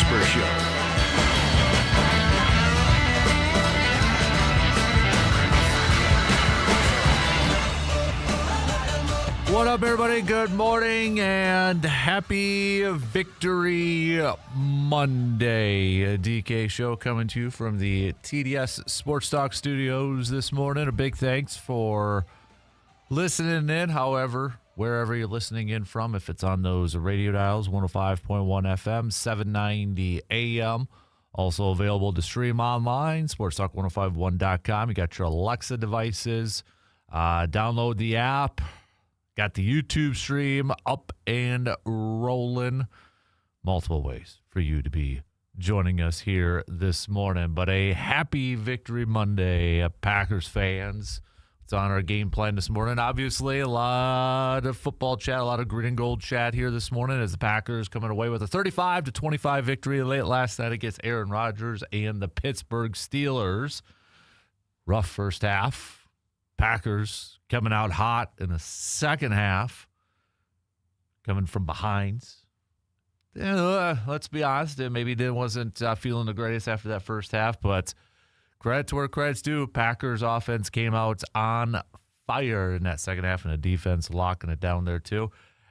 Kasper Show. What up, everybody? Good morning and happy Victory Monday. A DK Show coming to you from the TDS Sports Talk Studios this morning. A big thanks for listening in, however, wherever you're listening in from. If it's on those radio dials, 105.1 FM, 790 AM. Also available to stream online, sportstalk1051.com. You got your Alexa devices. Download the app. Got the YouTube stream up and rolling. Multiple ways for you to be joining us here this morning. But a happy Victory Monday, Packers fans. It's on our game plan this morning. Obviously, a lot of football chat, a lot of green and gold chat here this morning as the Packers coming away with a 35-25 victory late last night against Aaron Rodgers and the Pittsburgh Steelers. Rough first half. Packers coming out hot in the second half, coming from behind. Let's be honest, it maybe wasn't feeling the greatest after that first half, but credit to where credit's due. Packers offense came out on fire in that second half, and the defense locking it down there too.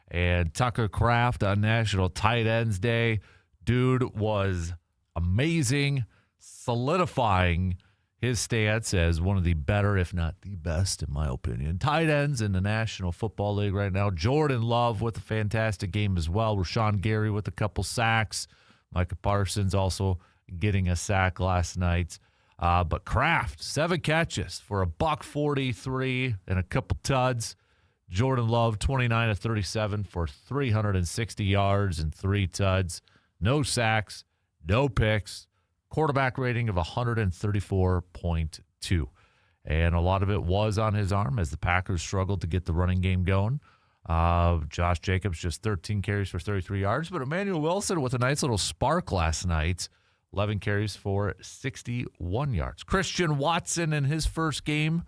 And Tucker Kraft on National Tight Ends Day, dude was amazing, solidifying his stance as one of the better, if not the best, in my opinion, tight ends in the National Football League right now. Jordan Love with a fantastic game as well. Rashawn Gary with a couple sacks. Micah Parsons also getting a sack last night. But Kraft, 7 catches for $143 and a couple tuds. Jordan Love, 29 of 37 for 360 yards and 3 tuds. No sacks, no picks. Quarterback rating of 134.2. And a lot of it was on his arm as the Packers struggled to get the running game going. Josh Jacobs just 13 carries for 33 yards. But Emmanuel Wilson with a nice little spark last night. 11 carries for 61 yards. Christian Watson in his first game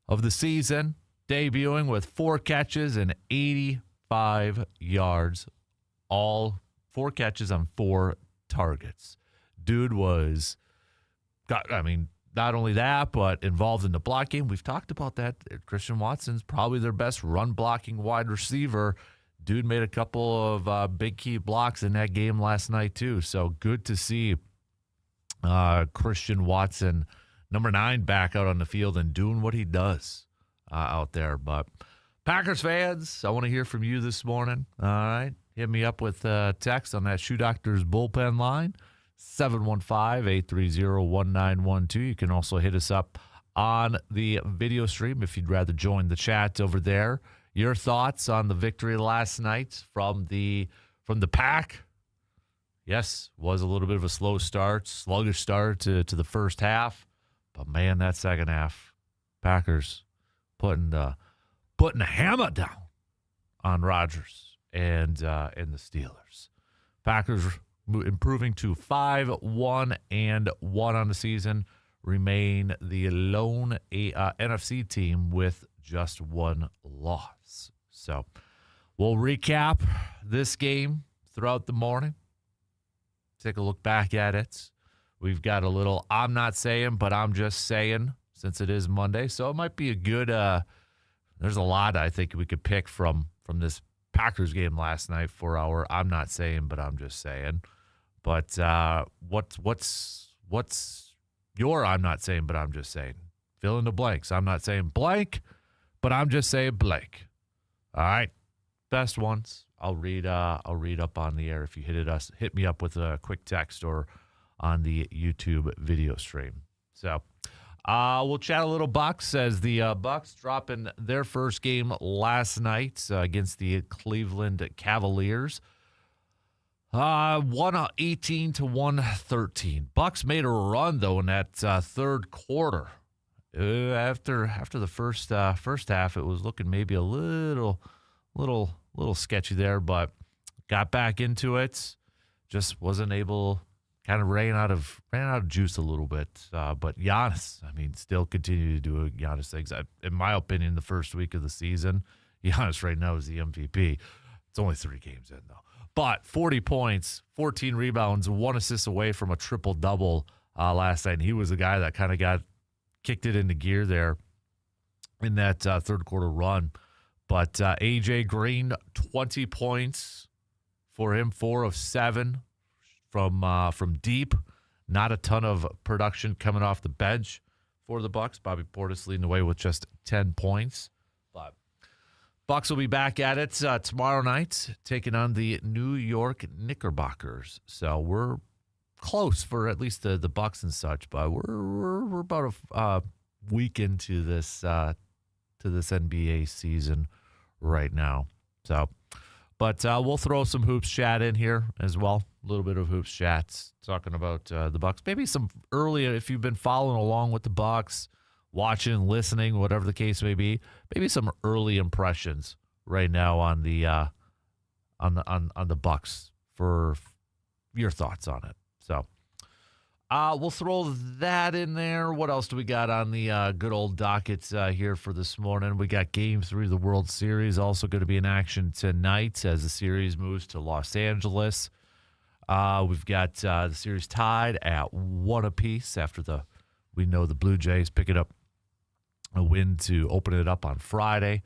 of the season, debuting with 4 catches and 85 yards. All 4 catches on 4 targets. Dude not only that, but involved in the block game. We've talked about that. Christian Watson's probably their best run-blocking wide receiver. Dude made a couple of big key blocks in that game last night, too. So good to see Christian Watson, number 9, back out on the field and doing what he does out there. But Packers fans, I want to hear from you this morning. All right. Hit me up with text on that Shoe Doctors bullpen line. 715-830-1912. You can also hit us up on the video stream if you'd rather join the chat over there. Your thoughts on the victory last night from the Pack? Yes, was a little bit of a sluggish start to the first half, but man, that second half, Packers putting a hammer down on Rodgers and the Steelers. Packers improving to 5-1-1 on the season, remain the lone NFC team with just 1 loss. So we'll recap this game throughout the morning, take a look back at it. We've got a little I'm not saying, but I'm just saying, since it is Monday. So it might be a good there's a lot I think we could pick from this Packers game last night for our I'm not saying, but I'm just saying. But what's your I'm not saying, but I'm just saying? Fill in the blanks. I'm not saying blank, but I'm just saying blank. All right, best ones I'll read up on the air if you hit me up with a quick text or on the YouTube video stream. So we'll chat a little Bucks as the Bucks dropping their first game last night against the Cleveland Cavaliers. 118-113. Bucks made a run though in that third quarter. After the first half, it was looking maybe a little sketchy there, but got back into it. Just wasn't able. Kind of ran out of juice a little bit. But Giannis, still continued to do Giannis things. In my opinion, the first week of the season, Giannis right now is the MVP. It's only 3 games in, though. But 40 points, 14 rebounds, 1 assist away from a triple-double last night. And he was the guy that kind of kicked it into gear there in that third quarter run. But A.J. Green, 20 points for him, 4 of 7 from deep. Not a ton of production coming off the bench for the Bucks. Bobby Portis leading the way with just 10 points. But Bucks will be back at it tomorrow night, taking on the New York Knickerbockers. So we're close for at least the Bucks and such, but we're about a week into this NBA season right now. So, but we'll throw some hoops chat in here as well. A little bit of hoops chats talking about the Bucks. Maybe some early, if you've been following along with the Bucks, watching, listening, whatever the case may be. Maybe some early impressions right now on the Bucks for your thoughts on it. So we'll throw that in there. What else do we got on the good old docket here for this morning? We got Game 3 of the World Series also going to be in action tonight as the series moves to Los Angeles. We've got the series tied at 1 apiece after we know the Blue Jays picking up a win to open it up on Friday.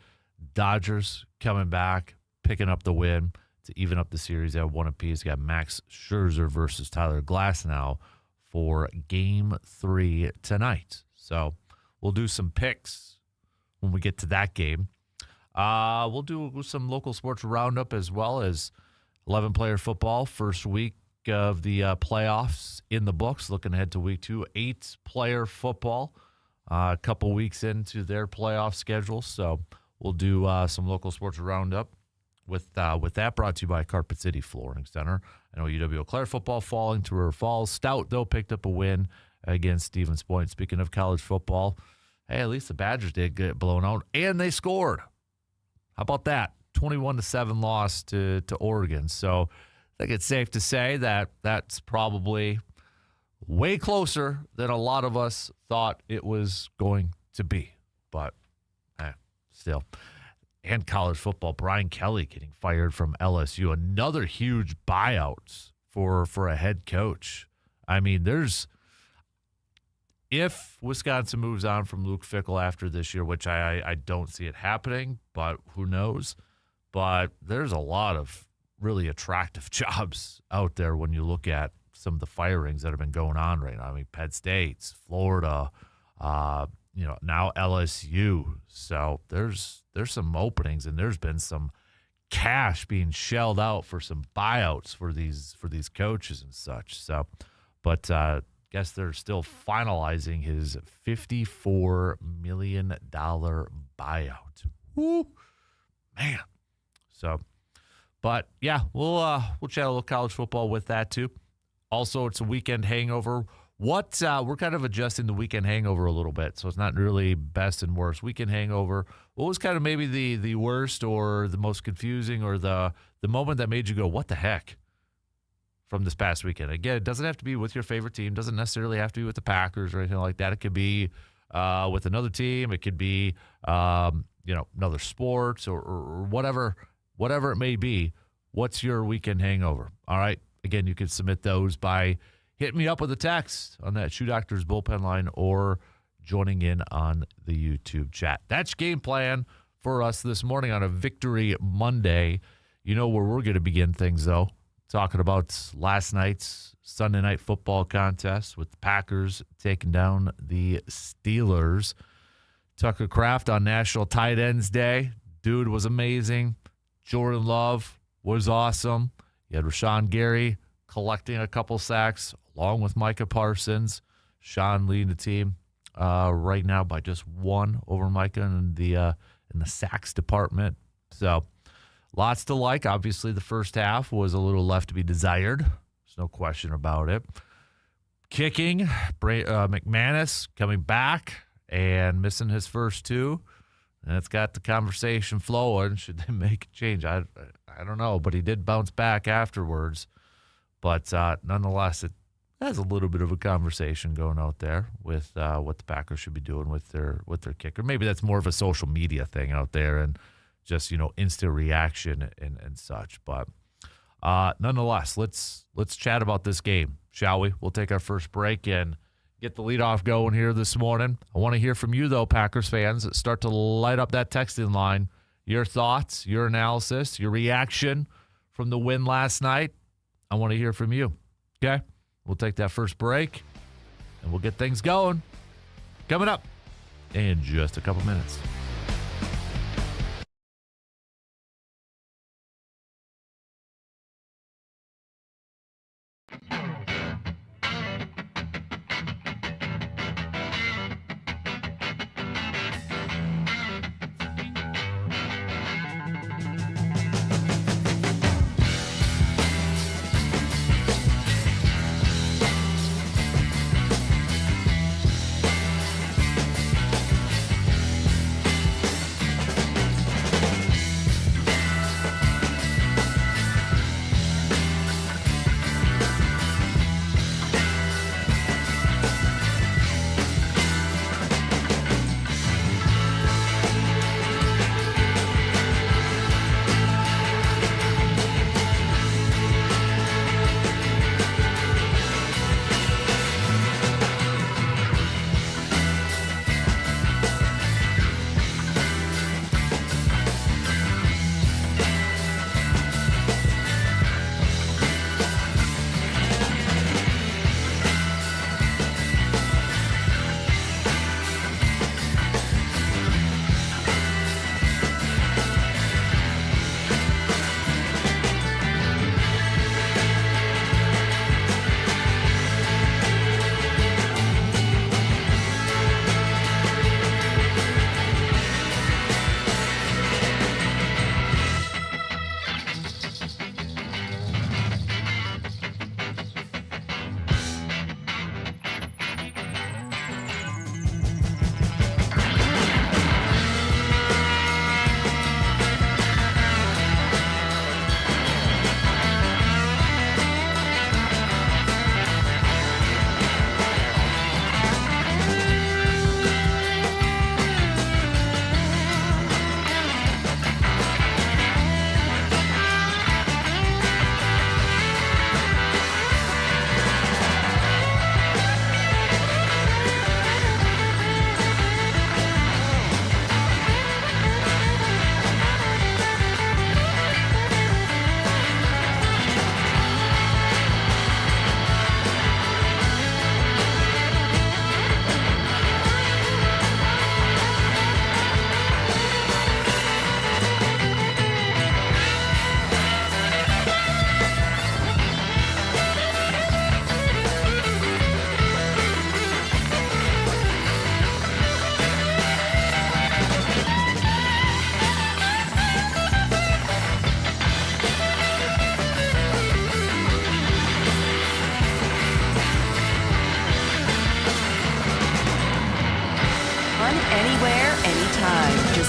Dodgers coming back, picking up the win to even up the series at 1 apiece. Got Max Scherzer versus Tyler Glasnow for Game 3 tonight. So we'll do some picks when we get to that game. We'll do some local sports roundup as well as 11-player football. First week of the playoffs in the books. Looking ahead to week 2, 8-player football. A couple weeks into their playoff schedule. So we'll do some local sports roundup with that, brought to you by Carpet City Flooring Center. I know UW-Eau Claire football falling to River Falls. Stout, though, picked up a win against Stevens Point. Speaking of college football, hey, at least the Badgers did get blown out, and they scored. How about that? 21-7 loss to Oregon. So I think it's safe to say that that's probably way closer than a lot of us thought it was going to be. But still. And college football, Brian Kelly getting fired from LSU. Another huge buyout for a head coach. I mean, if Wisconsin moves on from Luke Fickell after this year, which I don't see it happening, but who knows? But there's a lot of really attractive jobs out there when you look at some of the firings that have been going on right now. I mean, Penn State, Florida, now LSU. So there's some openings, and there's been some cash being shelled out for some buyouts for these coaches and such. So, but guess they're still finalizing his $54 million buyout. Woo, man. So, but yeah, we'll chat a little college football with that too. Also, it's a weekend hangover. We're kind of adjusting the weekend hangover a little bit, so it's not really best and worst. Weekend hangover. What was kind of maybe the worst or the most confusing or the moment that made you go, what the heck, from this past weekend? Again, it doesn't have to be with your favorite team. It doesn't necessarily have to be with the Packers or anything like that. It could be with another team. It could be another sport or whatever it may be. What's your weekend hangover? All right. Again, you can submit those by hitting me up with a text on that Shoe Doctors bullpen line or joining in on the YouTube chat. That's game plan for us this morning on a Victory Monday. You know where we're going to begin things, though. Talking about last night's Sunday night football contest with the Packers taking down the Steelers. Tucker Kraft on National Tight Ends Day. Dude was amazing. Jordan Love was awesome. You had Rashawn Gary collecting a couple sacks along with Micah Parsons. Sean leading the team right now by just 1 over Micah in the sacks department. So lots to like. Obviously, the first half was a little left to be desired. There's no question about it. Kicking, McManus coming back and missing his first 2. And it's got the conversation flowing. Should they make a change? I don't know, but he did bounce back afterwards. But nonetheless, it has a little bit of a conversation going out there with what the Packers should be doing with their kicker. Maybe that's more of a social media thing out there, and just, instant reaction and such. But nonetheless, let's chat about this game, shall we? We'll take our first break and get the leadoff going here this morning. I want to hear from you, though, Packers fans. Start to light up that texting line. Your thoughts, your analysis, your reaction from the win last night. I want to hear from you. Okay? We'll take that first break, and we'll get things going. Coming up in just a couple minutes.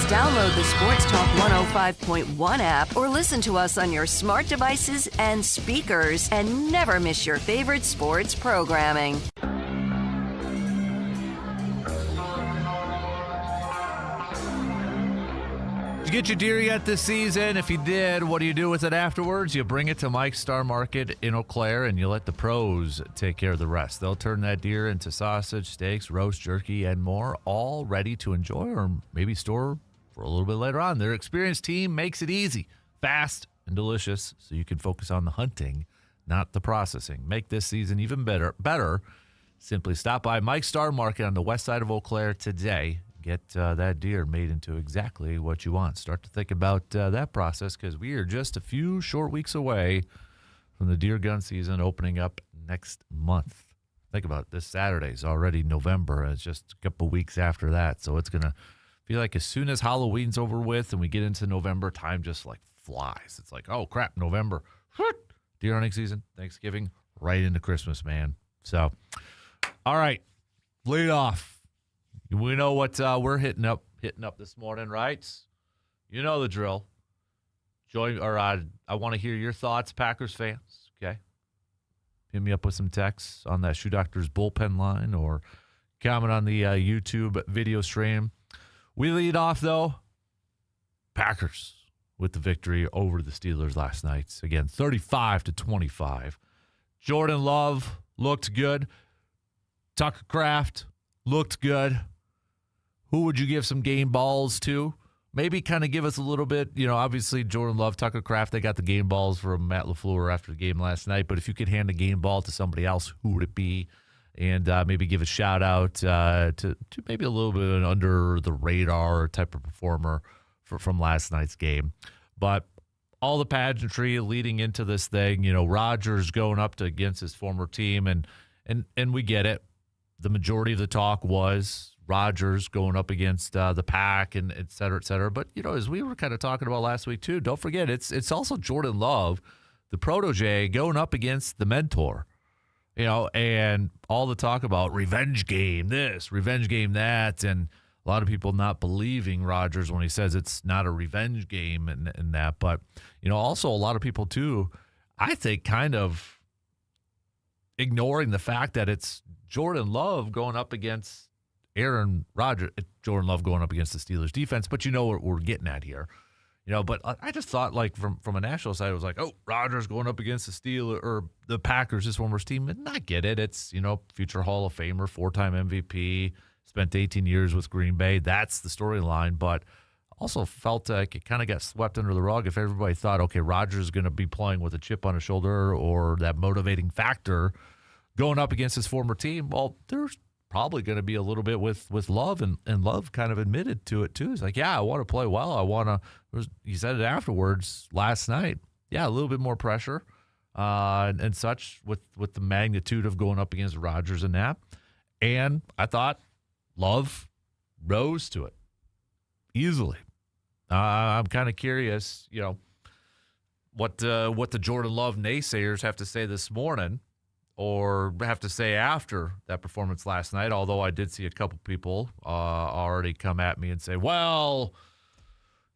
Download the Sports Talk 105.1 app or listen to us on your smart devices and speakers and never miss your favorite sports programming. Did you get your deer yet this season? If you did, what do you do with it afterwards? You bring it to Mike's Star Market in Eau Claire, and you let the pros take care of the rest. They'll turn that deer into sausage, steaks, roast, jerky, and more, all ready to enjoy or maybe store for a little bit later on. Their experienced team makes it easy, fast, and delicious, so you can focus on the hunting, not the processing. Make this season even better. Simply stop by Mike's Star Market on the west side of Eau Claire today. Get that deer made into exactly what you want. Start to think about that process, because we are just a few short weeks away from the deer gun season opening up next month. Think about it. This Saturday is already November, and it's just a couple weeks after that. So it's going to feel like as soon as Halloween's over with and we get into November, time just like flies. It's like, oh, crap, November. Deer hunting season, Thanksgiving, right into Christmas, man. So, all right, lead off. We know what we're hitting up this morning, right? You know the drill. I want to hear your thoughts, Packers fans. Okay, hit me up with some texts on that Shoe Doctor's bullpen line, or comment on the YouTube video stream. We lead off though Packers with the victory over the Steelers last night. Again, 35-25. Jordan Love looked good. Tucker Kraft looked good. Who would you give some game balls to? Maybe kind of give us a little bit, obviously Jordan Love, Tucker Kraft, they got the game balls from Matt LaFleur after the game last night. But if you could hand a game ball to somebody else, who would it be? And maybe give a shout out to maybe a little bit of an under the radar type of performer from last night's game. But all the pageantry leading into this thing, Rodgers going up against his former team, and we get it. The majority of the talk was Rodgers going up against the Pack and et cetera, et cetera. But, as we were kind of talking about last week too, don't forget it's also Jordan Love, the protege, going up against the mentor. And all the talk about revenge game this, revenge game that, and a lot of people not believing Rodgers when he says it's not a revenge game and that. But, also a lot of people too, I think, kind of ignoring the fact that it's Jordan Love going up against Aaron Rodgers, Jordan Love going up against the Steelers defense. But what we're getting at here. But I just thought, from a national side, it was like, oh, Rodgers going up against the Steelers or the Packers, his former team. And I get it. It's, future Hall of Famer, 4-time MVP, spent 18 years with Green Bay. That's the storyline. But also felt like it kind of got swept under the rug if everybody thought, okay, Rodgers is going to be playing with a chip on his shoulder or that motivating factor going up against his former team. Well, there's probably going to be a little bit with Love, and Love kind of admitted to it too. He's like, yeah, I want to play well. I want to, he said it afterwards last night. Yeah, a little bit more pressure and such with the magnitude of going up against Rodgers and that. And I thought Love rose to it easily. I'm kind of curious, what the Jordan Love naysayers have to say this morning, or have to say after that performance last night, although I did see a couple people already come at me and say, well,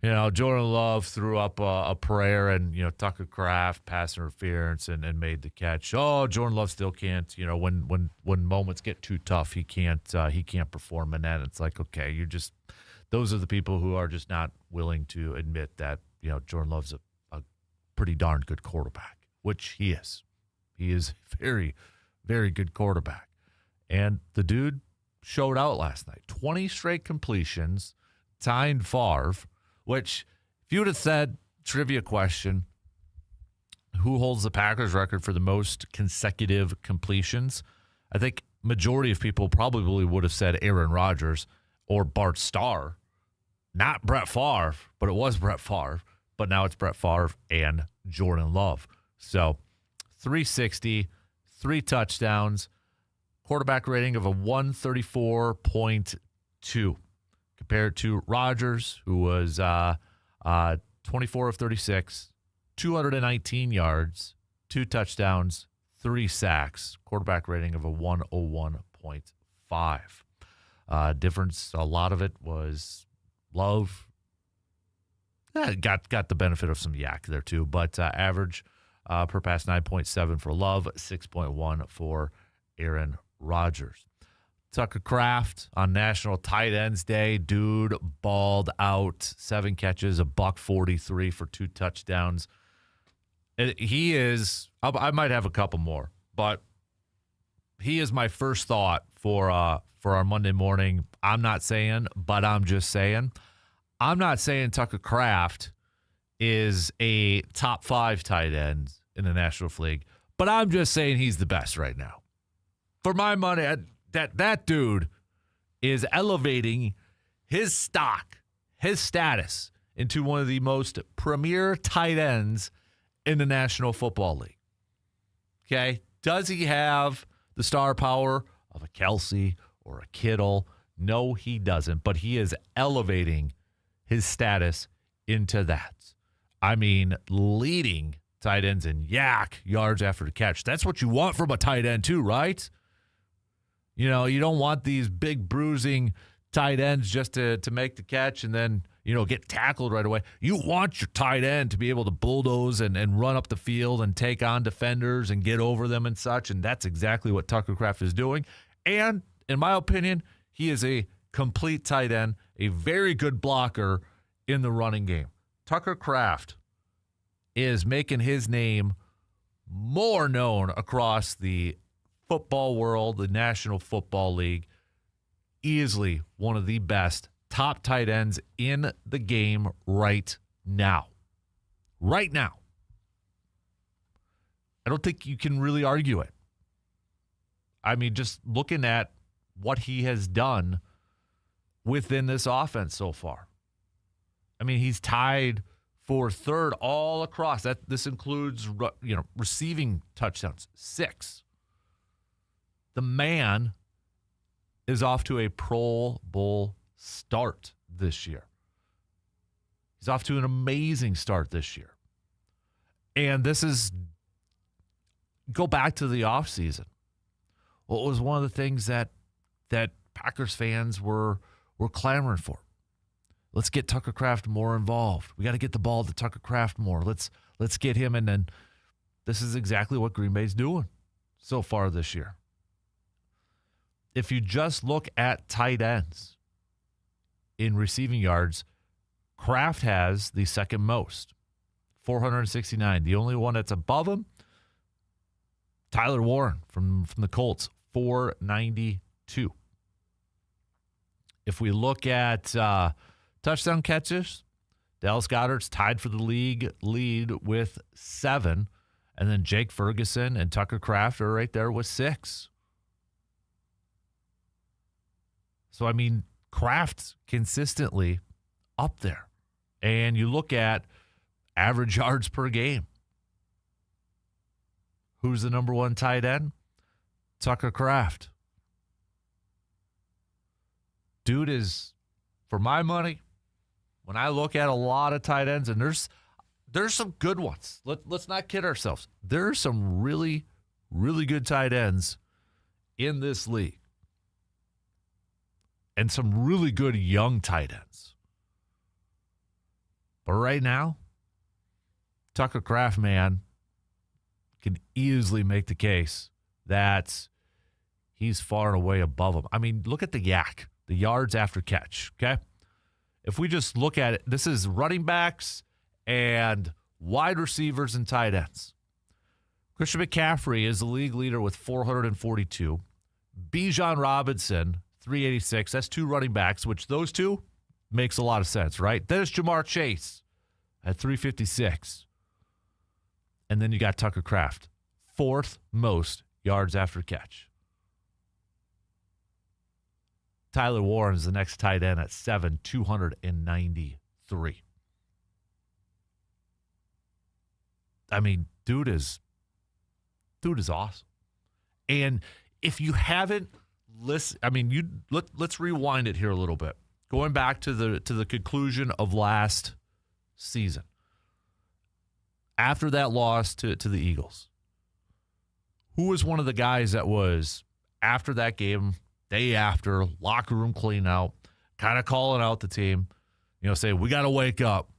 Jordan Love threw up a prayer and, Tucker Kraft pass interference and made the catch. Oh, Jordan Love still can't, when moments get too tough, he can't perform in that. It's like, okay, those are the people who are just not willing to admit that, Jordan Love's a pretty darn good quarterback, which he is. He is a very, very good quarterback. And the dude showed out last night. 20 straight completions, tying Favre, which if you would have said, trivia question, who holds the Packers record for the most consecutive completions? I think majority of people probably would have said Aaron Rodgers or Bart Starr. Not Brett Favre, but it was Brett Favre. But now it's Brett Favre and Jordan Love. So 360, 3 touchdowns, quarterback rating of a 134.2 compared to Rodgers, who was 24 of 36, 219 yards, 2 touchdowns, 3 sacks, quarterback rating of a 101.5. Difference, a lot of it was Love. Got the benefit of some yak there too, but average per pass 9.7 for Love, 6.1 for Aaron Rodgers. Tucker Kraft on National Tight Ends Day, dude balled out, 7 catches, $143 for 2 touchdowns. He is, I might have a couple more, but he is my first thought for our Monday morning. I'm not saying, but I'm just saying. I'm not saying Tucker Kraft is a top 5 tight end in the National League, but I'm just saying he's the best right now. For my money, that dude is elevating his stock, his status into one of the most premier tight ends in the National Football League. Okay? Does he have the star power of a Kelsey or a Kittle? No, he doesn't, but he is elevating his status into that. I mean, leading tight ends in yards after the catch. That's what you want from a tight end too, right? You don't want these big bruising tight ends just to make the catch and then, get tackled right away. You want your tight end to be able to bulldoze and run up the field and take on defenders and get over them and such, and that's exactly what Tucker Kraft is doing. And, in my opinion, he is a complete tight end, a very good blocker in the running game. Tucker Kraft is making his name more known across the football world, the National Football League. Easily one of the best top tight ends in the game right now. Right now. I don't think you can really argue it. I mean, just looking at what he has done within this offense so far. I mean, he's tied for third all across. This includes, receiving touchdowns, 6. The man is off to a Pro Bowl start this year. He's off to an amazing start this year. And this is, go back to the offseason. Well, it was one of the things that Packers fans were clamoring for. Let's get Tucker Kraft more involved. We got to get the ball to Tucker Kraft more. Let's get him. And then this is exactly what Green Bay's doing so far this year. If you just look at tight ends in receiving yards, Kraft has the second most, 469. The only one that's above him, Tyler Warren from the Colts, 492. If we look at touchdown catches, Dallas Goedert's tied for the league lead with 7. And then Jake Ferguson and Tucker Kraft are right there with 6. So, I mean, Kraft's consistently up there. And you look at average yards per game. Who's the number one tight end? Tucker Kraft. Dude is, for my money, when I look at a lot of tight ends, and there's some good ones. Let's not kid ourselves. There are some really, really good tight ends in this league. And some really good young tight ends. But right now, Tucker Kraft, man, can easily make the case that he's far and away above him. I mean, look at the yak, the yards after catch, okay? If we just look at it, this is running backs and wide receivers and tight ends. Christian McCaffrey is the league leader with 442. Bijan Robinson, 386. That's 2 running backs, which those 2 makes a lot of sense, right? Then it's Jamar Chase at 356. And then you got Tucker Kraft, 4th most yards after catch. Tyler Warren is the next tight end at 293. I mean, dude is awesome. And if you haven't listened, I mean, let's rewind it here a little bit. Going back to the conclusion of last season. After that loss to the Eagles, who was one of the guys that was, after that game, day after, locker room clean out, kind of calling out the team, saying, we got to wake up?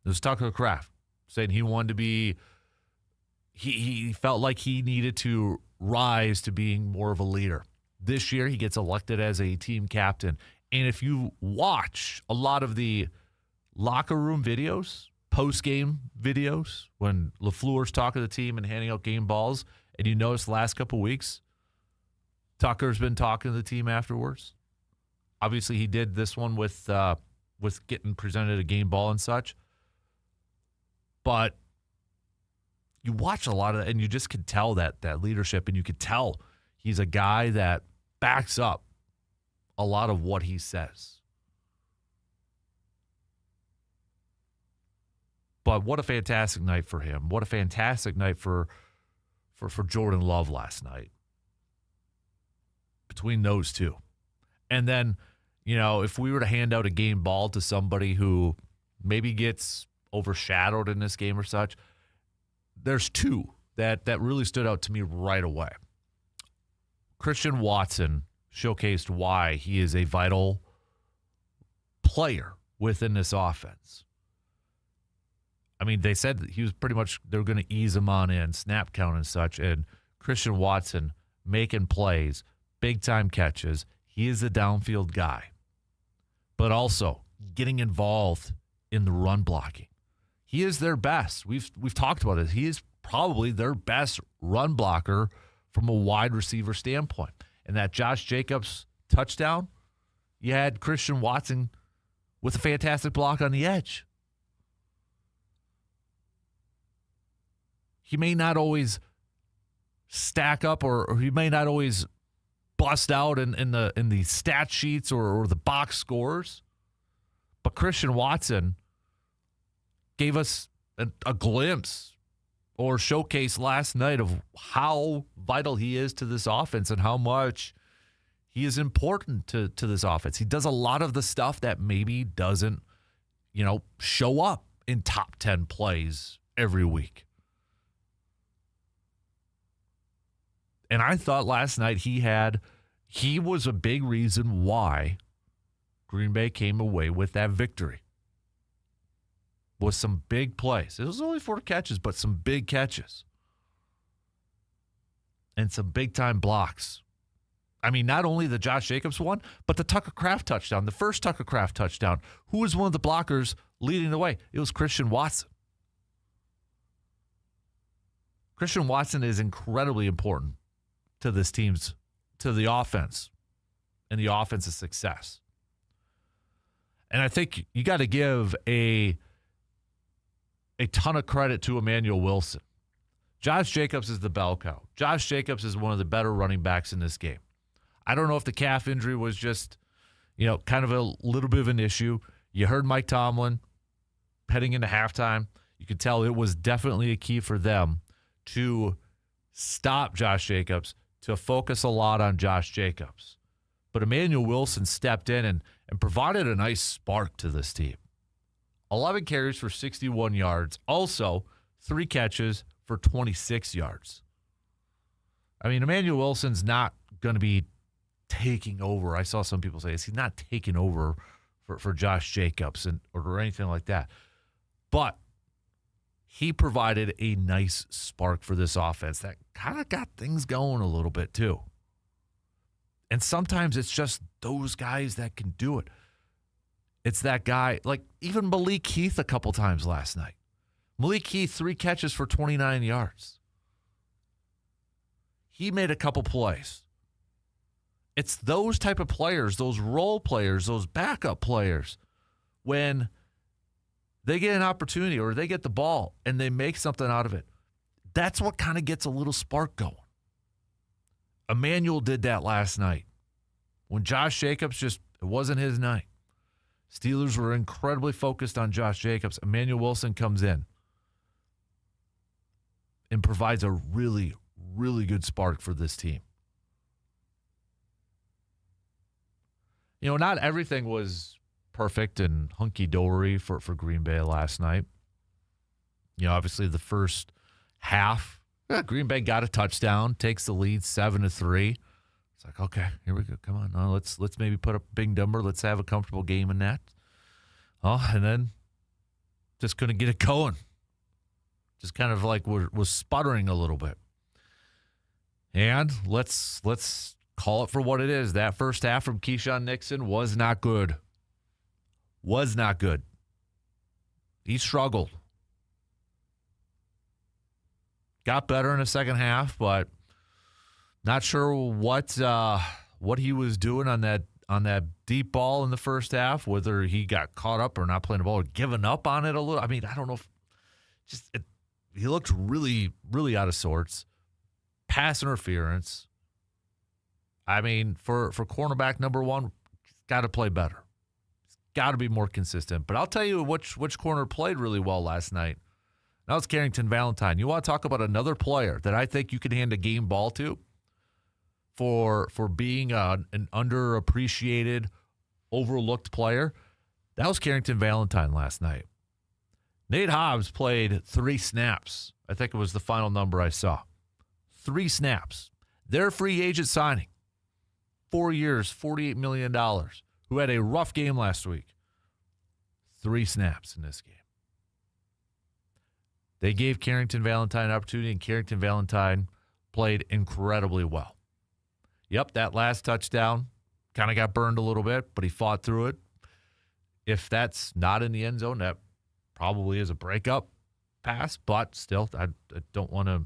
It was Tucker Kraft, saying he wanted to be, he felt like he needed to rise to being more of a leader. This year, he gets elected as a team captain. And if you watch a lot of the locker room videos, post-game videos, when LaFleur's talking to the team and handing out game balls, and you notice the last couple weeks, Tucker's been talking to the team afterwards. Obviously, he did this one with getting presented a game ball and such. But you watch a lot of that, and you just could tell that leadership, and you could tell he's a guy that backs up a lot of what he says. But what a fantastic night for him. What a fantastic night for Jordan Love last night. Between those two. And then, if we were to hand out a game ball to somebody who maybe gets overshadowed in this game or such, there's 2 that really stood out to me right away. Christian Watson showcased why he is a vital player within this offense. I mean, they said that he was they were going to ease him on in, snap count and such, and Christian Watson making plays, big-time catches. He is a downfield guy. But also getting involved in the run blocking. He is their best. We've talked about it. He is probably their best run blocker from a wide receiver standpoint. And that Josh Jacobs touchdown, you had Christian Watson with a fantastic block on the edge. He may not always stack up or he may not always bust out in the stat sheets or the box scores, but Christian Watson gave us a glimpse or showcase last night of how vital he is to this offense and how much he is important to this offense. He does a lot of the stuff that maybe doesn't, show up in top 10 plays every week. And I thought last night he was a big reason why Green Bay came away with that victory. Was some big plays. It was only 4 catches, but some big catches. And some big-time blocks. I mean, not only the Josh Jacobs one, but the Tucker Kraft touchdown, the first Tucker Kraft touchdown. Who was one of the blockers leading the way? It was Christian Watson. Christian Watson is incredibly important to this team's, to the offense and the offense's success. And I think you got to give a ton of credit to Emmanuel Wilson. Josh Jacobs is the bell cow. Josh Jacobs is one of the better running backs in this game. I don't know if the calf injury was just, kind of a little bit of an issue. You heard Mike Tomlin heading into halftime. You could tell it was definitely a key for them to stop Josh Jacobs, to focus a lot on Josh Jacobs. But Emmanuel Wilson stepped in and provided a nice spark to this team. 11 carries for 61 yards. Also, 3 catches for 26 yards. I mean, Emmanuel Wilson's not going to be taking over. I saw some people say he's not taking over for Josh Jacobs or anything like that. But he provided a nice spark for this offense that kind of got things going a little bit too. And sometimes it's just those guys that can do it. It's that guy, like even Malik Heath a couple times last night. Malik Heath, 3 catches for 29 yards. He made a couple plays. It's those type of players, those role players, those backup players, when they get an opportunity or they get the ball and they make something out of it. That's what kind of gets a little spark going. Emmanuel did that last night. When Josh Jacobs it wasn't his night. Steelers were incredibly focused on Josh Jacobs. Emmanuel Wilson comes in and provides a really, really good spark for this team. Not everything was perfect and hunky-dory for Green Bay last night. Obviously the first half, Green Bay got a touchdown, takes the lead 7-3. It's like, okay, here we go. Come on, now let's maybe put up a big number. Let's have a comfortable game in that. Oh, and then just couldn't get it going. Just kind of like was sputtering a little bit. And let's call it for what it is. That first half from Keyshawn Nixon was not good. Was not good. He struggled. Got better in the second half, but not sure what he was doing on that deep ball in the first half, whether he got caught up or not playing the ball or giving up on it a little. I mean, I don't know if he looked really, really out of sorts. Pass interference. I mean, for cornerback number 1, he's got to play better. He's got to be more consistent. But I'll tell you which corner played really well last night. That was Carrington Valentine. You want to talk about another player that I think you can hand a game ball to for being an underappreciated, overlooked player? That was Carrington Valentine last night. Nate Hobbs played 3 snaps. I think it was the final number I saw. 3 snaps. Their free agent signing. 4 years, $48 million. Who had a rough game last week. 3 snaps in this game. They gave Carrington Valentine an opportunity, and Carrington Valentine played incredibly well. Yep, that last touchdown kind of got burned a little bit, but he fought through it. If that's not in the end zone, that probably is a breakup pass, but still, I don't want to,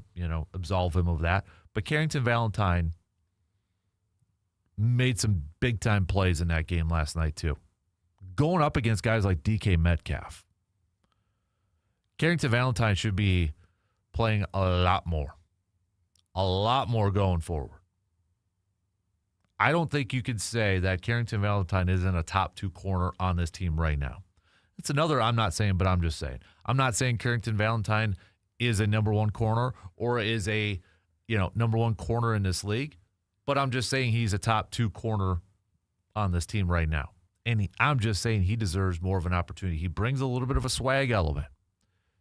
absolve him of that. But Carrington Valentine made some big-time plays in that game last night, too. Going up against guys like DK Metcalf. Carrington Valentine should be playing a lot more going forward. I don't think you could say that Carrington Valentine isn't a top 2 corner on this team right now. It's another I'm not saying, but I'm just saying. I'm not saying Carrington Valentine is a number 1 corner or is a, number 1 corner in this league, but I'm just saying he's a top 2 corner on this team right now. And I'm just saying he deserves more of an opportunity. He brings a little bit of a swag element.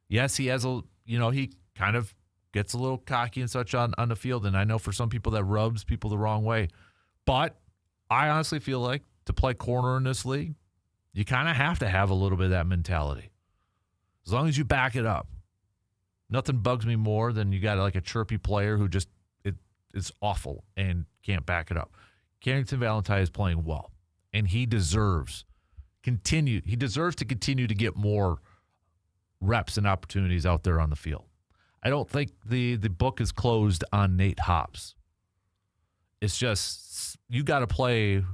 Yes, he has he kind of gets a little cocky and such on the field, and I know for some people that rubs people the wrong way. But I honestly feel like to play corner in this league, you kind of have to have a little bit of that mentality. As long as you back it up. Nothing bugs me more than you got like a chirpy player who just is awful and can't back it up. Carrington Valentine is playing well, and he deserves to continue to get more reps and opportunities out there on the field. I don't think the book is closed on Nate Hobbs. It's just you got to play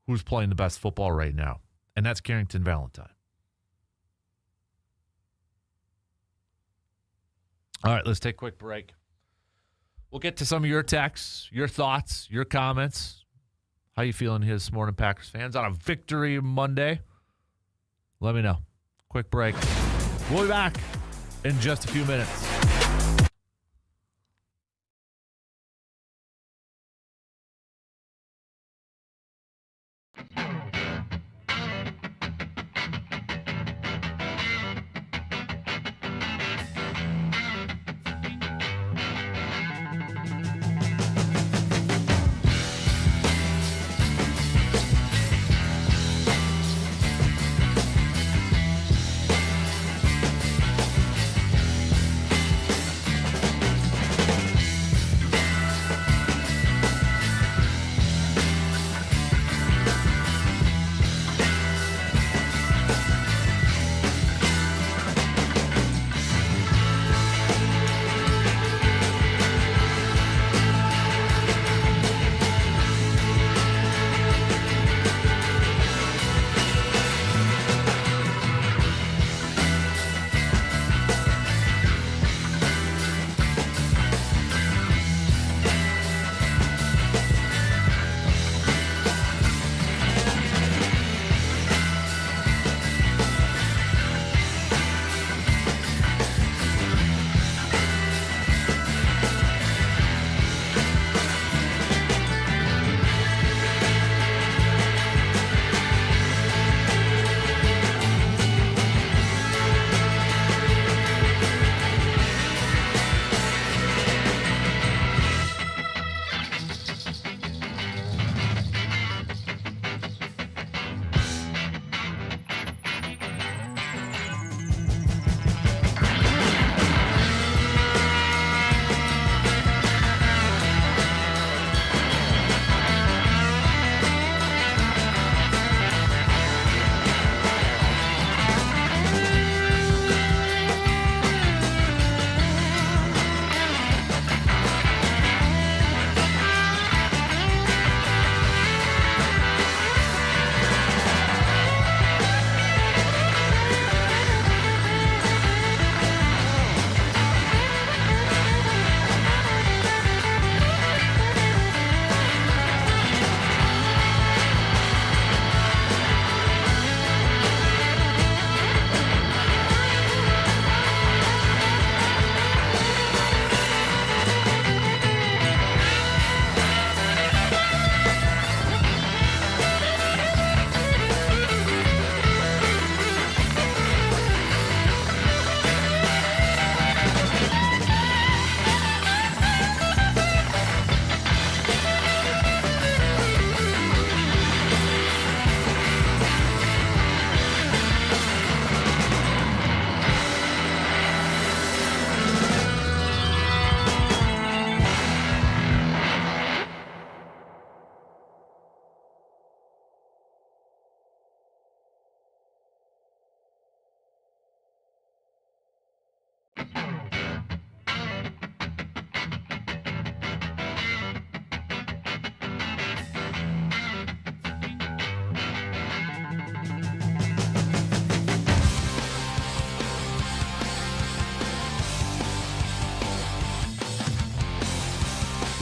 who's playing the best football right now, and that's Carrington Valentine. All right, let's take a quick break. We'll get to some of your texts, your thoughts, your comments. How you feeling here this morning, Packers fans, on a Victory Monday? Let me know. Quick break. We'll be back in just a few minutes.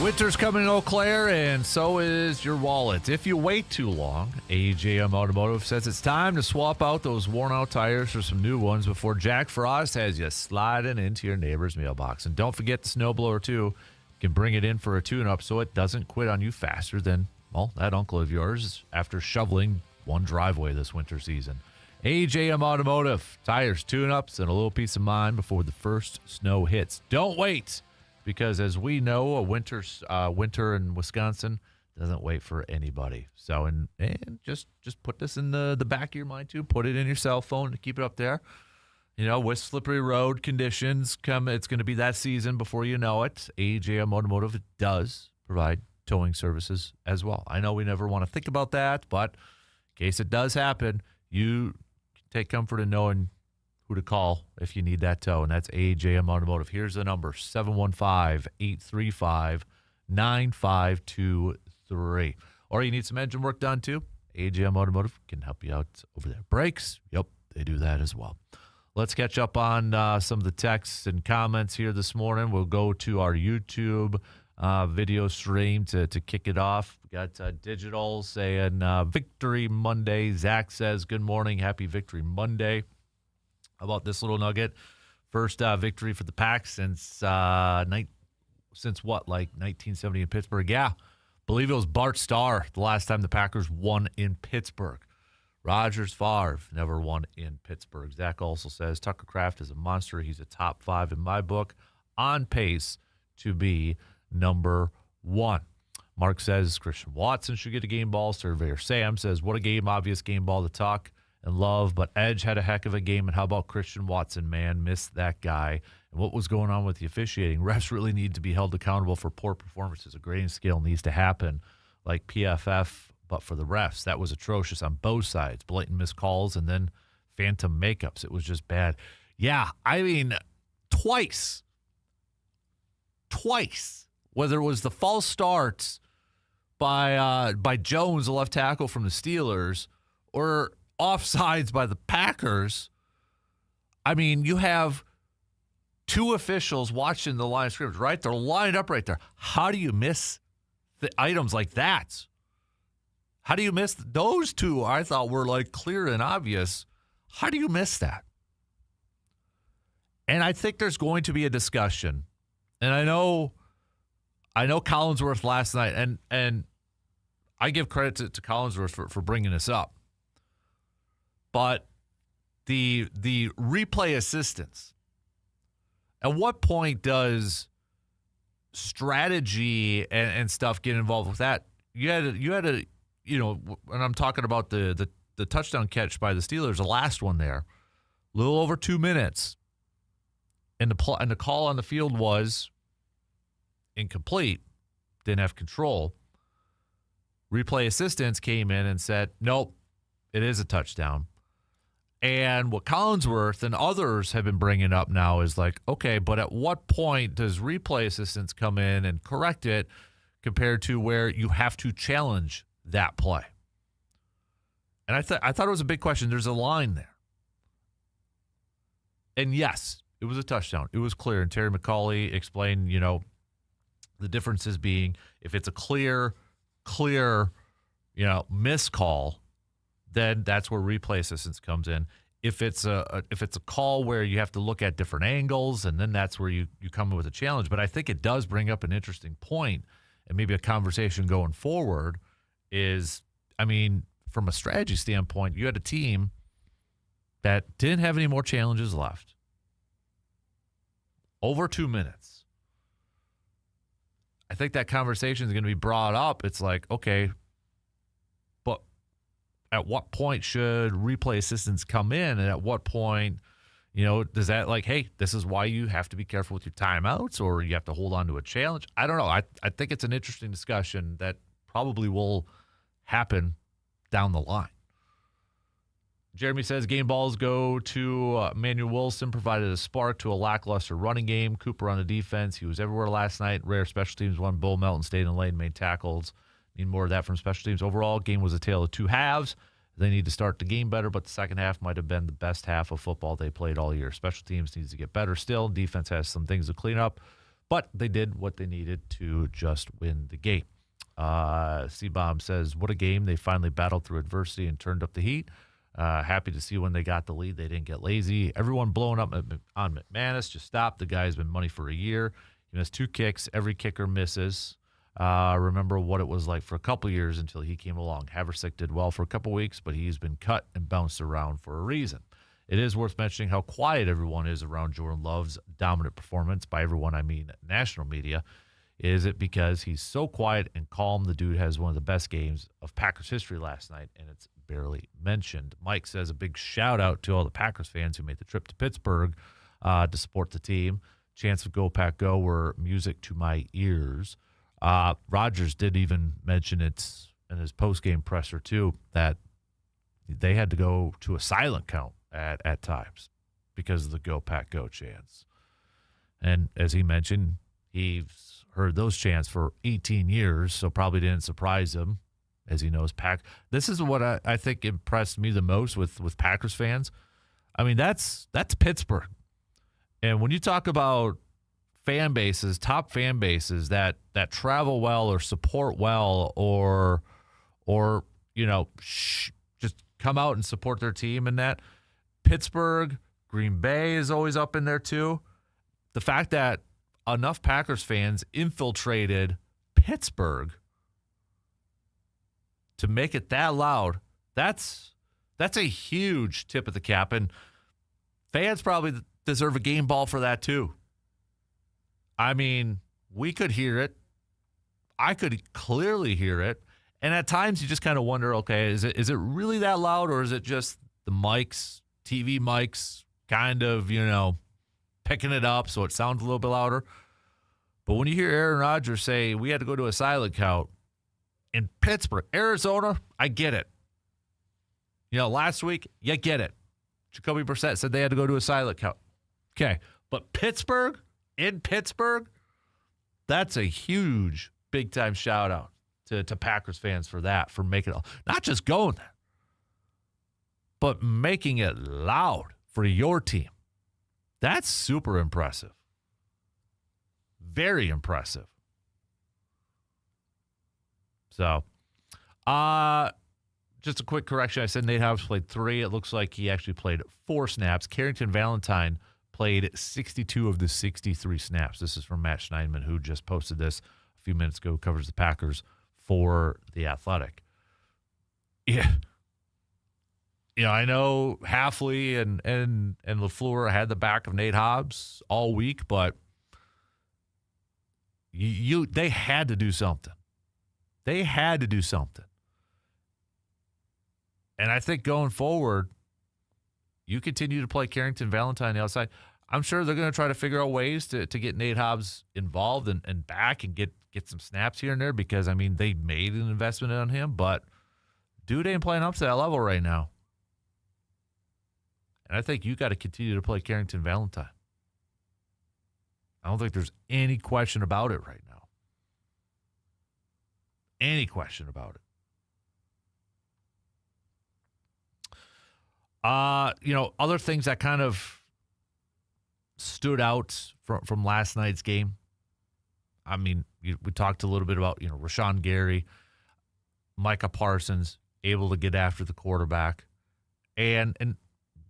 Winter's coming to Eau Claire, and so is your wallet. If you wait too long, AJM Automotive says it's time to swap out those worn-out tires for some new ones before Jack Frost has you sliding into your neighbor's mailbox. And don't forget the snowblower, too. You can bring it in for a tune-up so it doesn't quit on you faster than, well, that uncle of yours after shoveling one driveway this winter season. AJM Automotive, tires, tune-ups, and a little peace of mind before the first snow hits. Don't wait, because as we know, a winter in Wisconsin doesn't wait for anybody. So, and just put this in the back of your mind, too. Put it in your cell phone to keep it up there. You know, with slippery road conditions come, it's going to be that season before you know it. AJM Automotive does provide towing services as well. I know we never want to think about that, but in case it does happen, you take comfort in knowing who to call if you need that tow, and that's AJM Automotive. Here's the number, 715-835-9523. Or you need some engine work done, too. AJM Automotive can help you out over there. Brakes, yep, they do that as well. Let's catch up on some of the texts and comments here this morning. We'll go to our YouTube video stream to kick it off. We got Digital saying Victory Monday. Zach says, good morning, happy Victory Monday. How about this little nugget? First victory for the Pack since what, like 1970 in Pittsburgh? Yeah, believe it was Bart Starr the last time the Packers won in Pittsburgh. Rodgers, Favre never won in Pittsburgh. Zach also says Tucker Kraft is a monster. He's a top 5 in my book, on pace to be number 1. Mark says Christian Watson should get a game ball. Surveyor Sam says, what a game, obvious game ball to talk and love, but Edge had a heck of a game, and how about Christian Watson, man? Missed that guy. And what was going on with the officiating? Refs really need to be held accountable for poor performances. A grading scale needs to happen, like PFF, but for the refs. That was atrocious on both sides. Blatant missed calls and then phantom makeups. It was just bad. Yeah, I mean, twice, whether it was the false starts by Jones, the left tackle from the Steelers, or offsides by the Packers. I mean, you have two officials watching the line of scrimmage, right? They're lined up right there. How do you miss the items like that? How do you miss those two? I thought were like clear and obvious. How do you miss that? And I think there's going to be a discussion. And I know Collinsworth last night, and I give credit to Collinsworth for bringing this up. But the replay assistance, at what point does strategy and stuff get involved with that? You had a and I'm talking about the touchdown catch by the Steelers, the last one there, a little over 2 minutes, and the call on the field was incomplete, didn't have control. Replay assistants came in and said, nope, it is a touchdown. And what Collinsworth and others have been bringing up now is like, okay, but at what point does replay assistants come in and correct it compared to where you have to challenge that play? And I thought it was a big question. There's a line there. And yes, it was a touchdown. It was clear. And Terry McCauley explained, the differences being if it's a clear, missed call, then that's where replay assistance comes in. If it's a call where you have to look at different angles, and then that's where you come in with a challenge. But I think it does bring up an interesting point, and maybe a conversation going forward is, I mean, from a strategy standpoint, you had a team that didn't have any more challenges left. Over 2 minutes. I think that conversation is going to be brought up. It's like, okay, but at what point should replay assistants come in? And at what point, does that like, hey, this is why you have to be careful with your timeouts, or you have to hold on to a challenge? I don't know. I think it's an interesting discussion that probably will happen down the line. Jeremy says game balls go to Manuel Wilson, provided a spark to a lackluster running game. Cooper on the defense. He was everywhere last night. Rare special teams won. Bull Melton stayed in the lane, made tackles. Need more of that from special teams. Overall, game was a tale of two halves. They need to start the game better, but the second half might have been the best half of football they played all year. Special teams needs to get better still. Defense has some things to clean up, But they did what they needed to just win the game. C-Bomb says, what a game. They finally battled through adversity and turned up the heat. Happy to see when they got the lead, they didn't get lazy. Everyone blowing up on McManus. Just stop. The guy's been money for a year. He missed 2 kicks. Every kicker misses. Remember what it was like for a couple years until he came along. Haversick did well for a couple weeks, but he's been cut and bounced around for a reason. It is worth mentioning how quiet everyone is around Jordan Love's dominant performance. By everyone, I mean national media. Is it because he's so quiet and calm? The dude has one of the best games of Packers history last night, and it's barely mentioned. Mike says a big shout-out to all the Packers fans who made the trip to Pittsburgh to support the team. Chants of Go Pack Go were music to my ears. Rodgers did even mention it in his post-game presser, too, that they had to go to a silent count at times because of the Go Pack Go chants. And as he mentioned, he's heard those chants for 18 years, so probably didn't surprise him, as he knows Pack. This is what I think impressed me the most with Packers fans. I mean, that's Pittsburgh. And when you talk about fan bases, top fan bases that travel well or support well or just come out and support their team and that, Pittsburgh, Green Bay is always up in there too. The fact that enough Packers fans infiltrated Pittsburgh to make it that loud, that's a huge tip of the cap. And fans probably deserve a game ball for that too. I mean, we could hear it. I could clearly hear it. And at times you just kind of wonder, okay, is it really that loud, or is it just the mics, TV mics, kind of, picking it up so it sounds a little bit louder? But when you hear Aaron Rodgers say we had to go to a silent count in Pittsburgh, Arizona, I get it. Last week, you get it. Jacoby Brissett said they had to go to a silent count. Okay, but Pittsburgh, in Pittsburgh, that's a huge, big-time shout-out to Packers fans for that, for making it, not just going there, but making it loud for your team. That's super impressive. Very impressive. So, just a quick correction. I said Nate Hobbs played 3. It looks like he actually played 4 snaps. Carrington Valentine played 62 of the 63 snaps. This is from Matt Schneidman, who just posted this a few minutes ago, covers the Packers for The Athletic. Yeah. I know Halfley and LaFleur had the back of Nate Hobbs all week, but they had to do something. They had to do something. And I think going forward, you continue to play Carrington Valentine outside. I'm sure they're going to try to figure out ways to get Nate Hobbs involved and back and get some snaps here and there, because, I mean, they made an investment on him, but dude ain't playing up to that level right now. And I think you got to continue to play Carrington Valentine. I don't think there's any question about it right now. Any question about it. Other things that kind of stood out from last night's game. I mean, we talked a little bit about, Rashawn Gary, Micah Parsons, able to get after the quarterback. And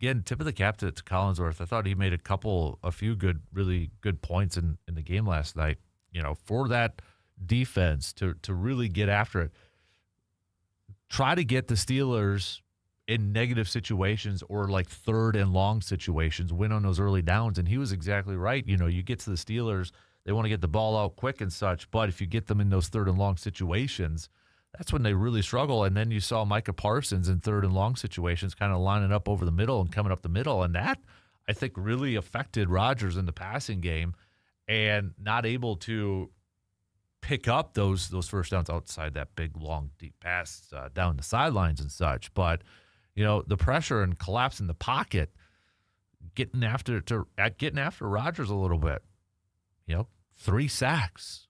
again, tip of the cap to Collinsworth. I thought he made a few really good points in the game last night, for that defense to really get after it. Try to get the Steelers in negative situations or like 3rd and long situations, win on those early downs. And he was exactly right. You get to the Steelers, they want to get the ball out quick and such, but if you get them in those 3rd and long situations, that's when they really struggle. And then you saw Micah Parsons in 3rd and long situations kind of lining up over the middle and coming up the middle. And that, I think, really affected Rodgers in the passing game and not able to pick up those first downs outside that big, long, deep pass down the sidelines and such. But, the pressure and collapse in the pocket, getting after Rodgers a little bit. 3 sacks.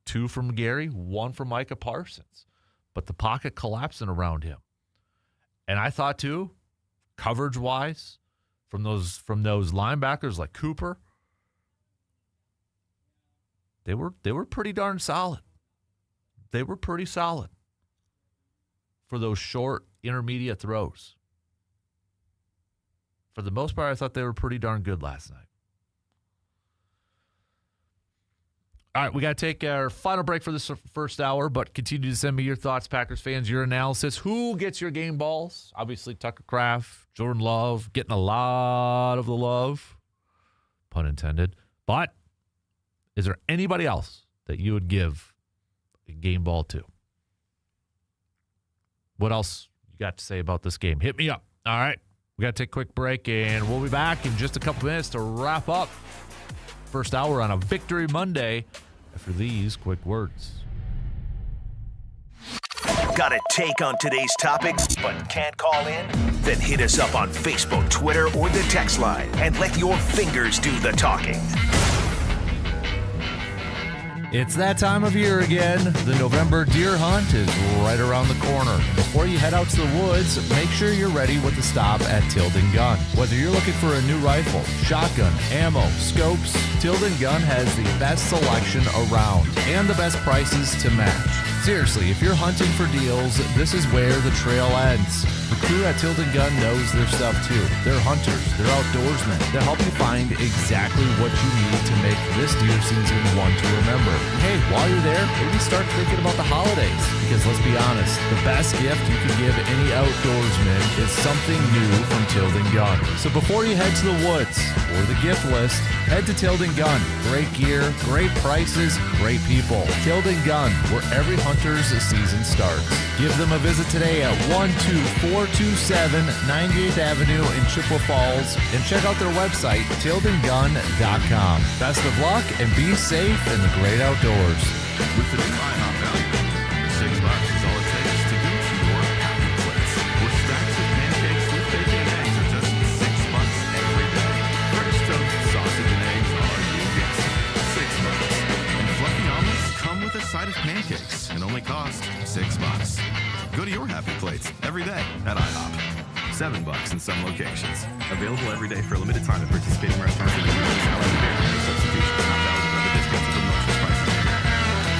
2 from Gary, 1 from Micah Parsons. But the pocket collapsing around him. And I thought, too, coverage-wise, from those linebackers like Cooper, They were pretty darn solid. They were pretty solid for those short, intermediate throws. For the most part, I thought they were pretty darn good last night. All right, we got to take our final break for this first hour, but continue to send me your thoughts, Packers fans, your analysis. Who gets your game balls? Obviously, Tucker Kraft, Jordan Love, getting a lot of the love, pun intended. But is there anybody else that you would give a game ball to? What else you got to say about this game? Hit me up. All right, we got to take a quick break, and we'll be back in just a couple minutes to wrap up first hour on a Victory Monday after these quick words. Got a take on today's topic but can't call in? Then hit us up on Facebook, Twitter, or the text line and let your fingers do the talking. It's that time of year again. The November deer hunt is right around the corner. Before you head out to the woods, make sure you're ready with a stop at Tilden Gun. Whether you're looking for a new rifle, shotgun, ammo, scopes, Tilden Gun has the best selection around and the best prices to match. Seriously, if you're hunting for deals, this is where the trail ends. The crew at Tilden Gun knows their stuff too. They're hunters, they're outdoorsmen. They'll help you find exactly what you need to make this deer season one to remember. Hey, while you're there, maybe start thinking about the holidays. Because let's be honest, the best gift you can give any outdoorsman is something new from Tilden Gun. So before you head to the woods or the gift list, head to Tilden Gun. Great gear, great prices, great people. Tilden Gun, where every hunter's season starts. Give them a visit today at 12427 98th Avenue in Chippewa Falls and check out their website, tildengun.com. Best of luck and be safe in the great outdoors. With the new IHOP value, $6 is all it takes to go to your happy place. Where stacks of pancakes with bacon and eggs are just $6 every day. Fresh toast, sausage, and eggs are your guess. $6. And fluffy omelets come with a side of pancakes and only cost $6. Go to your happy plates every day at IHOP. $7 in some locations. Available every day for a limited time at participating restaurants and no substitutions. Not valid with other discounts or promotions. Prices may vary.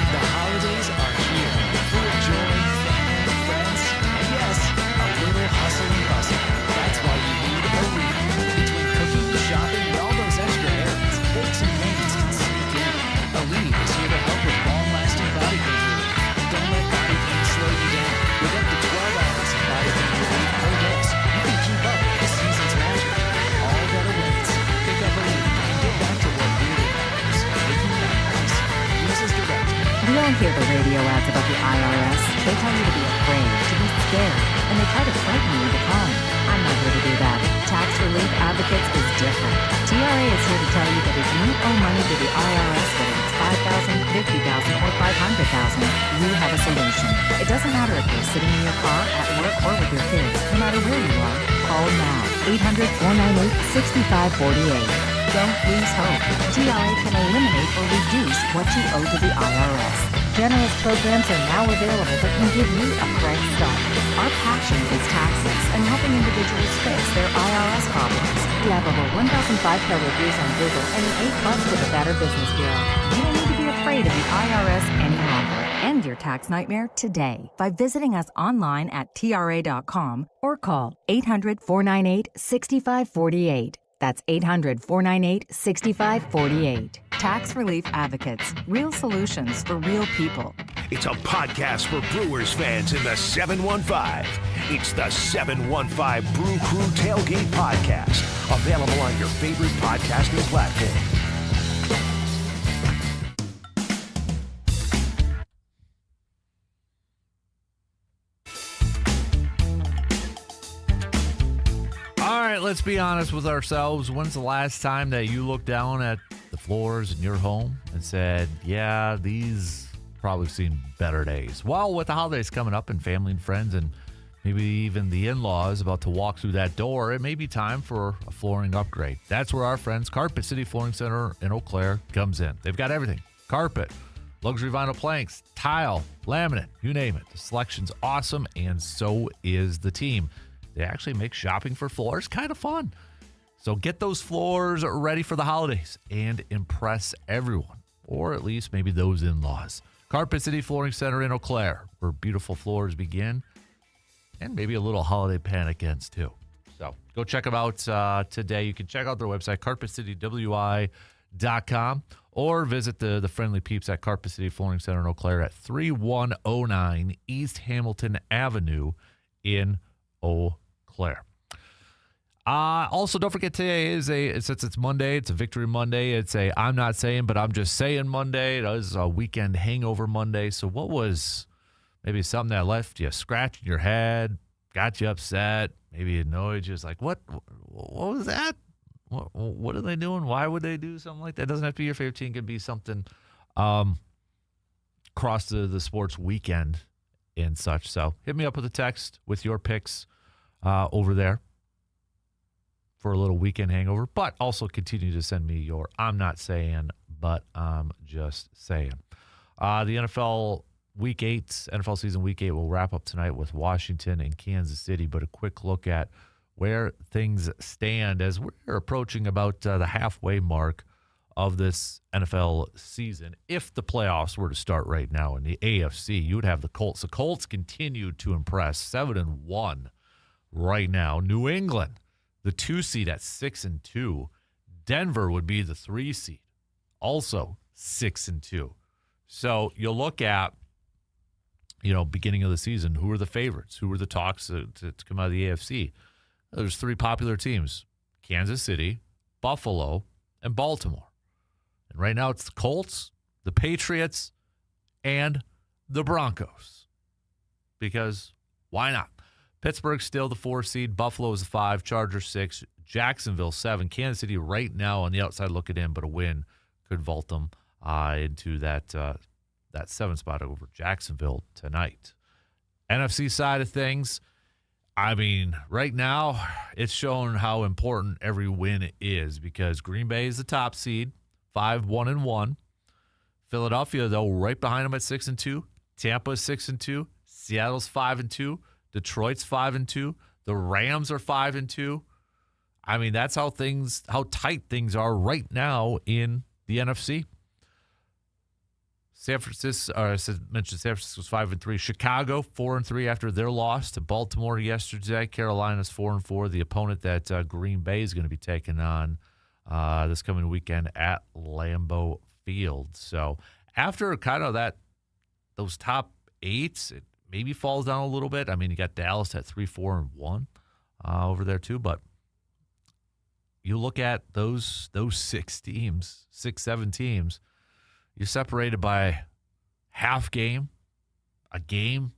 The holidays are here, full of joy, family, friends, and yes, a little hustle and bustle. That's why you need a lead. Between cooking, shopping, and all those extra errands, aches and pains can sneak in. A lead is here to help with long-lasting body pain relief. Don't let body pain slow you down. With up to 12 hours of body pain relief per dose, you can keep up with the season's magic. All that awaits. Pick up a lead and get back to what really matters. Making memories. Use as directed. We all hear the radio ads about the IRS. They tell you to be afraid, to be scared, and they try to frighten you to come. I'm not here to do that. Tax Relief Advocates is different. TRA is here to tell you that if you owe money to the IRS, whether it's $5,000, $50,000, or $500,000, we have a solution. It doesn't matter if you're sitting in your car, at work, or with your kids. No matter where you are, call now. 800-498-6548. Don't lose hope. TRA can eliminate or reduce what you owe to the IRS. Generous programs are now available that can give you a fresh start. Our passion is taxes and helping individuals fix their IRS problems. We have over 1,005 reviews on Google and 8+ with the Better Business Bureau. You don't need to be afraid of the IRS any longer. End your tax nightmare today by visiting us online at TRA.com or call 800-498-6548. That's 800-498-6548. Tax Relief Advocates. Real solutions for real people. It's a podcast for Brewers fans in the 715. It's the 715 Brew Crew Tailgate Podcast. Available on your favorite podcasting platform. All right, let's be honest with ourselves. When's the last time that you looked down at the floors in your home and said, yeah, these probably seen better days? Well, with the holidays coming up and family and friends and maybe even the in-laws about to walk through that door, it may be time for a flooring upgrade. That's where our friends, Carpet City Flooring Center in Eau Claire, comes in. They've got everything. Carpet, luxury vinyl planks, tile, laminate, you name it. The selection's awesome, and so is the team. They actually make shopping for floors kind of fun. So get those floors ready for the holidays and impress everyone or at least maybe those in-laws. Carpet City Flooring Center in Eau Claire, where beautiful floors begin, and maybe a little holiday panic ends too. So go check them out today. You can check out their website, carpetcitywi.com, or visit the friendly peeps at Carpet City Flooring Center in Eau Claire at 3109 East Hamilton Avenue in Eau Claire. Also, don't forget today since it's Monday, it's a Victory Monday. It's a I'm not saying, but I'm just saying Monday. It is a weekend hangover Monday. So what was maybe something that left you scratching your head, got you upset, maybe annoyed you? It's like, what was that? What are they doing? Why would they do something like that? It doesn't have to be your favorite team. It could be something across the sports weekend and such. So hit me up with a text with your picks over there for a little weekend hangover, but also continue to send me your I'm not saying, but I'm just saying. The NFL season week 8 will wrap up tonight with Washington and Kansas City, but a quick look at where things stand as we're approaching about the halfway mark of this NFL season. If the playoffs were to start right now in the AFC, you would have the Colts. The Colts continue to impress, 7-1 right now. New England, the 2 seed at 6-2. Denver would be the 3 seed, also 6-2. So you look at, beginning of the season, who are the favorites? Who are the talks to come out of the AFC? There's 3 popular teams: Kansas City, Buffalo, and Baltimore. And right now it's the Colts, the Patriots, and the Broncos. Because why not? Pittsburgh's still the 4 seed. Buffalo is the 5. Chargers 6. Jacksonville 7. Kansas City right now on the outside looking in, but a win could vault them into that 7 spot over Jacksonville tonight. NFC side of things, I mean, right now it's shown how important every win is because Green Bay is the top seed, 5-1-1. Philadelphia, though, right behind them at 6-2. Tampa is 6-2. Seattle's 5-2. Detroit's 5-2. The Rams are 5-2. I mean, that's how tight things are right now in the NFC. San Francisco, I mentioned San Francisco's 5-3. Chicago 4-3 after their loss to Baltimore yesterday. Carolina's 4-4. The opponent that Green Bay is going to be taking on this coming weekend at Lambeau Field. So after kind of those top 8, it maybe falls down a little bit. I mean, you got Dallas at 3-4-1 over there too, but you look at those 6 teams, 7 teams, you're separated by half game, a game.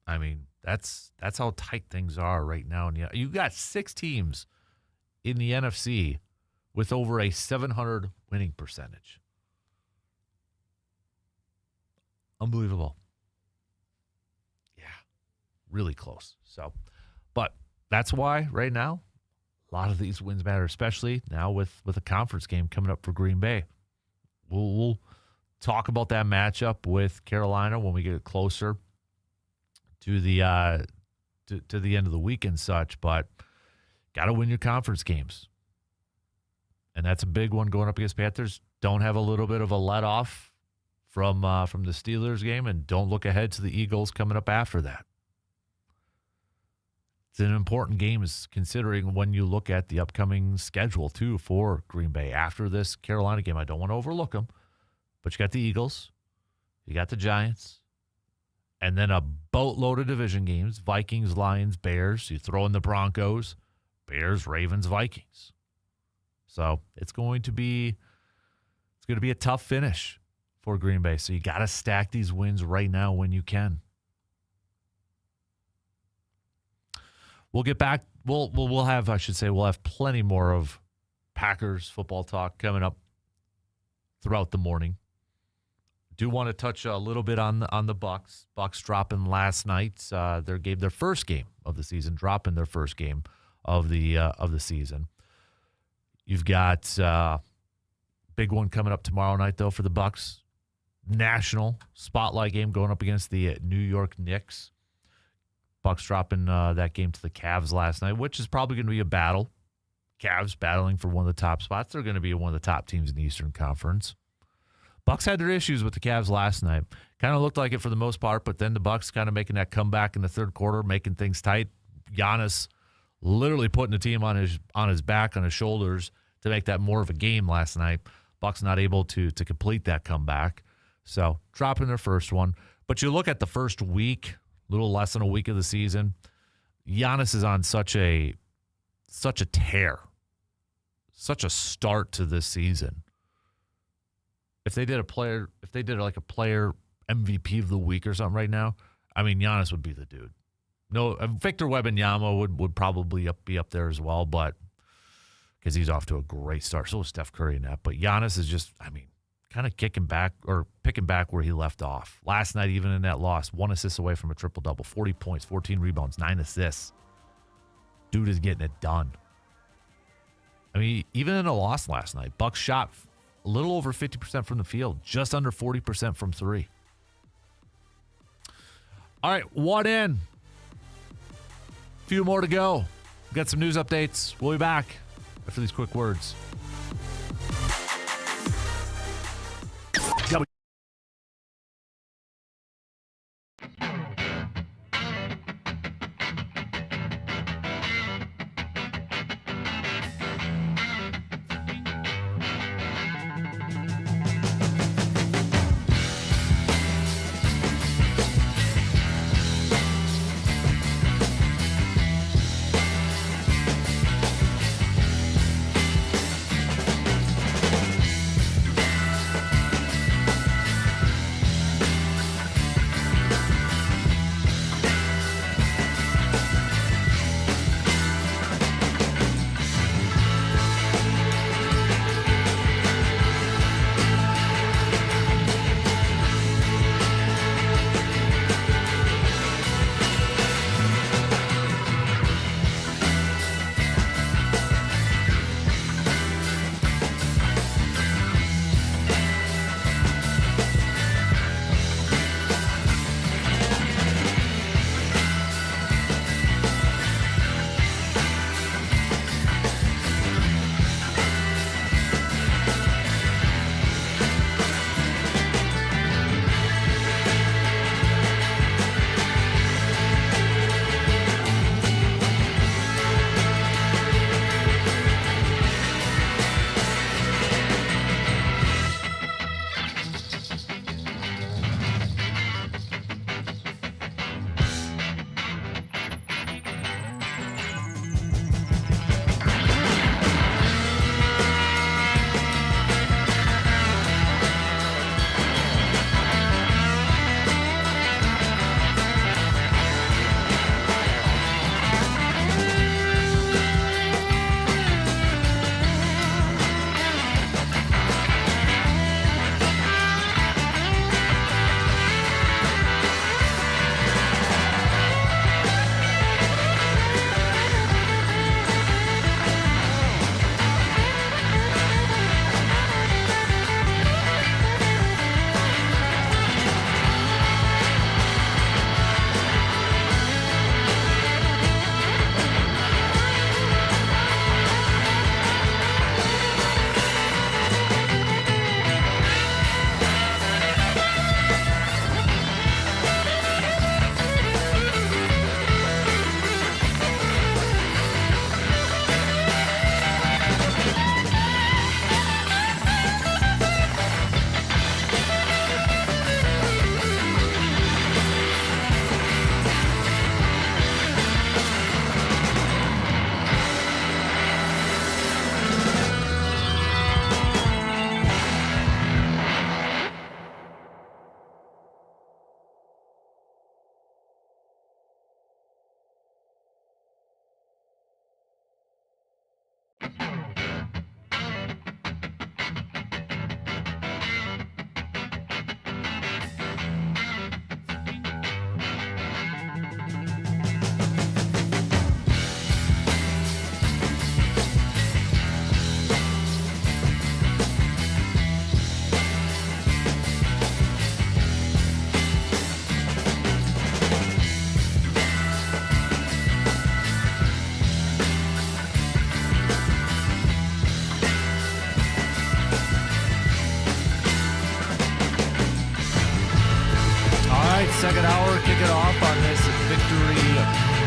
I mean, that's how tight things are right now. And you got 6 teams in the NFC with over a 700 winning percentage. Unbelievable. Yeah, really close. So, but that's why right now a lot of these wins matter, especially now with a conference game coming up for Green Bay. We'll talk about that matchup with Carolina when we get closer to the to the end of the week and such, but got to win your conference games. And that's a big one going up against Panthers. Don't have a little bit of a let-off from the Steelers game, and don't look ahead to the Eagles coming up after that. It's an important game, is considering when you look at the upcoming schedule, too, for Green Bay. After this Carolina game, I don't want to overlook them, but you got the Eagles, you got the Giants, and then a boatload of division games: Vikings, Lions, Bears. You throw in the Broncos, Bears, Ravens, Vikings. So it's going to be a tough finish for Green Bay. So you got to stack these wins right now when you can. We'll get back. We'll have plenty more of Packers football talk coming up throughout the morning. Do want to touch a little bit on the Bucs. Bucs dropping last night. Their first game of the season, dropping their first game of the season. You've got big one coming up tomorrow night though for the Bucs. National spotlight game going up against the New York Knicks. Bucs dropping that game to the Cavs last night, which is probably going to be a battle. Cavs battling for one of the top spots. They're going to be one of the top teams in the Eastern Conference. Bucks had their issues with the Cavs last night. Kind of looked like it for the most part, but then the Bucks kind of making that comeback in the third quarter, making things tight. Giannis literally putting the team on his back, on his shoulders to make that more of a game last night. Bucks not able to complete that comeback. So dropping their first one. But you look at the first week, little less than a week of the season, Giannis is on such a tear, such a start to this season. If they did like a player MVP of the week or something right now, I mean, Giannis would be the dude. No, Victor Wembanyama would probably be up there as well, but because he's off to a great start. So is Steph Curry in that. But Giannis is just, I mean, kind of kicking back or picking back where he left off. Last night, even in that loss, 1 assist away from a triple-double, 40 points, 14 rebounds, 9 assists. Dude is getting it done. I mean, even in a loss last night, Bucks shot a little over 50% from the field, just under 40% from three. All right, one in. Few more to go. We've got some news updates. We'll be back after these quick words. second hour, kick it off on this Victory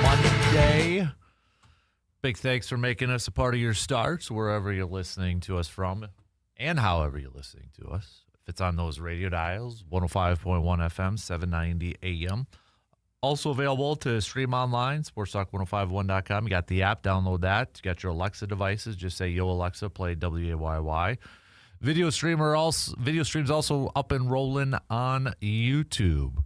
Monday. Big thanks for making us a part of your starts wherever you're listening to us from and however you're listening to us. If it's on those radio dials, 105.1 FM, 790 AM. Also available to stream online, sportstalk1051.com. You got the app, download that. You got your Alexa devices. Just say, yo, Alexa, play WAYY. Video streams also up and rolling on YouTube.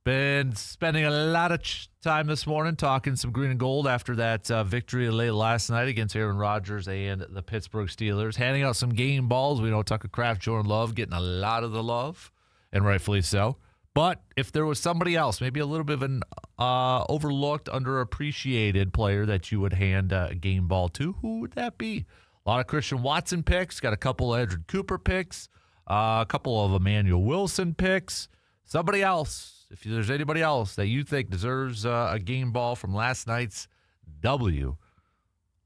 Been spending a lot of time this morning talking some green and gold after that victory late last night against Aaron Rodgers and the Pittsburgh Steelers. Handing out some game balls. We know Tucker Kraft, Jordan Love getting a lot of the love, and rightfully so. But if there was somebody else, maybe a little bit of an overlooked, underappreciated player that you would hand a game ball to, who would that be? A lot of Christian Watson picks, got a couple of Edward Cooper picks, a couple of Emmanuel Wilson picks. Somebody else, if there's anybody else that you think deserves a game ball from last night's W,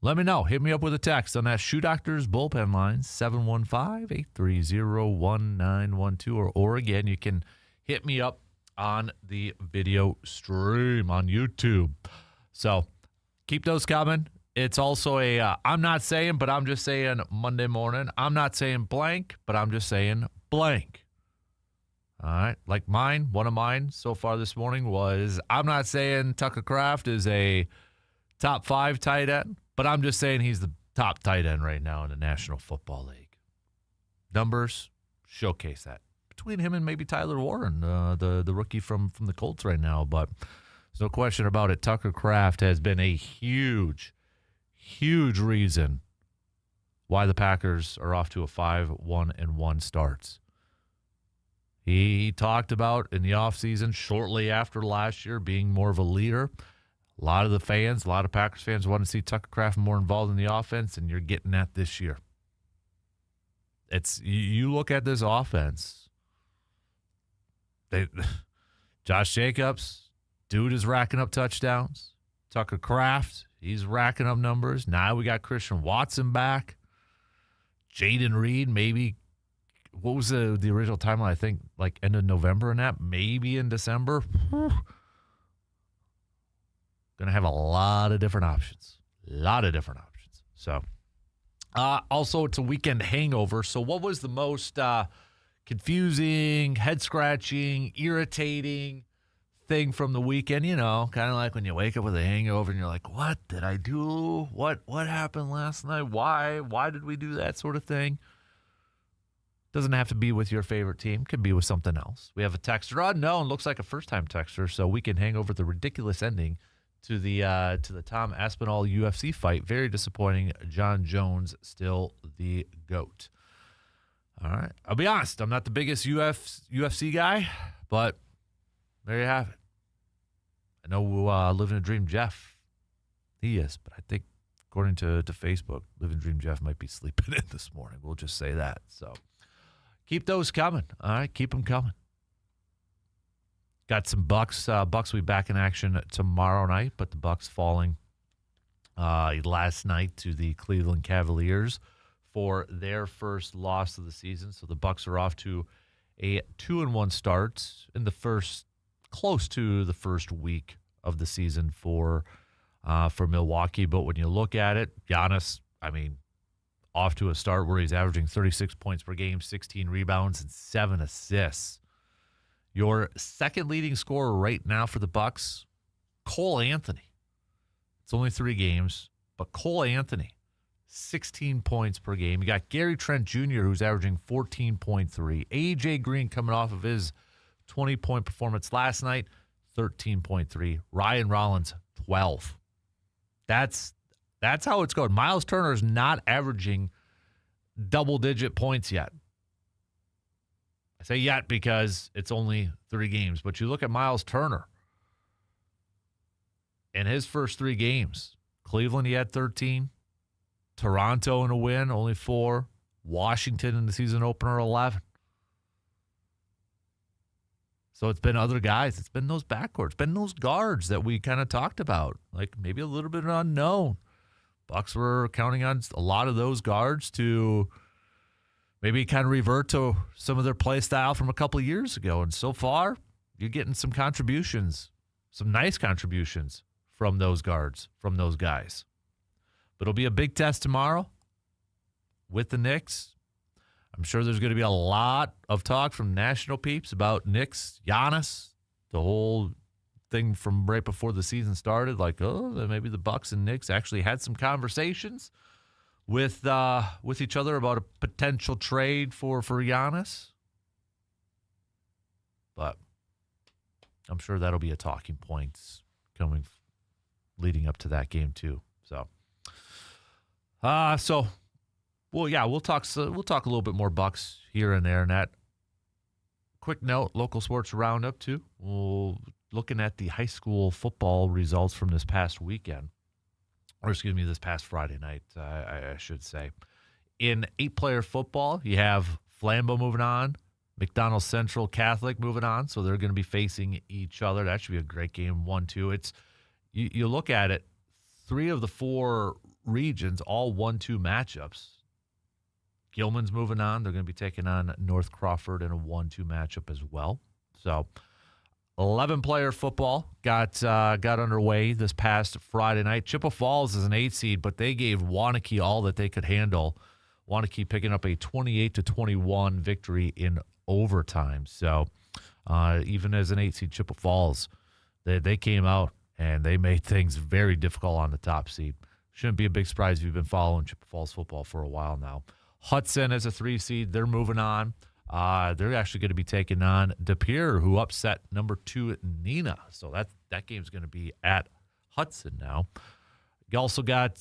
let me know. Hit me up with a text on that Shoe Doctors bullpen line, 715-830-1912. Or again, you can hit me up on the video stream on YouTube. So keep those coming. It's also a I'm not saying, but I'm just saying Monday morning. I'm not saying blank, but I'm just saying blank. All right. Like one of mine so far this morning was, I'm not saying Tucker Kraft is a top 5 tight end, but I'm just saying he's the top tight end right now in the National Football League. Numbers showcase that. Between him and maybe Tyler Warren, the rookie from the Colts right now. But there's no question about it. Tucker Kraft has been a huge reason why the Packers are off to a 5-1-1 starts. He talked about in the offseason, shortly after last year, being more of a leader. A lot of the fans, a lot of Packers fans want to see Tucker Kraft more involved in the offense, and you're getting that this year. You look at this offense. Josh Jacobs, dude is racking up touchdowns. Tucker Kraft, he's racking up numbers. Now we got Christian Watson back. Jaden Reed, maybe. What was the original timeline? I think like end of November and that. Maybe in December. Going to have a lot of different options. So, also, it's a weekend hangover. So what was the most confusing, head-scratching, irritating thing from the weekend? You know, kind of like when you wake up with a hangover and you're like, what did I do? What happened last night? Why did we do that sort of thing? Doesn't have to be with your favorite team. Could be with something else. We have a texter unknown. Looks like a first-time texter, so we can hang over the ridiculous ending to the Tom Aspinall UFC fight. Very disappointing. John Jones still the GOAT. All right. I'll be honest. I'm not the biggest UFC guy, but there you have it. I know Living a Dream Jeff, he is, but I think according to Facebook, Living a Dream Jeff might be sleeping in this morning. We'll just say that. So keep those coming. All right. Keep them coming. Got some Bucks. Bucks will be back in action tomorrow night, but the Bucks falling last night to the Cleveland Cavaliers for their first loss of the season. So the Bucks are off to a 2-1 start in the close to the first week of the season for Milwaukee. But when you look at it, Giannis, off to a start where he's averaging 36 points per game, 16 rebounds, and 7 assists. Your second leading scorer right now for the Bucks, Cole Anthony. It's only 3 games, but Cole Anthony, 16 points per game. You got Gary Trent Jr., who's averaging 14.3. A.J. Green coming off of his 20-point performance last night, 13.3. Ryan Rollins, 12. That's how it's going. Miles Turner's not averaging double-digit points yet. I say yet because it's only 3 games. But you look at Miles Turner. In his first 3 games, Cleveland, he had 13. Toronto in a win, only 4. Washington in the season opener, 11. So it's been other guys. It's been those backcourts. It's been those guards that we kind of talked about. Like maybe a little bit unknown. Bucks were counting on a lot of those guards to maybe kind of revert to some of their play style from a couple of years ago. And so far, you're getting some contributions, some nice contributions from those guards, from those guys. But it'll be a big test tomorrow with the Knicks. I'm sure there's going to be a lot of talk from national peeps about Knicks, Giannis, the whole thing from right before the season started. Like, oh, maybe the Bucks and Knicks actually had some conversations with each other about a potential trade for Giannis. But I'm sure that'll be a talking point leading up to that game too. So, well, yeah, we'll talk a little bit more Bucks here and there. And that quick note, local sports roundup too. We'll looking at the high school football results from this past weekend, or excuse me, this past Friday night, I should say. In 8-player football, you have Flambeau moving on, McDonald Central Catholic moving on, so they're going to be facing each other. That should be a great game, 1-2. It's you look at it, 3 of the 4 regions, all 1-2 matchups. Gilman's moving on. They're going to be taking on North Crawford in a 1-2 matchup as well. So 11-player football got underway this past Friday night. Chippewa Falls is an 8 seed, but they gave Waunakee all that they could handle. Waunakee picking up a 28-21 victory in overtime. So even as an 8 seed, Chippewa Falls, they came out and they made things very difficult on the top seed. Shouldn't be a big surprise if you've been following Chippewa Falls football for a while now. Hudson is a 3 seed. They're moving on. They're actually going to be taking on De Pere, who upset number 2 Neenah. So that game's going to be at Hudson now. You also got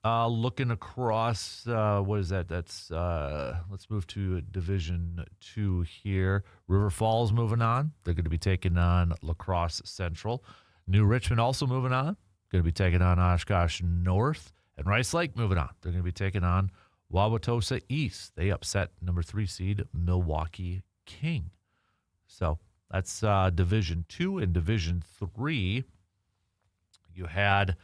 looking across, what is that? That's let's move to Division 2 here. River Falls moving on. They're going to be taking on La Crosse Central. New Richmond also moving on. Going to be taking on Oshkosh North. And Rice Lake moving on. They're going to be taking on Wauwatosa East. They upset number 3 seed Milwaukee King. So that's Division 2. In Division 3, you had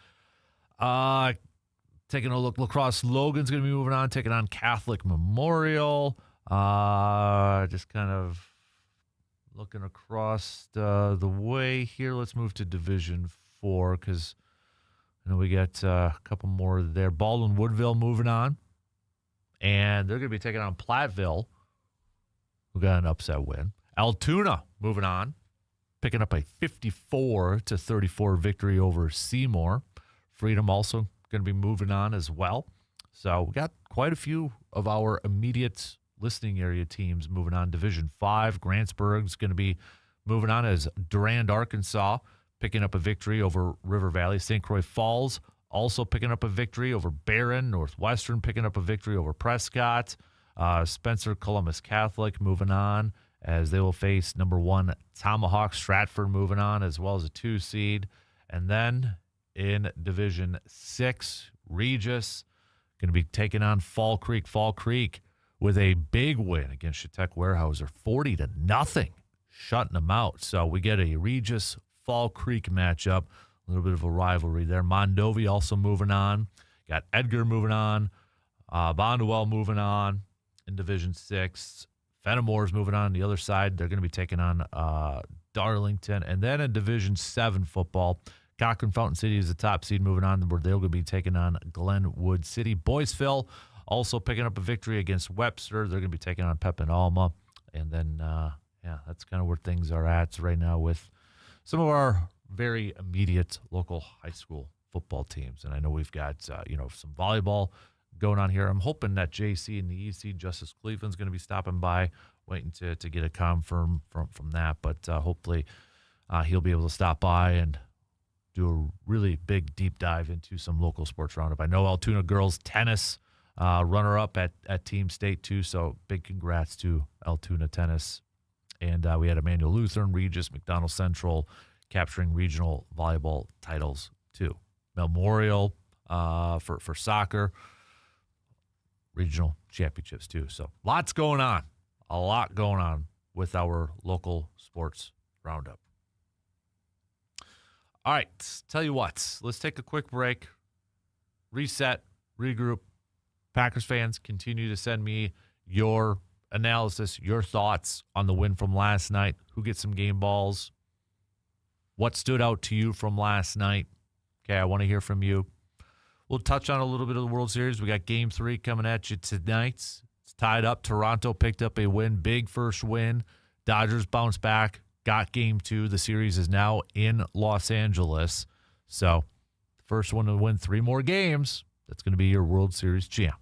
taking a look. La Crosse Logan's going to be moving on, taking on Catholic Memorial. Just kind of looking across the way here. Let's move to Division 4 because I know we got a couple more there. Baldwin Woodville moving on. And they're going to be taking on Platteville, who got an upset win. Altoona moving on, picking up a 54-34 victory over Seymour. Freedom also going to be moving on as well. So we got quite a few of our immediate listening area teams moving on. Division 5, Grantsburg's going to be moving on as Durand, Arkansas, picking up a victory over River Valley. St. Croix Falls also picking up a victory over Barron. Northwestern picking up a victory over Prescott. Spencer Columbus Catholic moving on as they will face number 1 Tomahawk. Stratford moving on as well as a 2 seed. And then in Division 6, Regis going to be taking on Fall Creek. Fall Creek with a big win against Chautauqua Weyerhaeuser, 40-0, shutting them out. So we get a Regis Fall Creek matchup. A little bit of a rivalry there. Mondovi also moving on. Got Edgar moving on. Bondwell moving on in Division 6. Fenimore's moving on the other side. They're going to be taking on Darlington. And then in Division 7 football, Cochran Fountain City is the top seed moving on, where they're going to be taking on Glenwood City. Boyceville also picking up a victory against Webster. They're going to be taking on Pepin Alma. And then, that's kind of where things are at right now with some of our very immediate local high school football teams. And I know we've got, some volleyball going on here. I'm hoping that JC and the EC, Justice Cleveland's going to be stopping by, waiting to get a confirm from that. But hopefully he'll be able to stop by and do a really big deep dive into some local sports roundup. I know Altoona girls tennis runner-up at Team State, too. So big congrats to Altoona tennis. And we had Emmanuel Lutheran, Regis, McDonald Central, capturing regional volleyball titles too. Memorial for soccer, regional championships too. So lots going on, a lot going on with our local sports roundup. All right, tell you what, let's take a quick break, reset, regroup. Packers fans, continue to send me your analysis, your thoughts on the win from last night. Who gets some game balls? What stood out to you from last night? Okay, I want to hear from you. We'll touch on a little bit of the World Series. We got Game 3 coming at you tonight. It's tied up. Toronto picked up a win, big first win. Dodgers bounced back, got Game 2. The series is now in Los Angeles. So, the first one to win 3 more games, that's going to be your World Series champ.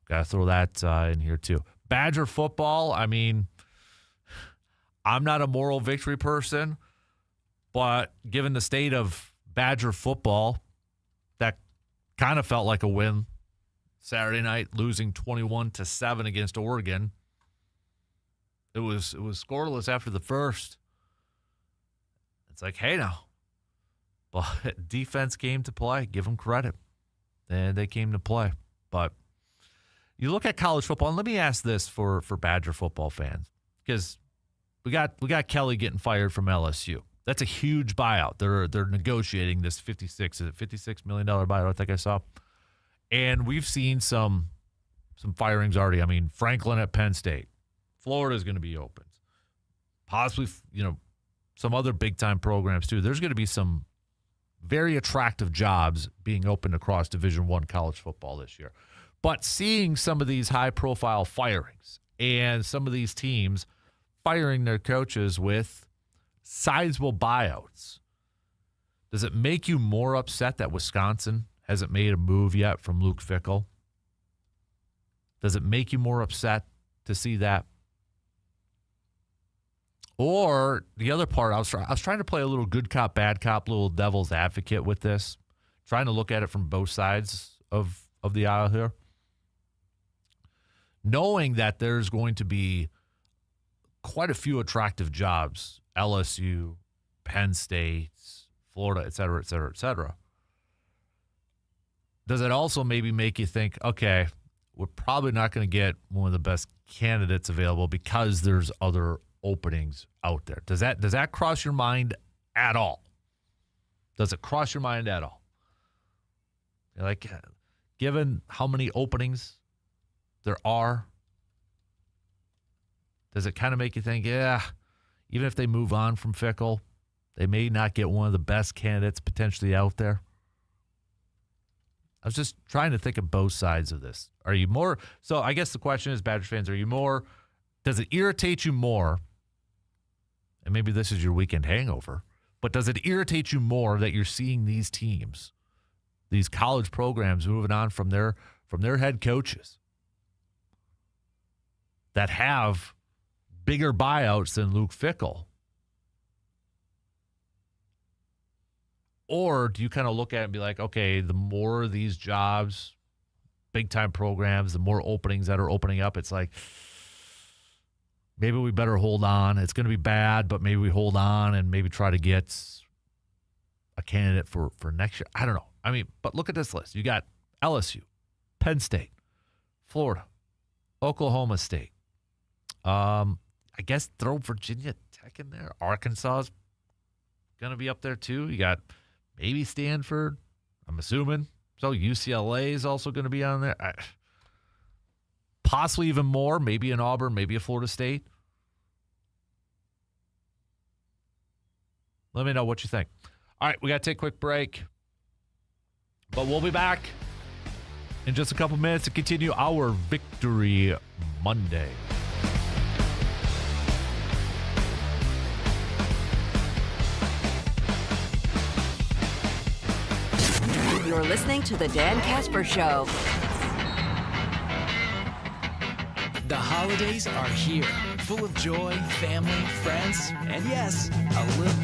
Got to throw that in here, too. Badger football, I mean, I'm not a moral victory person, but given the state of Badger football, that kind of felt like a win Saturday night, losing 21-7 against Oregon. It was scoreless after the first. It's like, hey now. But defense came to play. Give them credit. And they came to play. But you look at college football, and let me ask this for Badger football fans, because we got Kelly getting fired from LSU. That's a huge buyout. They're negotiating this $56 million buyout, I think I saw. And we've seen some firings already. I mean, Franklin at Penn State. Florida's going to be open. Possibly, some other big-time programs, too. There's going to be some very attractive jobs being opened across Division I college football this year. But seeing some of these high-profile firings and some of these teams firing their coaches with sizable buyouts, does it make you more upset that Wisconsin hasn't made a move yet from Luke Fickell? Does it make you more upset to see that? Or the other part, I was trying to play a little good cop, bad cop, little devil's advocate with this, trying to look at it from both sides of the aisle here. Knowing that there's going to be quite a few attractive jobs, LSU, Penn State, Florida, et cetera, et cetera, et cetera. Does it also maybe make you think, okay, we're probably not going to get one of the best candidates available because there's other openings out there? Does that cross your mind at all? Does it cross your mind at all? Like, given how many openings there are, does it kind of make you think, yeah, even if they move on from Fickell, they may not get one of the best candidates potentially out there? I was just trying to think of both sides of this. Are you more, so I guess the question is, Badger fans, are you more, does it irritate you more, and maybe this is your weekend hangover, but does it irritate you more that you're seeing these teams, these college programs moving on from their head coaches that have bigger buyouts than Luke Fickell? Or do you kind of look at it and be like, okay, the more these jobs, big-time programs, the more openings that are opening up, it's like, maybe we better hold on. It's going to be bad, but maybe we hold on and maybe try to get a candidate for next year. I don't know. I mean, but look at this list. You got LSU, Penn State, Florida, Oklahoma State. I guess throw Virginia Tech in there. Arkansas is going to be up there too. You got maybe Stanford, I'm assuming. So UCLA is also going to be on there. Possibly even more, maybe an Auburn, maybe a Florida State. Let me know what you think. All right, we got to take a quick break, but we'll be back in just a couple minutes to continue our Victory Monday. You're listening to The Dan Kasper Show. The holidays are here, full of joy, family, friends, and yes, a little...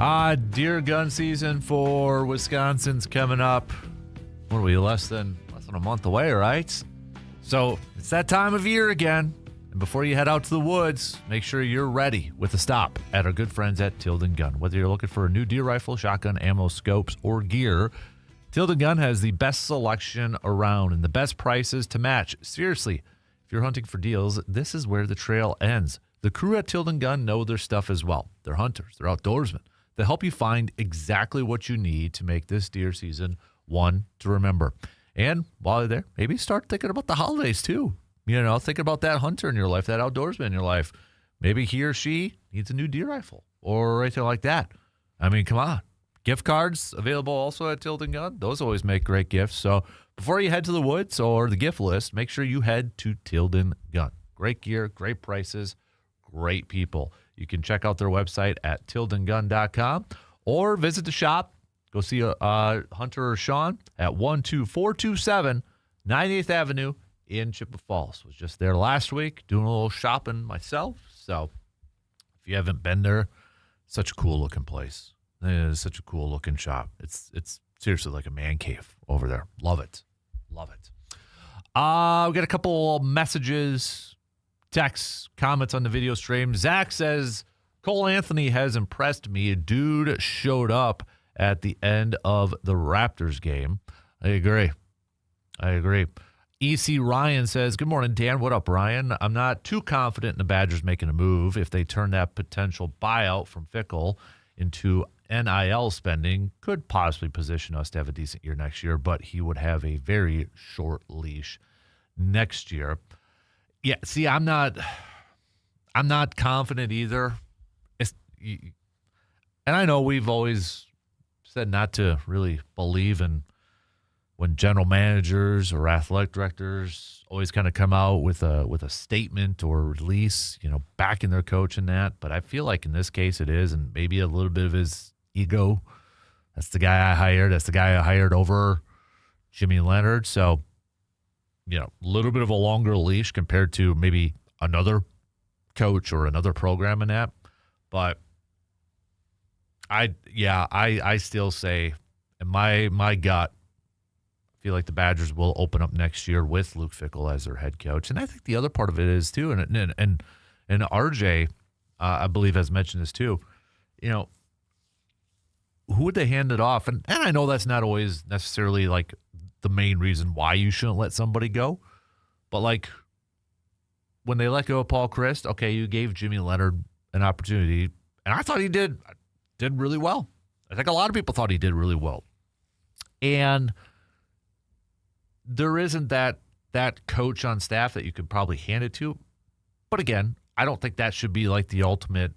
Deer gun season for Wisconsin's coming up. What are we, less than a month away, right? So it's that time of year again. And before you head out to the woods, make sure you're ready with a stop at our good friends at Tilden Gun. Whether you're looking for a new deer rifle, shotgun, ammo, scopes, or gear, Tilden Gun has the best selection around and the best prices to match. Seriously, if you're hunting for deals, this is where the trail ends. The crew at Tilden Gun know their stuff as well. They're hunters. They're outdoorsmen. They help you find exactly what you need to make this deer season one to remember. And while you're there, maybe start thinking about the holidays too. Think about that hunter in your life, that outdoorsman in your life. Maybe he or she needs a new deer rifle or anything like that. I mean, come on. Gift cards available also at Tilden Gun. Those always make great gifts. So before you head to the woods or the gift list, make sure you head to Tilden Gun. Great gear, great prices, great people. You can check out their website at tildengun.com or visit the shop. Go see Hunter or Sean at 12427 98th Avenue in Chippewa Falls. Was just there last week doing a little shopping myself. So if you haven't been there, such a cool looking place. It is such a cool looking shop. It's seriously like a man cave over there. Love it. Love it. We got a couple messages, texts, comments on the video stream. Zach says, Cole Anthony has impressed me. A dude showed up at the end of the Raptors game. I agree. EC Ryan says, good morning, Dan. What up, Ryan? I'm not too confident in the Badgers making a move. If they turn that potential buyout from Fickle into NIL spending, could possibly position us to have a decent year next year, but he would have a very short leash next year. Yeah, see, I'm not confident either. And I know we've always said not to really believe in when general managers or athletic directors always kind of come out with a statement or release, backing their coach in that. But I feel like in this case it is, and maybe a little bit of his ego. That's the guy I hired. That's the guy I hired over Jimmy Leonard. So, a little bit of a longer leash compared to maybe another coach or another program in that. But I still say, in my gut, I feel like the Badgers will open up next year with Luke Fickell as their head coach. And I think the other part of it is too, and RJ, I believe, has mentioned this too, who would they hand it off? And I know that's not always necessarily like the main reason why you shouldn't let somebody go. But like when they let go of Paul Chryst, okay, you gave Jimmy Leonard an opportunity. And I thought he did really well. I think a lot of people thought he did really well. And there isn't that coach on staff that you could probably hand it to. But again, I don't think that should be like the ultimate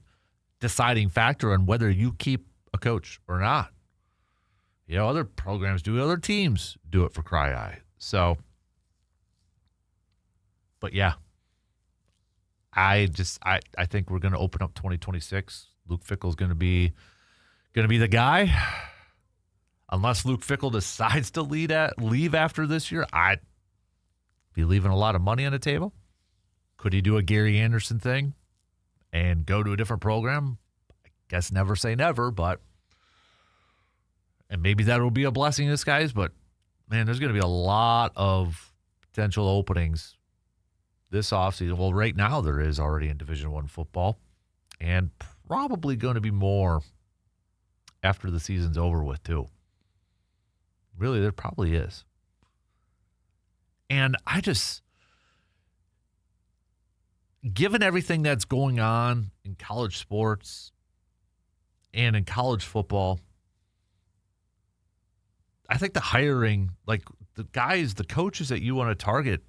deciding factor on whether you keep a coach or not. Other programs do, other teams do it for cry-eye. So, but yeah, I think we're going to open up 2026. Luke Fickell's going to be the guy. Unless Luke Fickell decides to leave after this year, I'd be leaving a lot of money on the table. Could he do a Gary Anderson thing and go to a different program? I guess never say never, and maybe that will be a blessing in disguise. But, man, there's going to be a lot of potential openings this offseason. Well, right now there is already in Division I football, and probably going to be more after the season's over with too. Really, there probably is. And given everything that's going on in college sports and in college football, I think the hiring, like the coaches that you want to target,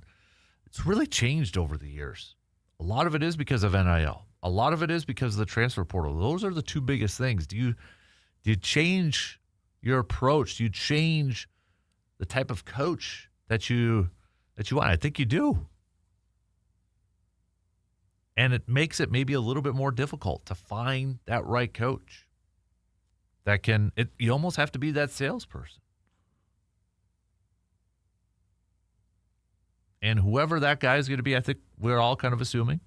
it's really changed over the years. A lot of it is because of NIL. A lot of it is because of the transfer portal. Those are the two biggest things. Do you change your approach? Do you change the type of coach that you want? I think you do. And it makes it maybe a little bit more difficult to find that right coach. You almost have to be that salesperson. And whoever that guy is going to be, I think we're all kind of assuming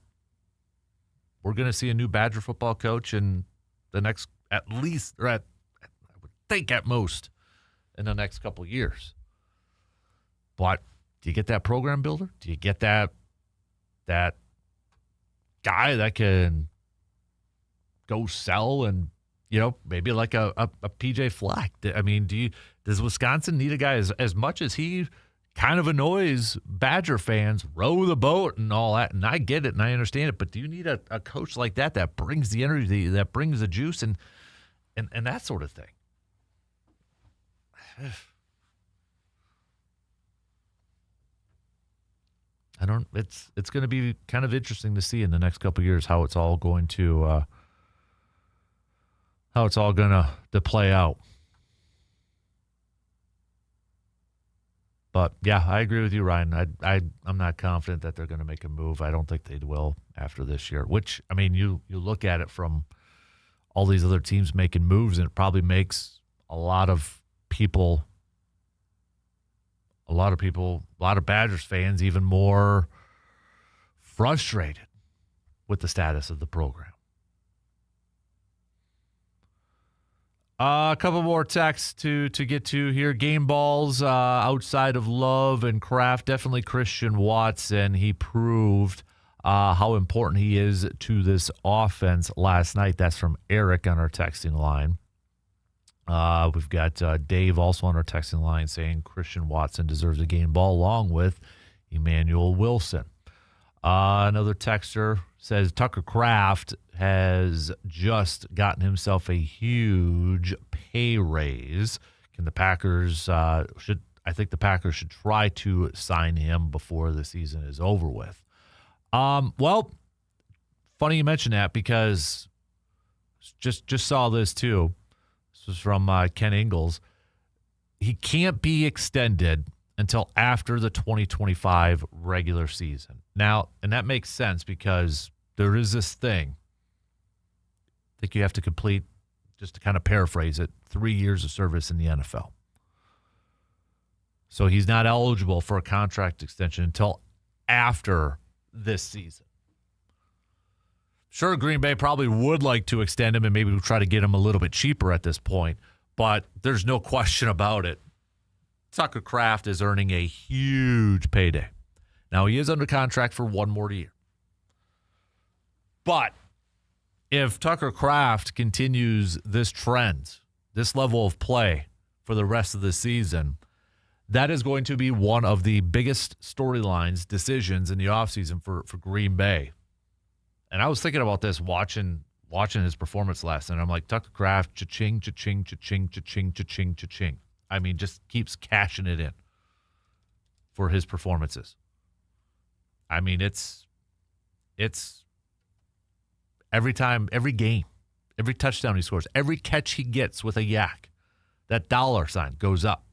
we're going to see a new Badger football coach in the next at least, or I would think at most, in the next couple of years. But do you get that program builder? Do you get that guy that can go sell and, maybe like a PJ Fleck? I mean, does Wisconsin need a guy as much as he kind of annoys Badger fans, row the boat and all that? And I get it and I understand it, but do you need a coach like that brings the energy, that brings the juice and that sort of thing? It's going to be kind of interesting to see in the next couple of years how it's all going to play out. But yeah, I agree with you, Ryan. I'm not confident that they're going to make a move. I don't think they will after this year. Which, I mean, you look at it from all these other teams making moves, and it probably makes a lot of Badgers fans even more frustrated with the status of the program. A couple more texts to get to here. Game balls outside of Love and Kraft. Definitely Christian Watson. He proved how important he is to this offense last night. That's from Eric on our texting line. We've got Dave also on our texting line saying Christian Watson deserves a game ball along with Emmanuel Wilson. Another texter says Tucker Kraft has just gotten himself a huge pay raise. Can the Packers I think the Packers should try to sign him before the season is over with. Well, funny you mention that because just saw this too. This was from Ken Ingalls. He can't be extended until after the 2025 regular season. Now, and that makes sense because there is this thing. I think you have to complete, just to kind of paraphrase it, 3 years of service in the NFL. So he's not eligible for a contract extension until after this season. Sure, Green Bay probably would like to extend him and maybe we'll try to get him a little bit cheaper at this point, but there's no question about it. Tucker Kraft is earning a huge payday. Now, he is under contract for one more year. But if Tucker Kraft continues this trend, this level of play for the rest of the season, that is going to be one of the biggest storylines, decisions in the offseason for Green Bay. And I was thinking about this watching his performance last night. I'm like, Tucker Kraft, cha-ching, cha-ching, cha-ching, cha-ching, cha-ching, cha-ching. I mean, just keeps cashing it in for his performances. I mean, it's every time, every game, every touchdown he scores, every catch he gets with a yak, that dollar sign goes up.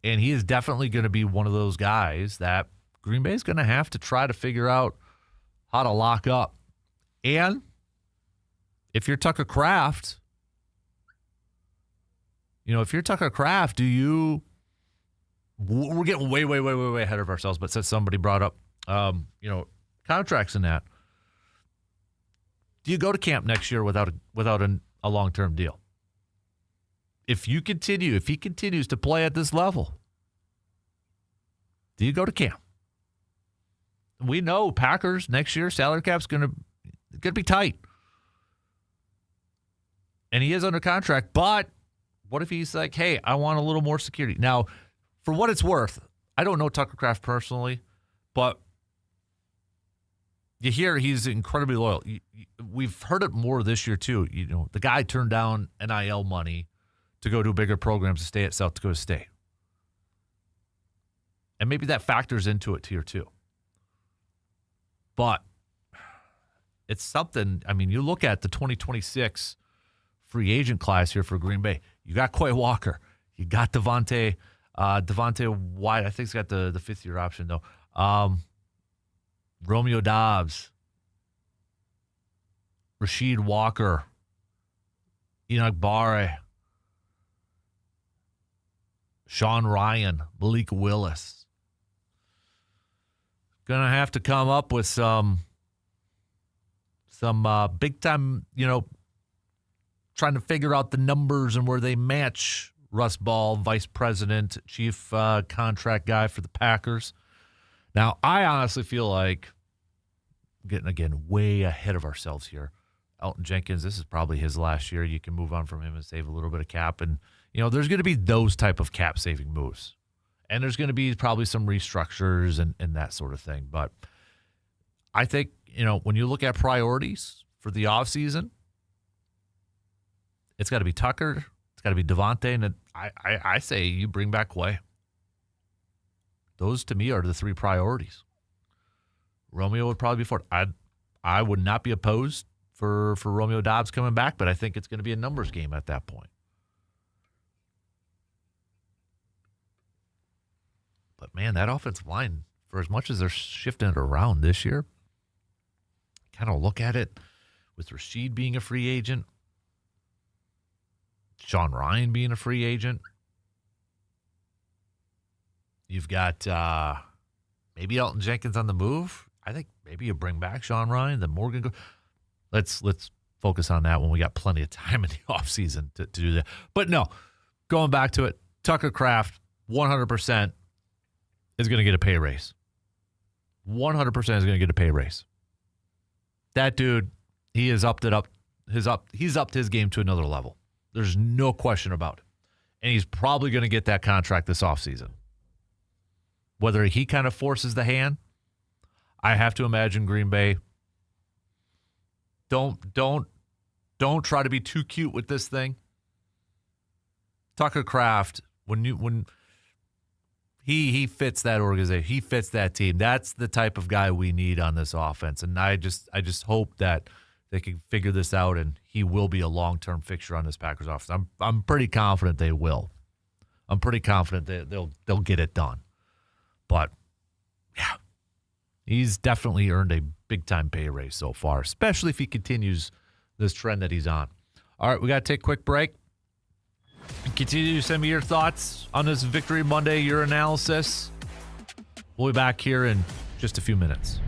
And he is definitely going to be one of those guys that Green Bay is going to have to try to figure out how to lock up. And if you're Tucker Kraft, we're getting way ahead of ourselves, but since somebody brought up, contracts in that, do you go to camp next year without a long-term deal? If he continues to play at this level, do you go to camp? We know Packers next year salary cap's gonna be tight, and he is under contract. But what if he's like, "Hey, I want a little more security"? Now, for what it's worth, I don't know Tucker Kraft personally, but you hear he's incredibly loyal. We've heard it more this year too. The guy turned down NIL money to go to bigger programs to stay at South Dakota State. And maybe that factors into it here too. But it's something, I mean, you look at the 2026 free agent class here for Green Bay. You got Quay Walker. You got Devontae White. I think he's got the fifth-year option, though. Romeo Dobbs. Rasheed Walker. Enoch Barre. Sean Ryan, Malik Willis. Going to have to come up with some big time, trying to figure out the numbers and where they match Russ Ball, vice president, chief contract guy for the Packers. Now, I honestly feel like getting, again, way ahead of ourselves here. Elton Jenkins, this is probably his last year. You can move on from him and save a little bit of cap. And, there's going to be those type of cap-saving moves. And there's going to be probably some restructures and that sort of thing. But I think, when you look at priorities for the offseason, it's got to be Tucker. It's got to be Devontae. And I say you bring back Quay. Those, to me, are the three priorities. Romeo would probably be fourth. I would not be opposed for Romeo Doubs coming back, but I think it's going to be a numbers game at that point. But, man, that offensive line, for as much as they're shifting it around this year, kind of look at it with Rashid being a free agent, Sean Ryan being a free agent. You've got maybe Elton Jenkins on the move. I think maybe you bring back Sean Ryan, then Morgan. Let's focus on that when we got plenty of time in the offseason to do that. But no, going back to it, Tucker Kraft, 100% is going to get a pay raise. 100% is going to get a pay raise. That dude, he has he's upped his game to another level. There's no question about it. And he's probably going to get that contract this offseason. Whether he kind of forces the hand, I have to imagine Green Bay. Don't try to be too cute with this thing. Tucker Kraft, when he fits that organization, he fits that team. That's the type of guy we need on this offense. And I just hope that they can figure this out and he will be a long-term fixture on this Packers offense. I'm pretty confident they will. I'm pretty confident that they'll get it done. But yeah, he's definitely earned a big-time pay raise so far, especially if he continues this trend that he's on. All right, we got to take a quick break. Continue to send me your thoughts on this Victory Monday, your analysis. We'll be back here in just a few minutes.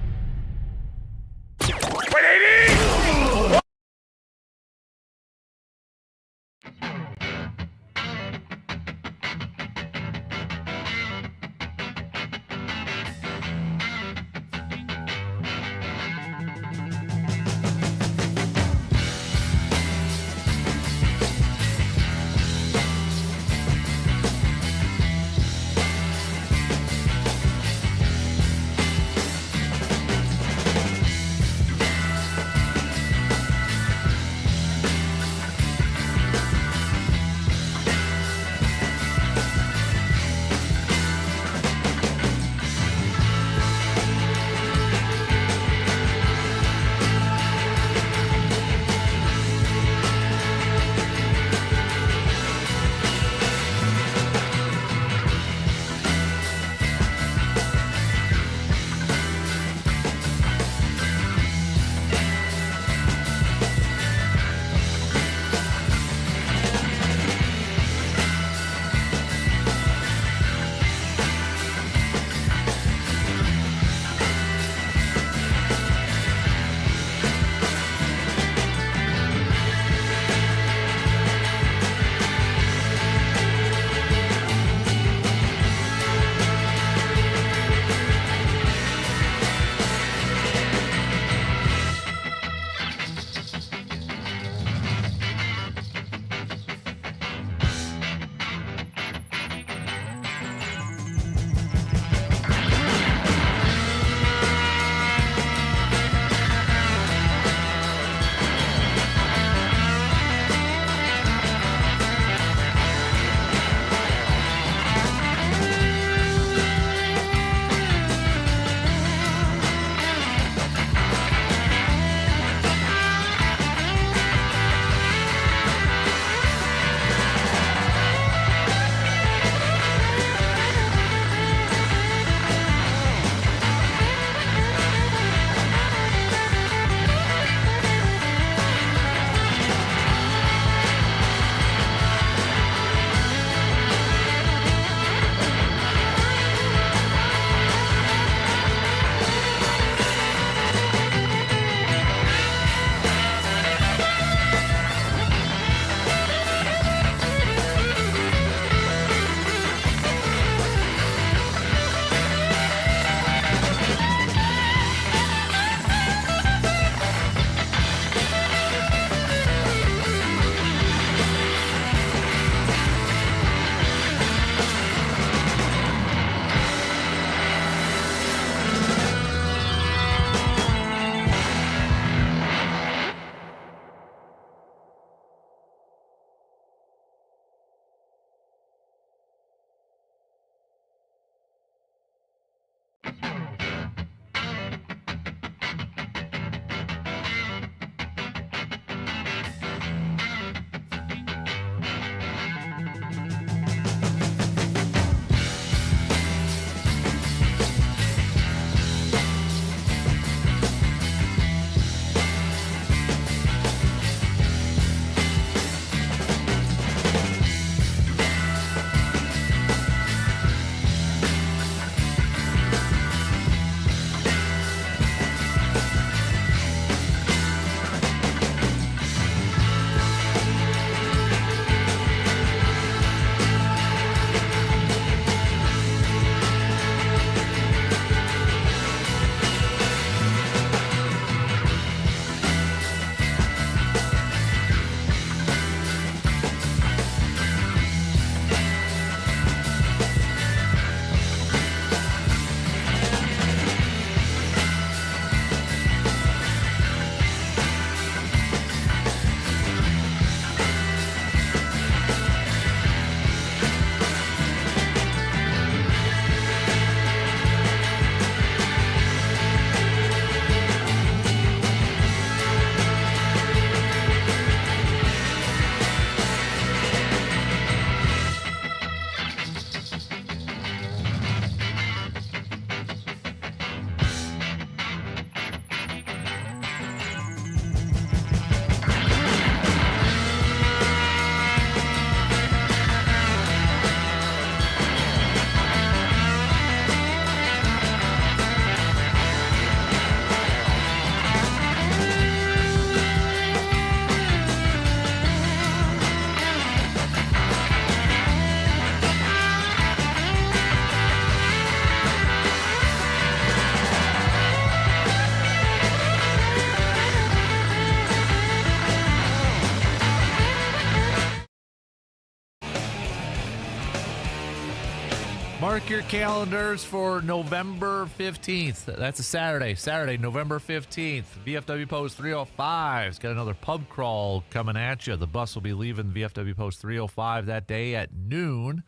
Mark your calendars for November 15th. That's a Saturday. Saturday, November 15th. VFW Post 305's got another pub crawl coming at you. The bus will be leaving VFW Post 305 that day at noon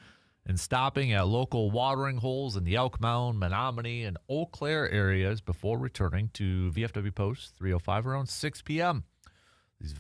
and stopping at local watering holes in the Elk Mound, Menominee, and Eau Claire areas before returning to VFW Post 305 around 6 p.m. This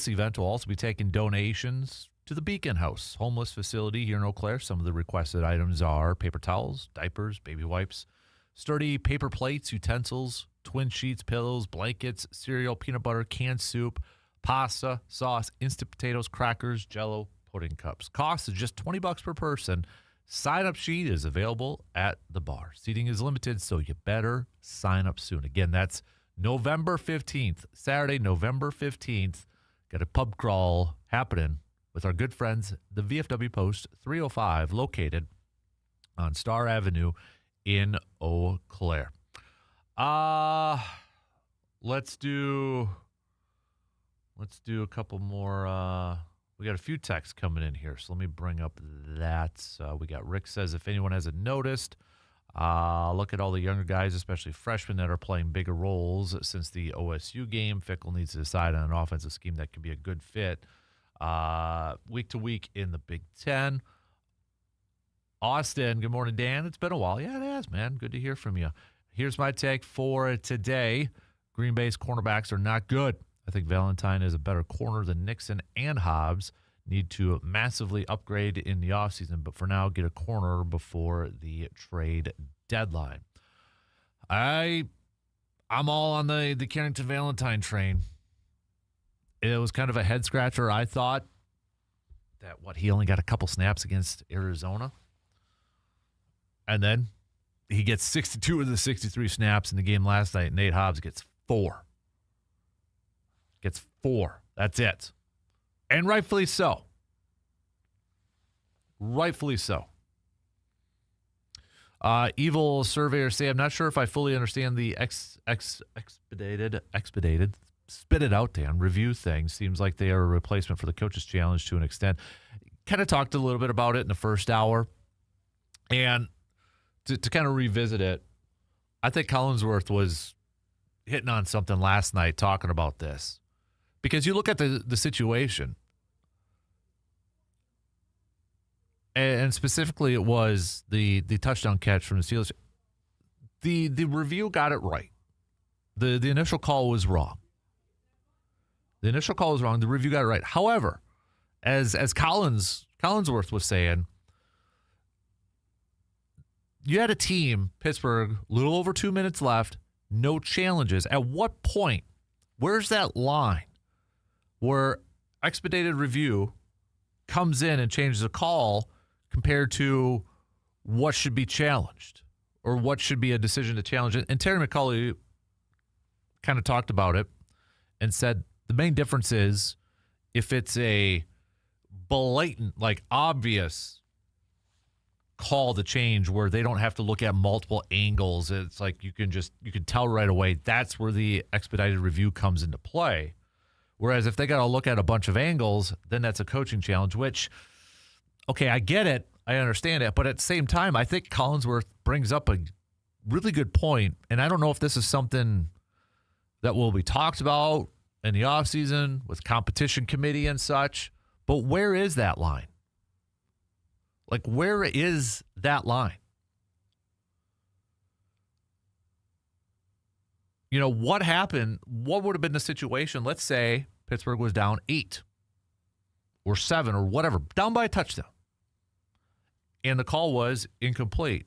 event will also be taking donations to the Beacon House homeless facility here in Eau Claire. Some of the requested items are paper towels, diapers, baby wipes, sturdy paper plates, utensils, twin sheets, pillows, blankets, cereal, peanut butter, canned soup, pasta, sauce, instant potatoes, crackers, Jell-O, pudding cups. Cost is just $20 per person. Sign-up sheet is available at the bar. Seating is limited, so you better sign up soon. Again, that's November 15th, Saturday, November 15th. Got a pub crawl happening with our good friends, the VFW Post 305, located on Star Avenue in Eau Claire. Let's do a couple more. We got a few texts coming in here, so let me bring up that. We got Rick says, if anyone hasn't noticed, look at all the younger guys, especially freshmen, that are playing bigger roles since the OSU game. Fickle needs to decide on an offensive scheme that could be a good fit week to week in the Big Ten. Austin, good morning, Dan. It's been a while. Yeah, it has, man. Good to hear from you. Here's my take for today. Green Bay's cornerbacks are not good. I think Valentine is a better corner than Nixon and Hobbs. Need to massively upgrade in the offseason, but for now, get a corner before the trade deadline. I'm all on the Carrington Valentine train. It was kind of a head scratcher. I thought that he only got a couple snaps against Arizona. And then he gets 62 of the 63 snaps in the game last night. Nate Hobbs gets 4. That's it. And rightfully so. Evil surveyor say, I'm not sure if I fully understand the expedited, spit it out, Dan, review thing. Seems like they are a replacement for the coach's challenge to an extent. Kind of talked a little bit about it in the first hour. And to kind of revisit it, I think Collinsworth was hitting on something last night talking about this. Because you look at the situation, and specifically it was the touchdown catch from the Steelers. The review got it right. The initial call was wrong. The review got it right. However, as Collinsworth was saying, you had a team, Pittsburgh, a little over 2 minutes left, no challenges. At what point, where's that line where expedited review comes in and changes a call compared to what should be challenged or what should be a decision to challenge it? And Terry McCauley kind of talked about it and said the main difference is if it's a blatant, like obvious call to change where they don't have to look at multiple angles. It's like you can tell right away that's where the expedited review comes into play. Whereas if they got to look at a bunch of angles, then that's a coaching challenge, which, okay, I get it. I understand it. But at the same time, I think Collinsworth brings up a really good point, and I don't know if this is something that will be talked about in the offseason with competition committee and such, but where is that line? Like, where is that line? You know, what happened? What would have been the situation? Let's say Pittsburgh was down 8 or 7 or whatever, down by a touchdown. And the call was incomplete.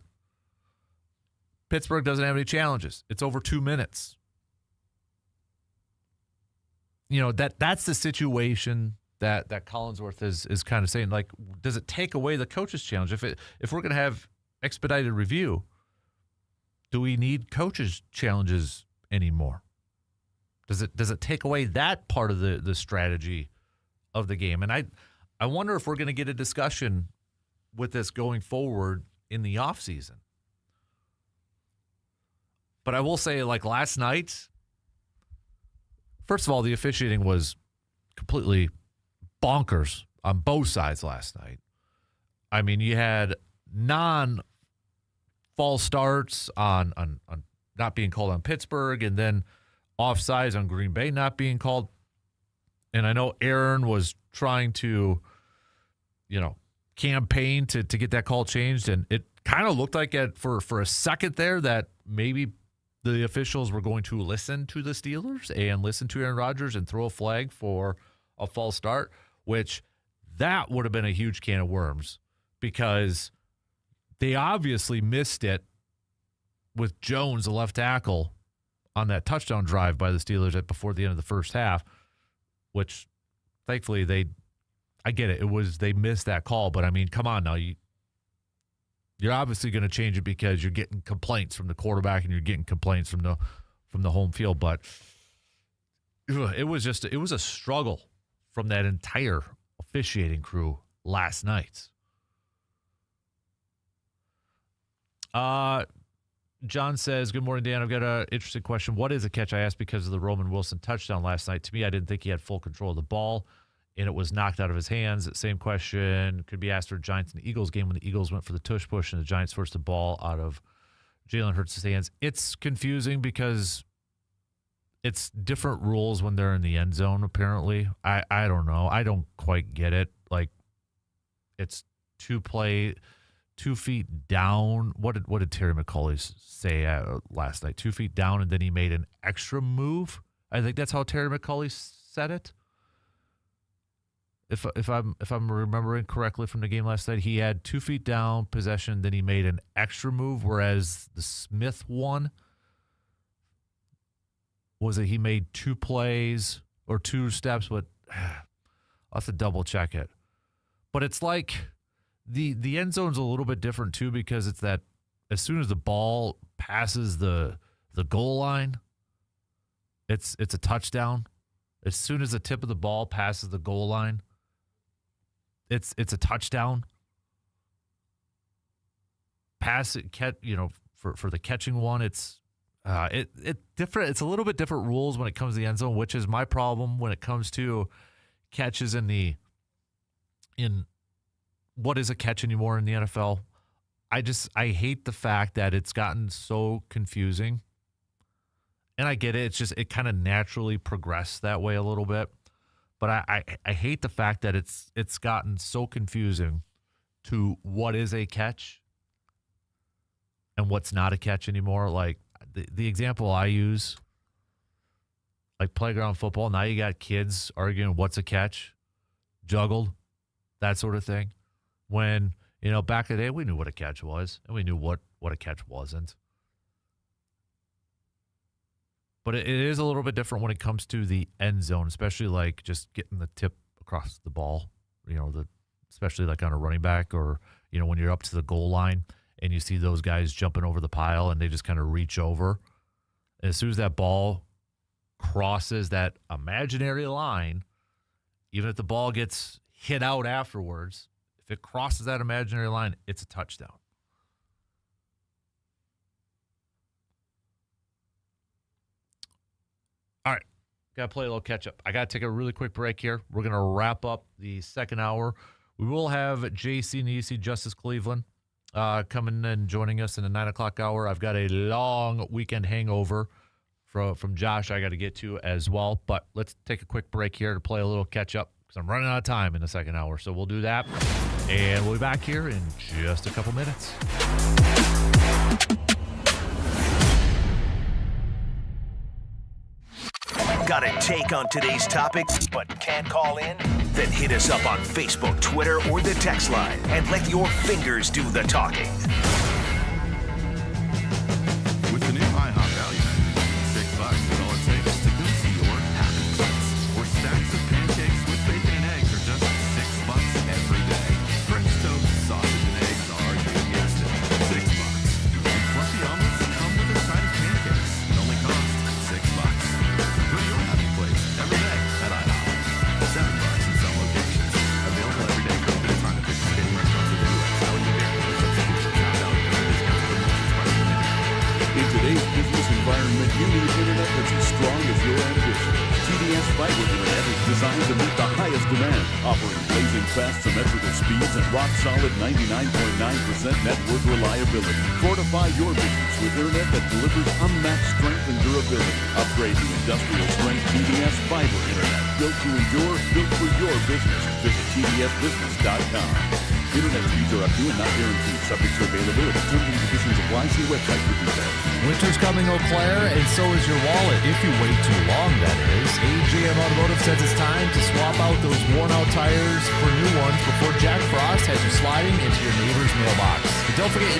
Pittsburgh doesn't have any challenges. It's over 2 minutes. You know, that's the situation that Collinsworth is kind of saying. Like, does it take away the coach's challenge? If we're going to have expedited review, do we need coaches' challenges anymore? Does it take away that part of the strategy of the game? And I wonder if we're going to get a discussion with this going forward in the offseason. But I will say, like last night, first of all, the officiating was completely bonkers on both sides last night. I mean, you had false starts on not being called on Pittsburgh, and then offsides on Green Bay not being called. And I know Aaron was trying to, campaign to get that call changed, and it kind of looked like for a second there that maybe the officials were going to listen to the Steelers and listen to Aaron Rodgers and throw a flag for a false start, which that would have been a huge can of worms because they obviously missed it with Jones, the left tackle, on that touchdown drive by the Steelers before the end of the first half, which thankfully I get it. They missed that call, but I mean, come on now. You're obviously going to change it because you're getting complaints from the quarterback and you're getting complaints from the home field. But it was a struggle from that entire officiating crew last night. John says, good morning, Dan. I've got an interesting question. What is a catch? I asked because of the Roman Wilson touchdown last night. To me, I didn't think he had full control of the ball, and it was knocked out of his hands. Same question could be asked for Giants and the Eagles game when the Eagles went for the tush push and the Giants forced the ball out of Jalen Hurts' hands. It's confusing because it's different rules when they're in the end zone, apparently. I don't know. I don't quite get it. Like, it's 2 feet down. What did Terry McAuley say last night? 2 feet down, and then he made an extra move. I think that's how Terry McAuley said it. If I'm remembering correctly from the game last night, he had 2 feet down possession, then he made an extra move, whereas the Smith one was that he made 2 plays or 2 steps, but I'll have to double check it. But it's like the end zone's a little bit different too, because it's that as soon as the ball passes the goal line, it's a touchdown. As soon as the tip of the ball passes the goal line, it's a touchdown. Pass it, for the catching one, it's different. It's a little bit different rules when it comes to the end zone, which is my problem when it comes to catches in what is a catch anymore in the NFL. I hate the fact that it's gotten so confusing. And I get it. It kind of naturally progressed that way a little bit. But I hate the fact that it's gotten so confusing to what is a catch and what's not a catch anymore. Like the example I use, like playground football, now you got kids arguing what's a catch, juggled, that sort of thing. When, back in the day, we knew what a catch was, and we knew what a catch wasn't. But it is a little bit different when it comes to the end zone, especially like just getting the tip across the ball, especially like on a running back or, when you're up to the goal line and you see those guys jumping over the pile and they just kind of reach over. And as soon as that ball crosses that imaginary line, even if the ball gets hit out afterwards, if it crosses that imaginary line, it's a touchdown. All right, got to play a little catch-up. I got to take a really quick break here. We're going to wrap up the second hour. We will have JC Nisi, Justice Cleveland, coming and joining us in the 9 o'clock hour. I've got a long weekend hangover from Josh I got to get to as well. But let's take a quick break here to play a little catch-up because I'm running out of time in the second hour. So we'll do that, and we'll be back here in just a couple minutes. Got a take on today's topic, but can't call in? Then hit us up on Facebook, Twitter, or the text line, and let your fingers do the talking. With the new IHOP value menu, $6 is all it takes to go to your happy place. Where stacks of pancakes with bacon and eggs are just $6 every day. French toast, sausage, and eggs are, you guessed it, $6. And fluffy omelets come with a side of pancakes. It only costs $6. Go to your happy place every day at IHOP. $7 in some locations. Available every day for a good time to pick some daily restaurants with the U.S. salad and beer. Substitution not valid. Discounts for most prices. In today's business environment, you need internet that's as strong as your ambition. TDS Fiber Internet is designed to meet the highest demand, offering blazing fast symmetrical speeds and rock-solid 99.9% network reliability. Fortify your business with internet that delivers unmatched strength and durability. Upgrade to industrial-strength TDS fiber internet, built to endure, built for your business. Visit tdsbusiness.com. Internet speeds are up to and not guaranteed, subject to availability. Terms and conditions apply. See website for details. Winter's coming, Eau Claire, and so is your wallet. If you wait too long, that is. AJM Automotive says it's time to swap out those worn-out tires for new ones before Jack Frost has you sliding into your neighbor's mailbox. And don't forget...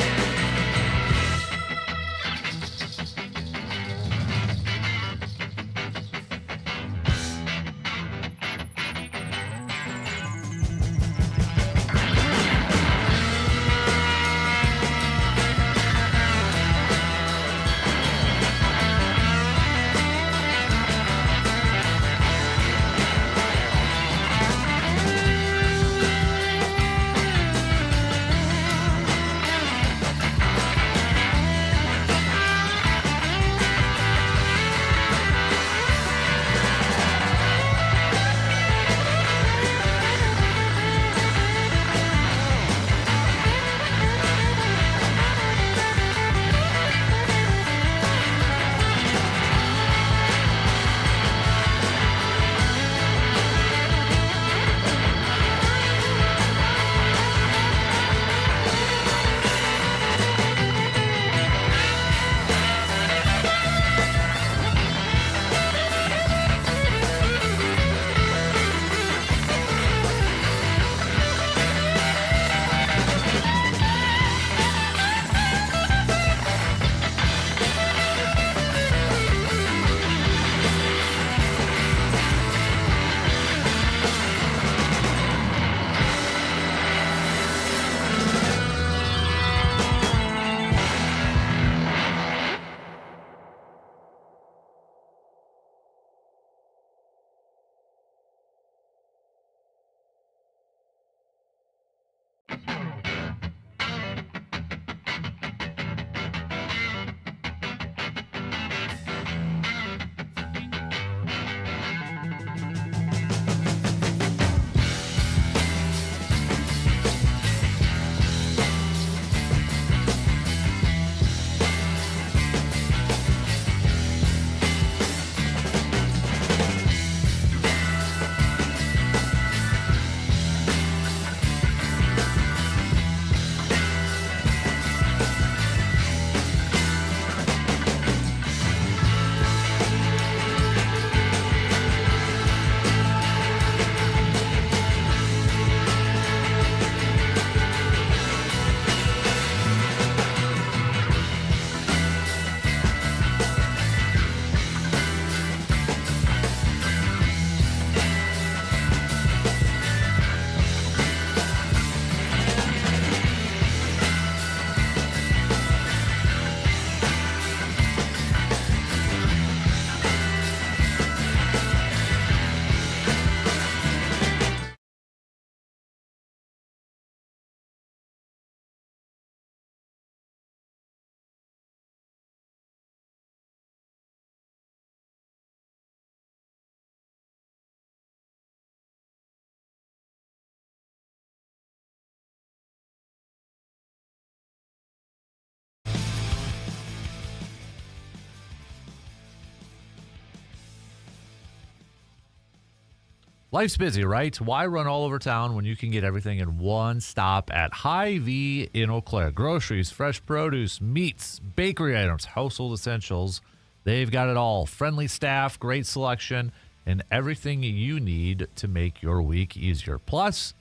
Life's busy, right? Why run all over town when you can get everything in one stop at Hy-Vee in Eau Claire? Groceries, fresh produce, meats, bakery items, household essentials. They've got it all. Friendly staff, great selection, and everything you need to make your week easier. Plus,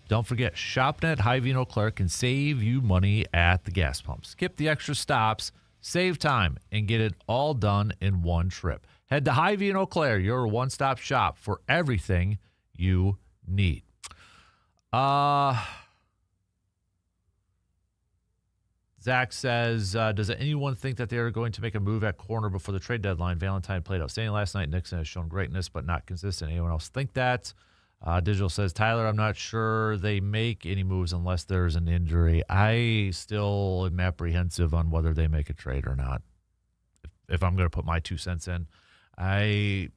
don't forget, shopping at Hy-Vee in Eau Claire can save you money at the gas pump. Skip the extra stops, save time, and get it all done in one trip. Head to Hy-Vee in Eau Claire, your one-stop shop for everything you need. Zach says, does anyone think that they are going to make a move at corner before the trade deadline? Valentine played outstanding last night. Nixon has shown greatness, but not consistent. Anyone else think that? Digital says, Tyler, I'm not sure they make any moves unless there's an injury. I still am apprehensive on whether they make a trade or not. If I'm going to put my 2 cents in, I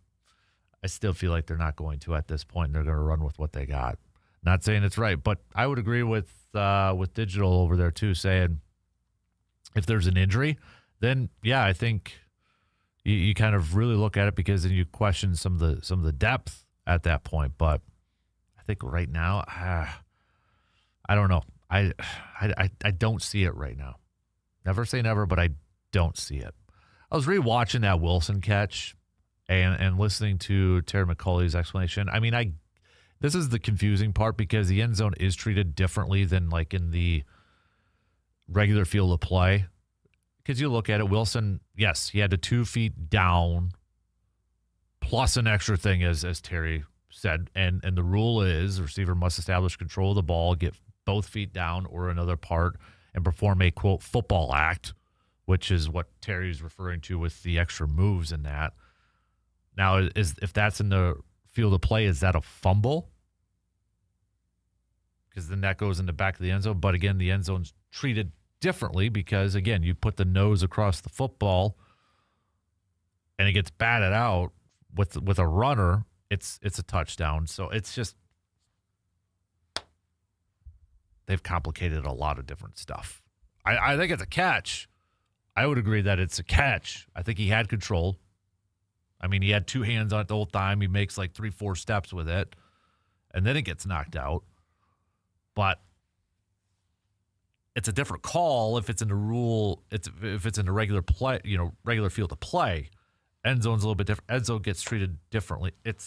I still feel like they're not going to at this point, and they're going to run with what they got. Not saying it's right, but I would agree with Digital over there too, saying if there's an injury, then yeah, I think you kind of really look at it, because then you question some of the depth at that point. But I think right now, I don't know. I don't see it right now. Never say never, but I don't see it. I was rewatching that Wilson catch and listening to Terry McCauley's explanation. I mean, this is the confusing part, because the end zone is treated differently than like in the regular field of play. Because you look at it, Wilson, yes, he had to 2 feet down plus an extra thing, as Terry said. And the rule is the receiver must establish control of the ball, get both feet down or another part, and perform a, quote, football act, which is what Terry's referring to with the extra moves in that. Now, if that's in the field of play, is that a fumble? Because then that goes in the back of the end zone. But again, the end zone's treated differently because, again, you put the nose across the football and it gets batted out with a runner, it's a touchdown. So it's just, they've complicated a lot of different stuff. I think it's a catch. I would agree that it's a catch. I think he had control. I mean, he had two hands on it the whole time. He makes like 3-4 steps with it, and then it gets knocked out. But it's a different call if it's in the rule. If it's in the regular play, regular field of play. End zone's a little bit different. End zone gets treated differently. It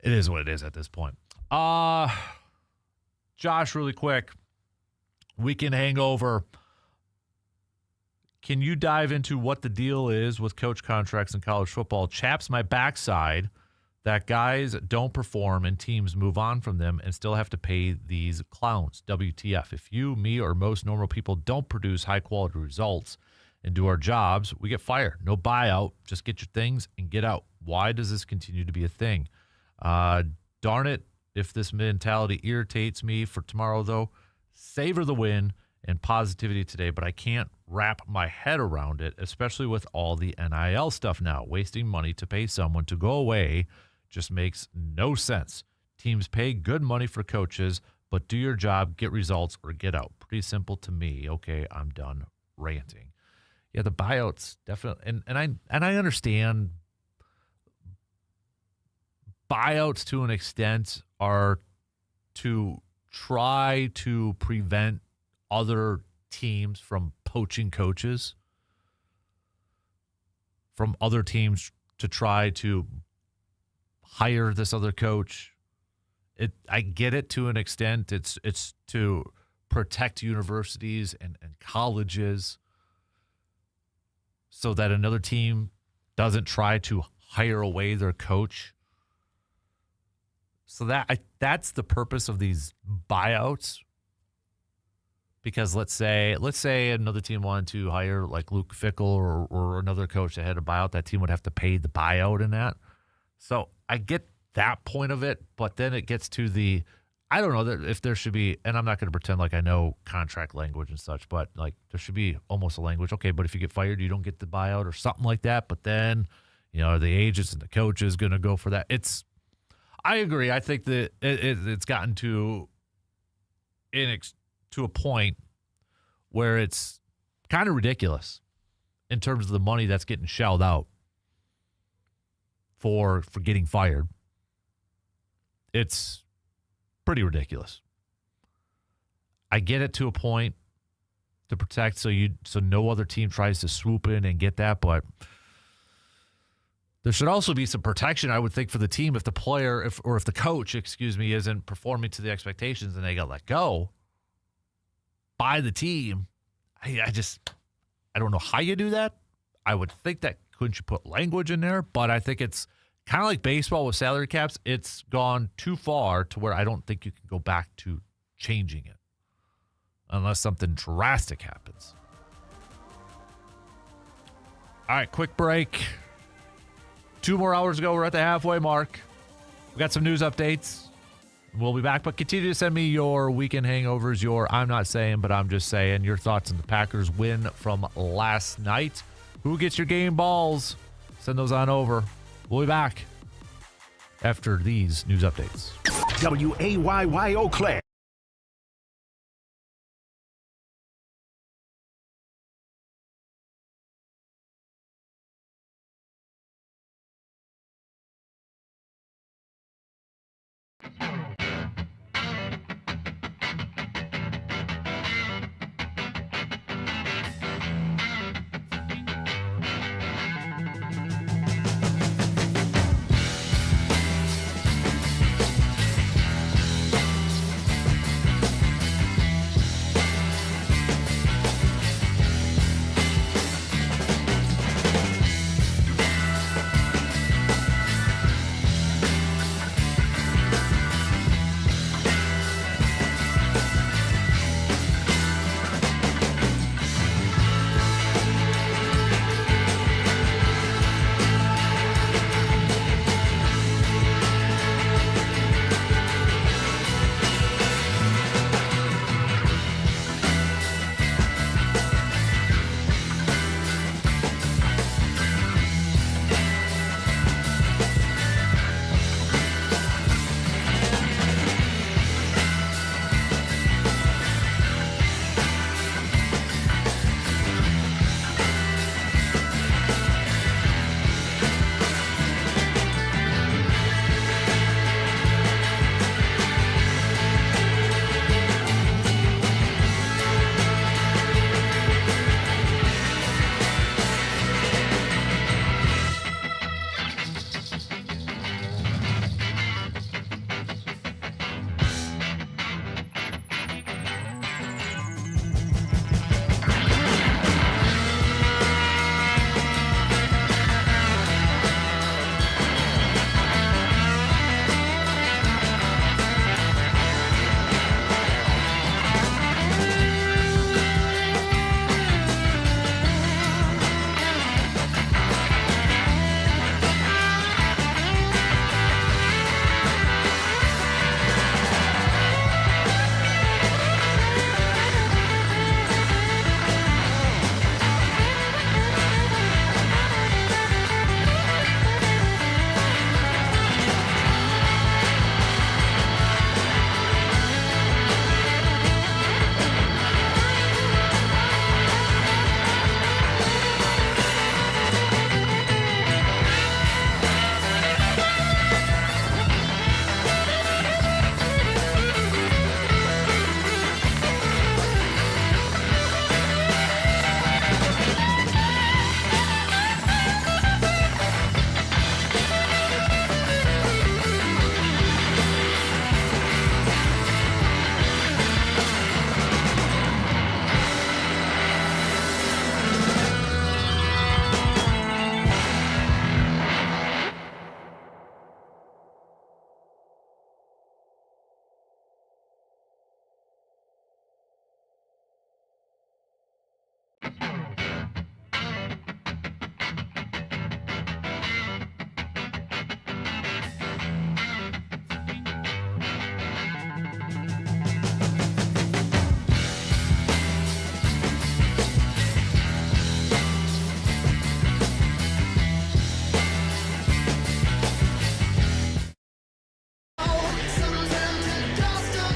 is what it is at this point. Josh, really quick. Weekend hangover. Can you dive into what the deal is with coach contracts in college football? Chaps my backside that guys don't perform and teams move on from them and still have to pay these clowns. WTF. If you, me, or most normal people don't produce high-quality results and do our jobs, we get fired. No buyout. Just get your things and get out. Why does this continue to be a thing? Darn it, if this mentality irritates me for tomorrow, though, savor the win and positivity today, but I can't wrap my head around it, especially with all the NIL stuff now. Wasting money to pay someone to go away just makes no sense. Teams pay good money for coaches, but do your job, get results, or get out. Pretty simple to me. Okay, I'm done ranting. Yeah, the buyouts definitely, and I understand buyouts to an extent are to try to prevent other teams from poaching coaches, from other teams to try to hire this other coach. I get it to an extent. It's to protect universities and colleges so that another team doesn't try to hire away their coach. So that's the purpose of these buyouts. Because let's say another team wanted to hire like Luke Fickell or another coach that had a buyout, that team would have to pay the buyout in that. So I get that point of it, but then it gets to the, I don't know if there should be, and I'm not going to pretend like I know contract language and such, but like there should be almost a language. Okay, but if you get fired, you don't get the buyout or something like that. But then, the agents and the coaches going to go for that. I agree. I think that it's gotten to a point where it's kind of ridiculous in terms of the money that's getting shelled out for getting fired. It's pretty ridiculous. I get it to a point to protect so no other team tries to swoop in and get that, but there should also be some protection, I would think, for the team if the player, if the coach, isn't performing to the expectations and they got let go by the team. I don't know how you do that. I would think that couldn't you put language in there, but I think it's kind of like baseball with salary caps. It's gone too far to where I don't think you can go back to changing it unless something drastic happens. All right, quick break. 2 more hours to go. We're at the halfway mark. We got some news updates. We'll be back, but continue to send me your weekend hangovers, your I'm not saying, but I'm just saying, your thoughts on the Packers win from last night. Who gets your game balls? Send those on over. We'll be back after these news updates. WAYY Eau Claire.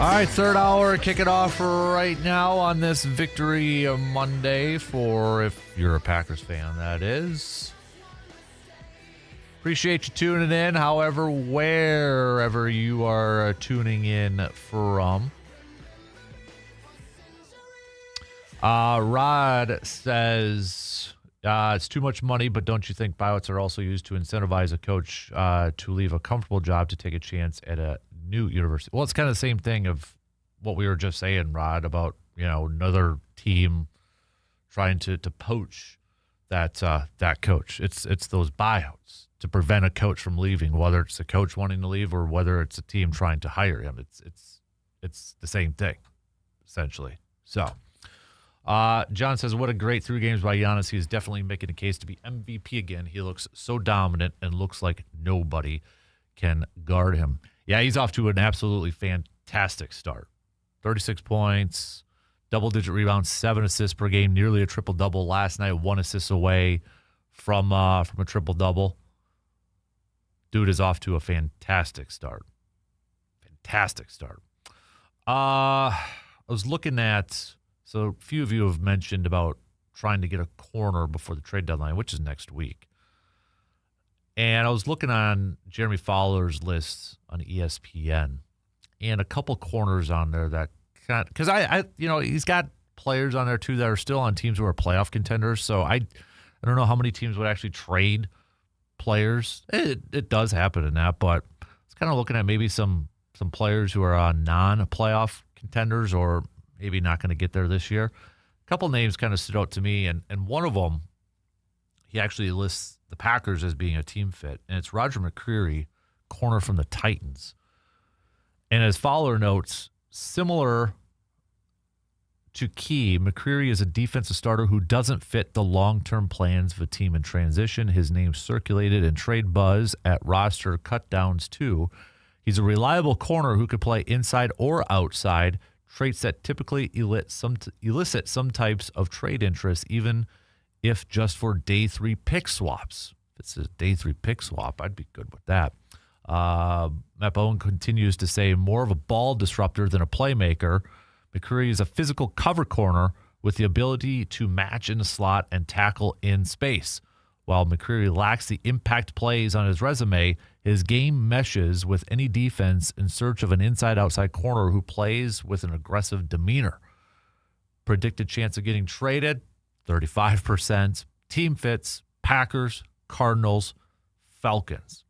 All right, third hour, kick it off right now on this Victory Monday for, if you're a Packers fan, that is. Appreciate you tuning in, however, wherever you are tuning in from. Rod says, it's too much money, but don't you think buyouts are also used to incentivize a coach to leave a comfortable job to take a chance at a new university? Well, it's kind of the same thing of what we were just saying, Rod, about, you know, another team trying to poach that coach. It's those buyouts to prevent a coach from leaving, whether it's the coach wanting to leave or whether it's a team trying to hire him. It's the same thing, essentially. So, John says, what a great 3 games by Giannis. He is definitely making a case to be MVP again. He looks so dominant and looks like nobody can guard him. Yeah, he's off to an absolutely fantastic start. 36 points, double-digit rebounds, 7 assists per game, nearly a triple-double last night, 1 assist away from a triple-double. Dude is off to a fantastic start. Fantastic start. I was looking at, so a few of you have mentioned about trying to get a corner before the trade deadline, which is next week. And I was looking on Jeremy Fowler's list on ESPN, and a couple corners on there that because I he's got players on there too that are still on teams who are playoff contenders. So I don't know how many teams would actually trade players. It does happen in that, but it's kind of looking at maybe some players who are on non-playoff contenders or maybe not going to get there this year. A couple names kind of stood out to me, and one of them, he actually lists the Packers as being a team fit, and it's Roger McCreary, corner from the Titans. And as Fowler notes, similar to Key, McCreary is a defensive starter who doesn't fit the long-term plans of a team in transition. His name circulated in trade buzz at roster cutdowns too. He's a reliable corner who could play inside or outside, traits that typically elicit some types of trade interest, even if just for day 3 pick swaps. If it's a day 3 pick swap, I'd be good with that. Matt Bowen continues to say more of a ball disruptor than a playmaker. McCreary is a physical cover corner with the ability to match in the slot and tackle in space. While McCreary lacks the impact plays on his resume, his game meshes with any defense in search of an inside-outside corner who plays with an aggressive demeanor. Predicted chance of getting traded, 35%. Team fits, Packers, Cardinals, Falcons.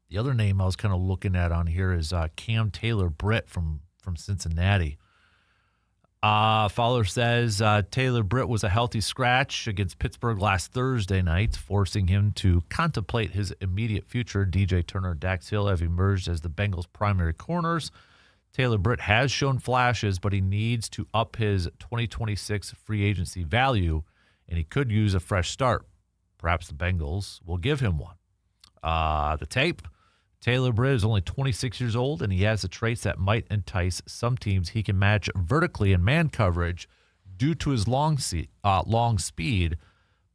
The other name I was kind of looking at on here is Cam Taylor-Britt from Cincinnati. Fowler says Taylor-Britt was a healthy scratch against Pittsburgh last Thursday night, forcing him to contemplate his immediate future. DJ Turner and Dax Hill have emerged as the Bengals' primary corners. Taylor-Britt has shown flashes, but he needs to up his 2026 free agency value, and he could use a fresh start. Perhaps the Bengals will give him one. The tape. Taylor-Britt is only 26 years old, and he has the traits that might entice some teams. He can match vertically in man coverage due to his long speed,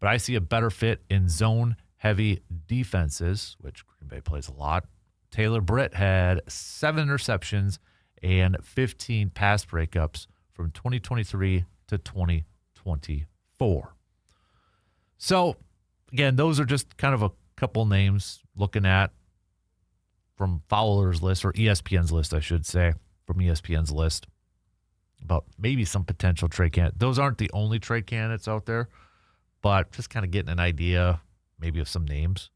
but I see a better fit in zone-heavy defenses, which Green Bay plays a lot. Taylor-Britt had 7 interceptions and 15 pass breakups from 2023 to 2024. So, again, those are just kind of a couple names looking at from Fowler's list, or ESPN's list, I should say, from ESPN's list, about maybe some potential trade candidates. Those aren't the only trade candidates out there, but just kind of getting an idea maybe of some names.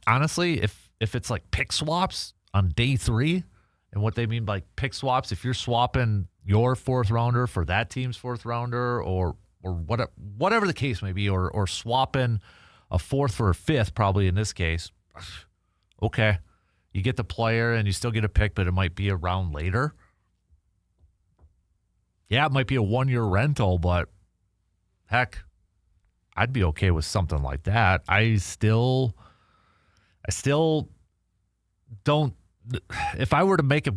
Honestly, if it's like pick swaps on day 3, and what they mean by pick swaps, if you're swapping your 4th rounder for that team's 4th rounder, or whatever the case may be, or swapping a 4th for a 5th, probably in this case, okay, you get the player and you still get a pick, but it might be a round later. Yeah, it might be a 1-year rental, but heck, I'd be okay with something like that. I still don't. If I were to make a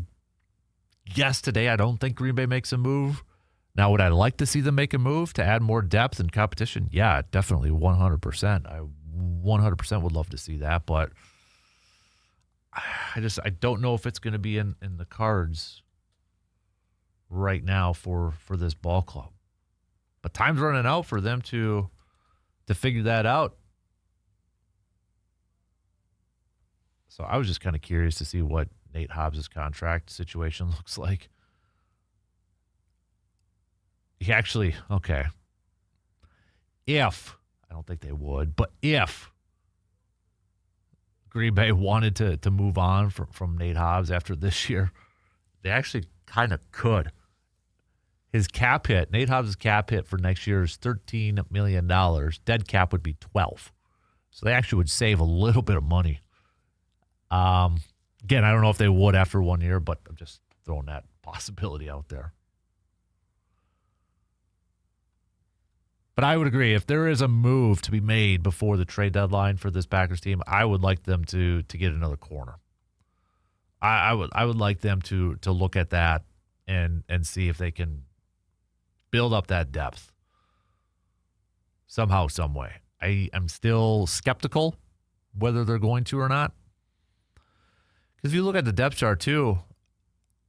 guess today, I don't think Green Bay makes a move. Now, would I like to see them make a move to add more depth and competition? Yeah, definitely, 100%. I 100% would love to see that, but I don't know if it's going to be in the cards right now for this ball club. But time's running out for them to figure that out. So I was just kind of curious to see what Nate Hobbs' contract situation looks like. He actually, okay. If, I don't think they would, but if Green Bay wanted to move on from Nate Hobbs after this year, they actually kind of could. His cap hit, Nate Hobbs' cap hit for next year is $13 million. Dead cap would be 12. So they actually would save a little bit of money. Again, I don't know if they would after 1 year, but I'm just throwing that possibility out there. But I would agree, if there is a move to be made before the trade deadline for this Packers team, I would like them to get another corner. I would like them to look at that and see if they can build up that depth somehow, some way. I'm still skeptical whether they're going to or not. Because if you look at the depth chart too,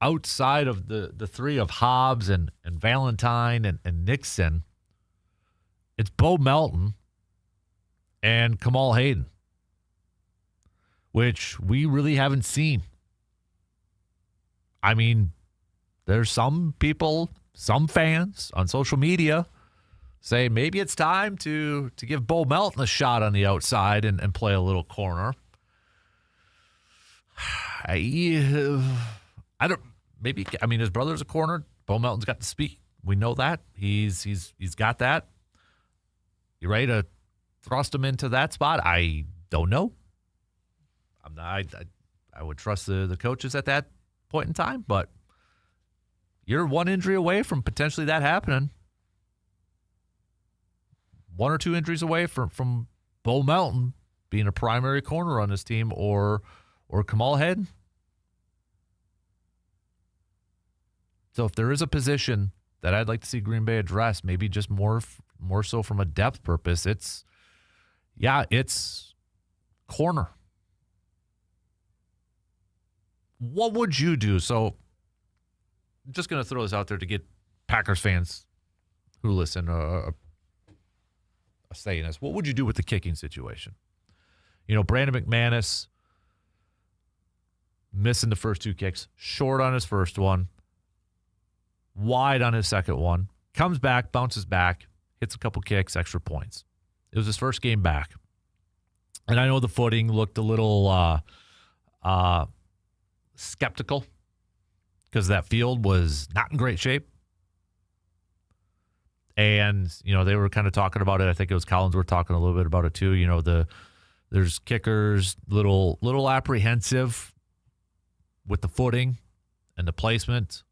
outside of the three of Hobbs and Valentine and Nixon, it's Bo Melton and Kamal Hayden, which we really haven't seen. I mean, there's some people, some fans on social media say maybe it's time to give Bo Melton a shot on the outside and play a little corner. I don't. Maybe, I mean, his brother's a corner. Bo Melton's got the speed. We know that. He's got that. You ready to thrust him into that spot? I don't know. I'm not. I would trust the coaches at that point in time, but you're one injury away from potentially that happening. One or two injuries away from Bo Melton being a primary corner on this team, or Kamal Hayden. So if there is a position that I'd like to see Green Bay address, maybe just more so from a depth purpose, it's corner. What would you do? So I'm just going to throw this out there to get Packers fans who listen a say in this. What would you do with the kicking situation? You know, Brandon McManus missing the first two kicks, short on his first one, wide on his second one, comes back, bounces back, hits a couple kicks, extra points. It was his first game back. And I know the footing looked a little skeptical because that field was not in great shape. And, you know, they were kind of talking about it. I think it was Collinsworth talking a little bit about it too. You know, there's kickers little apprehensive with the footing and the placement.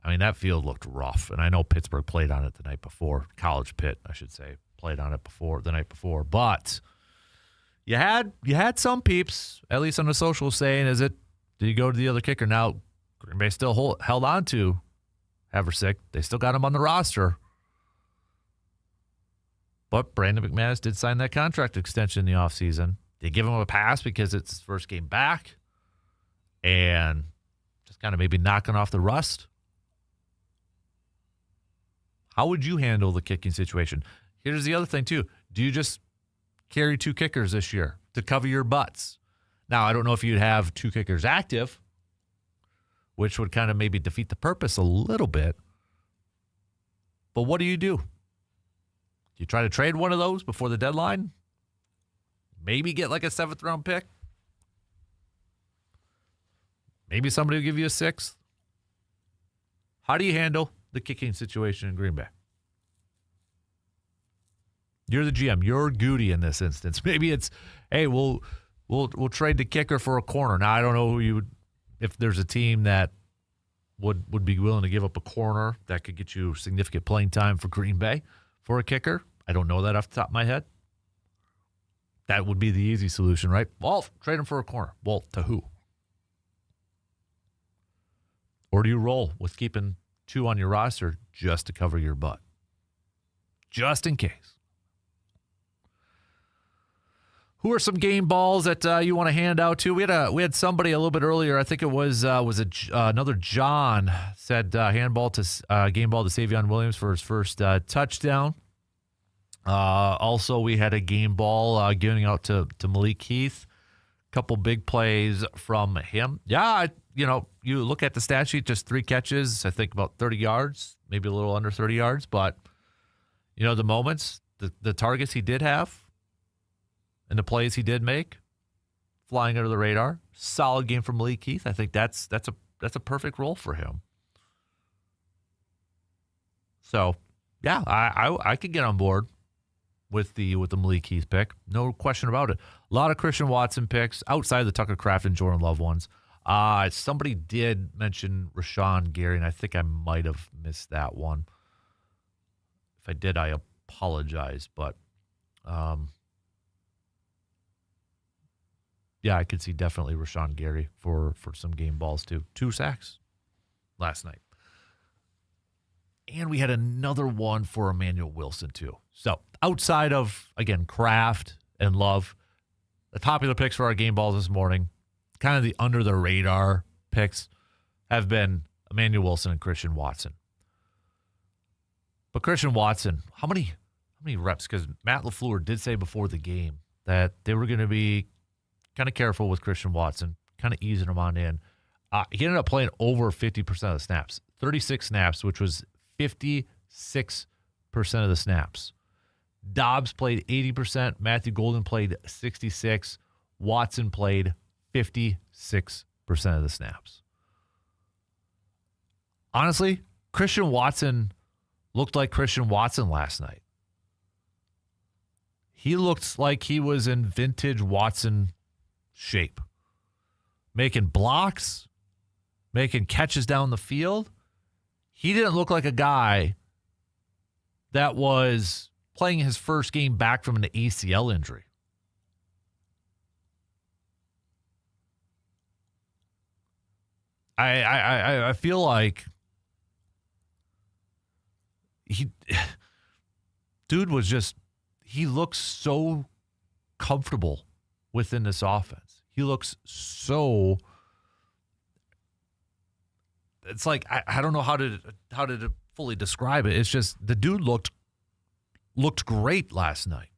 I mean, that field looked rough, and I know Pittsburgh played on it the night before. College Pitt, I should say, played on it the night before. But you had some peeps, at least on the social, saying, did you go to the other kicker? Now, Green Bay still held on to Haversick. They still got him on the roster. But Brandon McManus did sign that contract extension in the offseason. They give him a pass because it's his first game back and just kind of maybe knocking off the rust. How would you handle the kicking situation? Here's the other thing, too. Do you just carry two kickers this year to cover your butts? Now, I don't know if you'd have two kickers active, which would kind of maybe defeat the purpose a little bit. But what do? Do you try to trade one of those before the deadline? Maybe get like a 7th-round pick? Maybe somebody will give you a 6th? How do you handle the kicking situation in Green Bay? You're the GM. You're Goody in this instance. Maybe it's, hey, we'll trade the kicker for a corner. Now, I don't know who you would, if there's a team that would be willing to give up a corner that could get you significant playing time for Green Bay for a kicker. I don't know that off the top of my head. That would be the easy solution, right? Well, trade him for a corner. Well, to who? Or do you roll with keeping two on your roster just to cover your butt? Just in case. Who are some game balls that you want to hand out to? We had somebody a little bit earlier. I think it was another John said game ball to Savion Williams for his first touchdown. Also, we had a game ball giving out to Malik Heath. Couple big plays from him. Yeah, you look at the stat sheet, just 3 catches, I think about 30 yards, maybe a little under 30 yards. But, the moments, the targets he did have, and the plays he did make, flying under the radar. Solid game from Malik Heath. I think that's a perfect role for him. So, yeah, I could get on board with the Malik Heath pick. No question about it. A lot of Christian Watson picks outside of the Tucker Kraft and Jordan Love ones. Somebody did mention Rashawn Gary, and I think I might have missed that one. If I did, I apologize. But, yeah, I could see definitely Rashawn Gary for some game balls, too. 2 sacks last night. And we had another one for Emmanuel Wilson, too. So outside of, again, Kraft and Love, the popular picks for our game balls this morning, kind of the under-the-radar picks, have been Emmanuel Wilson and Christian Watson. But Christian Watson, how many reps? Because Matt LaFleur did say before the game that they were going to be kind of careful with Christian Watson, kind of easing him on in. He ended up playing over 50% of the snaps, 36 snaps, which was 56% of the snaps. Dobbs played 80%. Matthew Golden played 66%. Watson played 56% of the snaps. Honestly, Christian Watson looked like Christian Watson last night. He looked like he was in vintage Watson shape. Making blocks, making catches down the field. He didn't look like a guy that was playing his first game back from an ACL injury. I feel like dude was just, he looks so comfortable within this offense. He looks so, it's like, I don't know how to fully describe it. It's just, the dude looked great last night.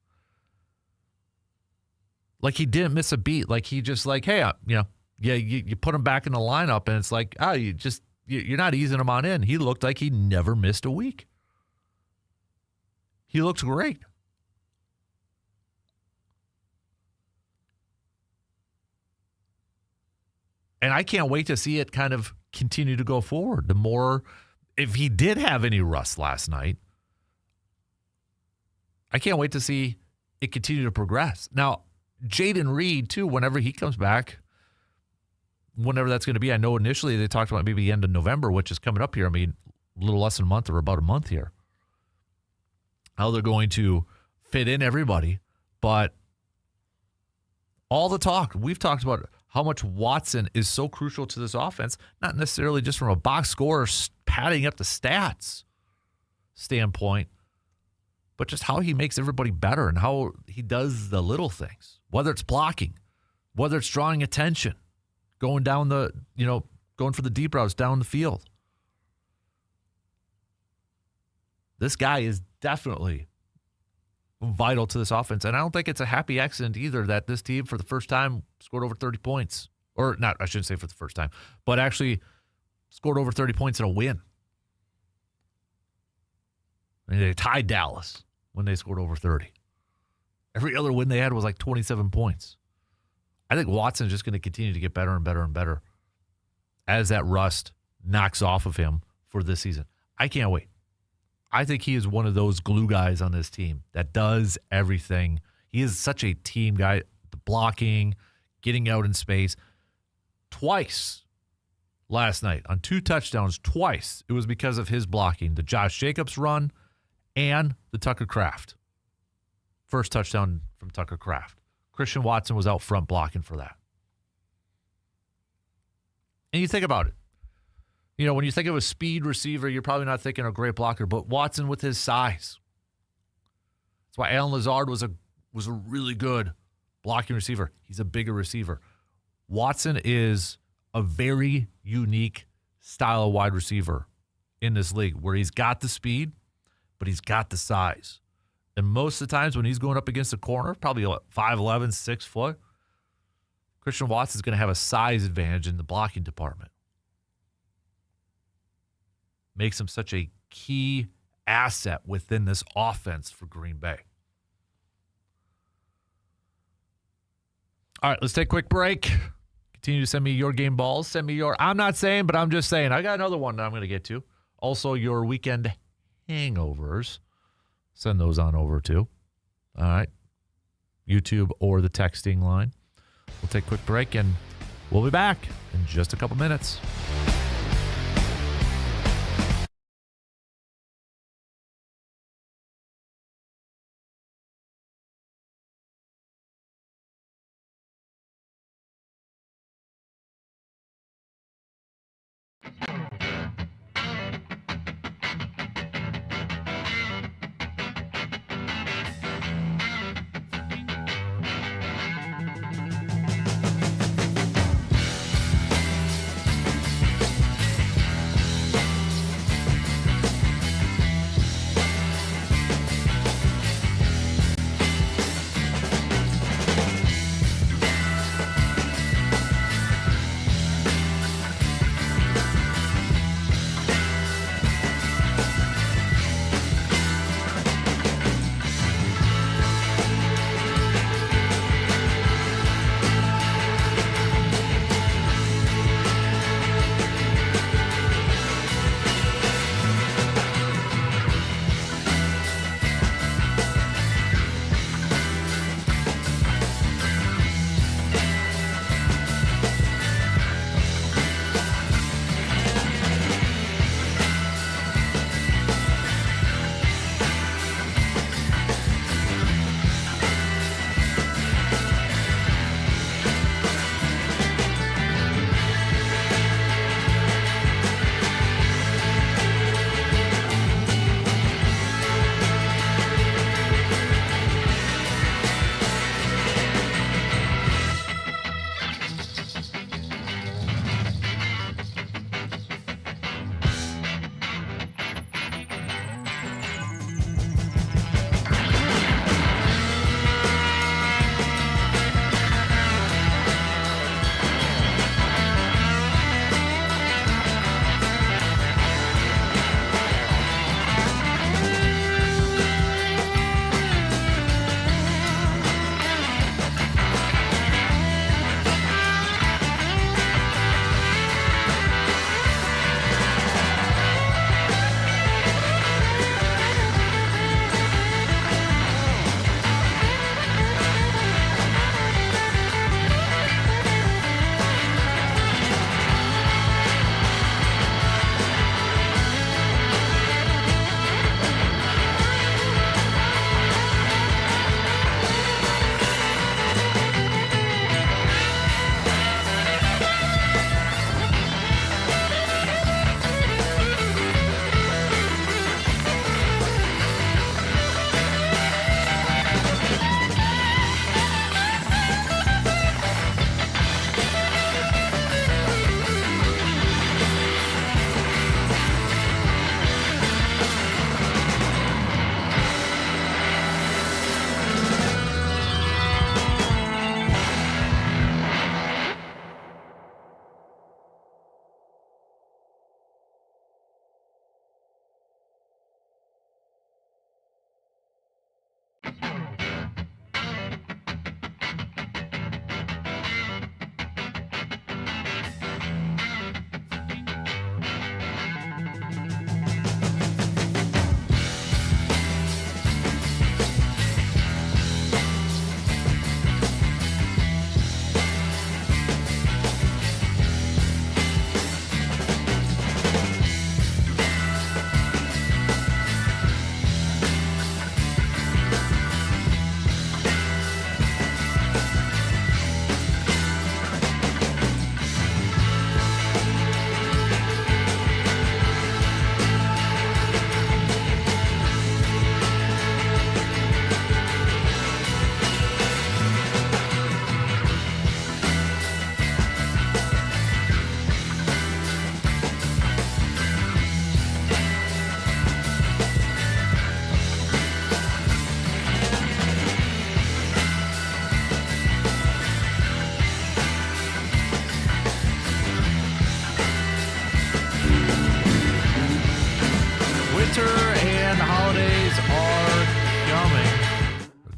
Like he didn't miss a beat. Like he just like, hey, you put him back in the lineup and it's like, you're not easing him on in. He looked like he never missed a week. He looked great. And I can't wait to see it kind of continue to go forward. The more, if he did have any rust last night, I can't wait to see it continue to progress. Now, Jaden Reed, too, whenever he comes back, whenever that's going to be, I know initially they talked about maybe the end of November, which is coming up here. I mean, a little less than a month or about a month here. How they're going to fit in everybody. But all the talk, we've talked about how much Watson is so crucial to this offense, not necessarily just from a box score padding up the stats standpoint, but just how he makes everybody better and how he does the little things, whether it's blocking, whether it's drawing attention, going down going for the deep routes down the field. This guy is definitely vital to this offense. And I don't think it's a happy accident either that this team for the first time scored over 30 points. Or not, I shouldn't say for the first time, but actually scored over 30 points in a win. I mean, they tied Dallas when they scored over 30. Every other win they had was like 27 points. I think Watson is just going to continue to get better and better and better as that rust knocks off of him for this season. I can't wait. I think he is one of those glue guys on this team that does everything. He is such a team guy, the blocking, getting out in space. Twice last night on 2 touchdowns, twice it was because of his blocking. The Josh Jacobs run and the Tucker Kraft. First touchdown from Tucker Kraft. Christian Watson was out front blocking for that. And you think about it. When you think of a speed receiver, you're probably not thinking a great blocker, but Watson with his size. That's why Allen Lazard was a really good blocking receiver. He's a bigger receiver. Watson is a very unique style of wide receiver in this league where he's got the speed, but he's got the size. And most of the times when he's going up against a corner, probably 5'11", 6 foot, Christian Watson is going to have a size advantage in the blocking department. Makes him such a key asset within this offense for Green Bay. All right, let's take a quick break. Continue to send me your game balls. Send me your, I'm not saying, but I'm just saying. I got another one that I'm going to get to. Also, your weekend hangovers. Send those on over too. All right. YouTube or the texting line. We'll take a quick break and we'll be back in just a couple minutes.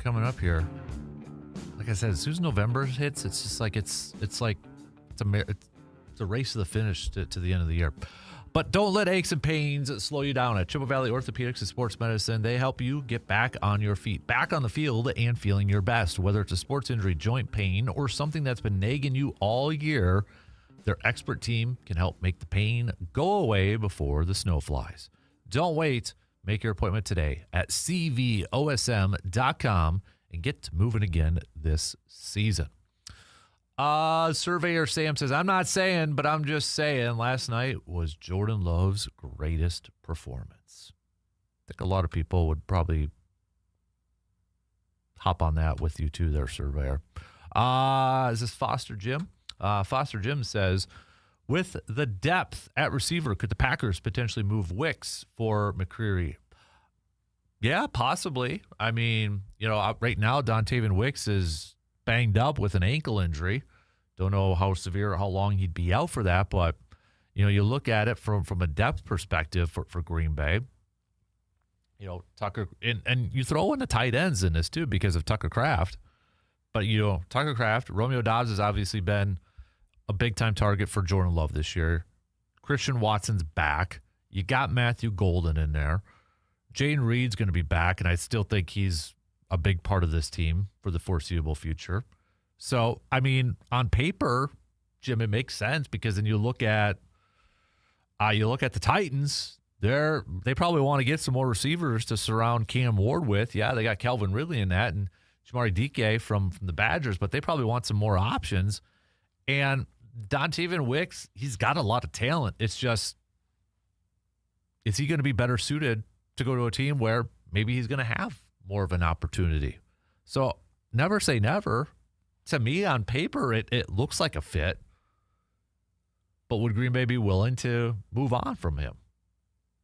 coming up here. Like I said, as soon as November hits, it's just like it's a race to the finish to the end of the year. But don't let aches and pains slow you down. At Chippewa Valley Orthopedics and Sports Medicine, they help you get back on your feet, back on the field, and feeling your best. Whether it's a sports injury, joint pain, or something that's been nagging you all year, their expert team can help make the pain go away before the snow flies. Don't wait. Make your appointment today at cvosm.com and get moving again this season. Surveyor Sam says, I'm not saying, but I'm just saying last night was Jordan Love's greatest performance. I think a lot of people would probably hop on that with you too there, Surveyor. Is this Foster Jim? Foster Jim says, with the depth at receiver, could the Packers potentially move Wicks for McCreary? Yeah, possibly. I mean, right now, Dontavian Wicks is banged up with an ankle injury. Don't know how severe or how long he'd be out for that, but you look at it from a depth perspective for Green Bay. Tucker and you throw in the tight ends in this too because of Tucker Kraft. But Tucker Kraft, Romeo Dobbs has obviously been a big time target for Jordan Love this year. Christian Watson's back. You got Matthew Golden in there. Jayden Reed's going to be back, and I still think he's a big part of this team for the foreseeable future. So, I mean, on paper, Jim, it makes sense because then you look at the Titans. They probably want to get some more receivers to surround Cam Ward with. Yeah, they got Calvin Ridley in that and Jamari Dike from the Badgers, but they probably want some more options. And Dontavian Wicks, he's got a lot of talent. It's just, is he going to be better suited to go to a team where maybe he's going to have more of an opportunity? So never say never. To me, on paper, it looks like a fit. But would Green Bay be willing to move on from him?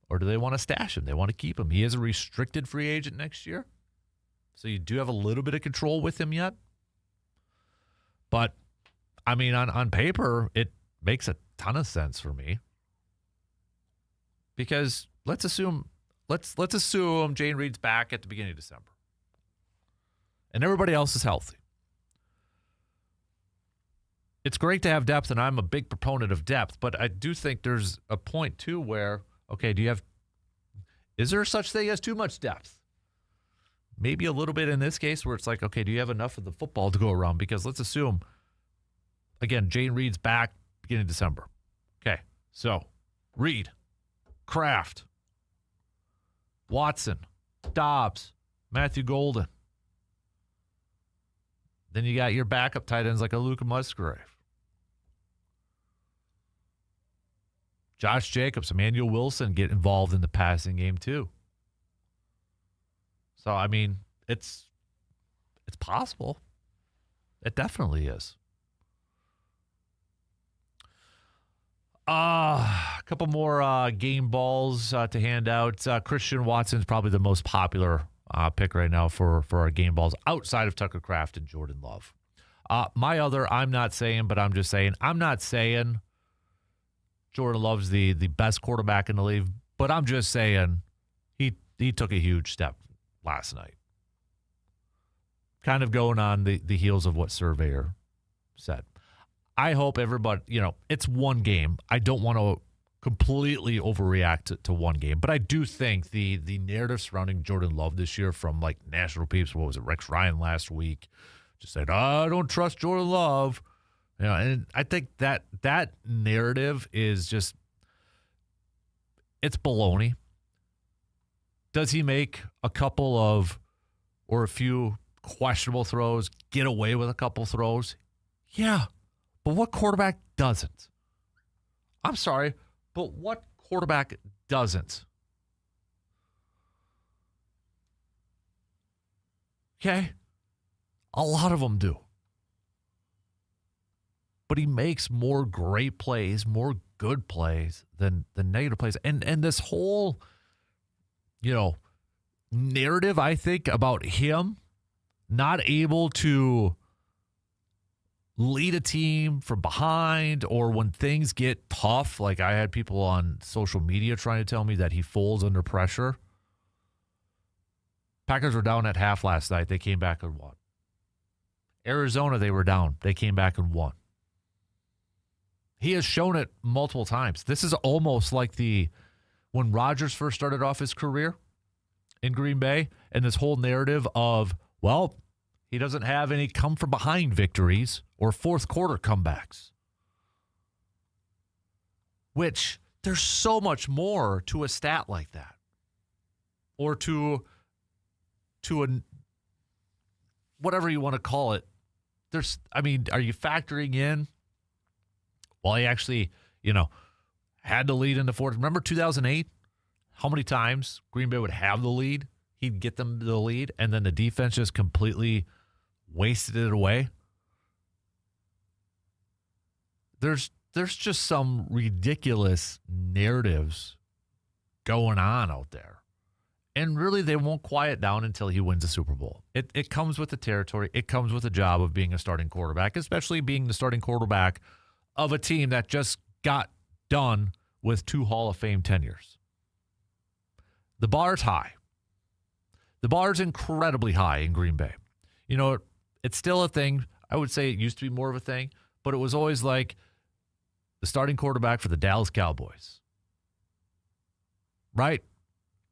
Or do they want to stash him? They want to keep him. He is a restricted free agent next year. So you do have a little bit of control with him yet. But, I mean, on paper, it makes a ton of sense for me. Because let's assume Jayden Reed's back at the beginning of December. And everybody else is healthy. It's great to have depth, and I'm a big proponent of depth, but I do think there's a point, too, where, okay, is there such thing as too much depth? Maybe a little bit in this case where it's like, okay, do you have enough of the football to go around? Because let's assume, again, Jayden Reed's back beginning of December. Okay, so Reed, Kraft, Watson, Dobbs, Matthew Golden. Then you got your backup tight ends like a Luka Musgrave. Josh Jacobs, Emmanuel Wilson get involved in the passing game too. So, I mean, it's possible. It definitely is. A couple more game balls to hand out. Christian Watson's probably the most popular pick right now for our game balls outside of Tucker Kraft and Jordan Love. My other, I'm not saying, but I'm just saying, I'm not saying Jordan Love's the best quarterback in the league, but I'm just saying he took a huge step last night. Kind of going on the heels of what Surveyor said. I hope everybody, it's one game. I don't want to completely overreact to one game, but I do think the narrative surrounding Jordan Love this year from like national peeps, what was it, Rex Ryan last week, just said, I don't trust Jordan Love. And I think that narrative is just, it's baloney. Does he make a couple of, or a few questionable throws, get away with a couple throws? Yeah. But what quarterback doesn't? I'm sorry, but what quarterback doesn't? Okay? A lot of them do. But he makes more great plays, more good plays than negative plays. And this whole, narrative, I think, about him not able to lead a team from behind, or when things get tough, like I had people on social media trying to tell me that he folds under pressure. Packers were down at half last night. They came back and won. Arizona, they were down. They came back and won. He has shown it multiple times. This is almost like when Rodgers first started off his career in Green Bay, and this whole narrative of, well, he doesn't have any come-from-behind victories or fourth-quarter comebacks. Which, there's so much more to a stat like that. Or to a, whatever you want to call it. Are you factoring in, well, he actually, had the lead in the fourth. Remember 2008? How many times Green Bay would have the lead? He'd get them the lead, and then the defense just completely wasted it away. There's just some ridiculous narratives going on out there. And really, they won't quiet down until he wins a Super Bowl. It comes with the territory. It comes with the job of being a starting quarterback, especially being the starting quarterback of a team that just got done with 2 Hall of Fame tenures. The bar's high. The bar's incredibly high in Green Bay. It's still a thing. I would say it used to be more of a thing, but it was always like the starting quarterback for the Dallas Cowboys. Right?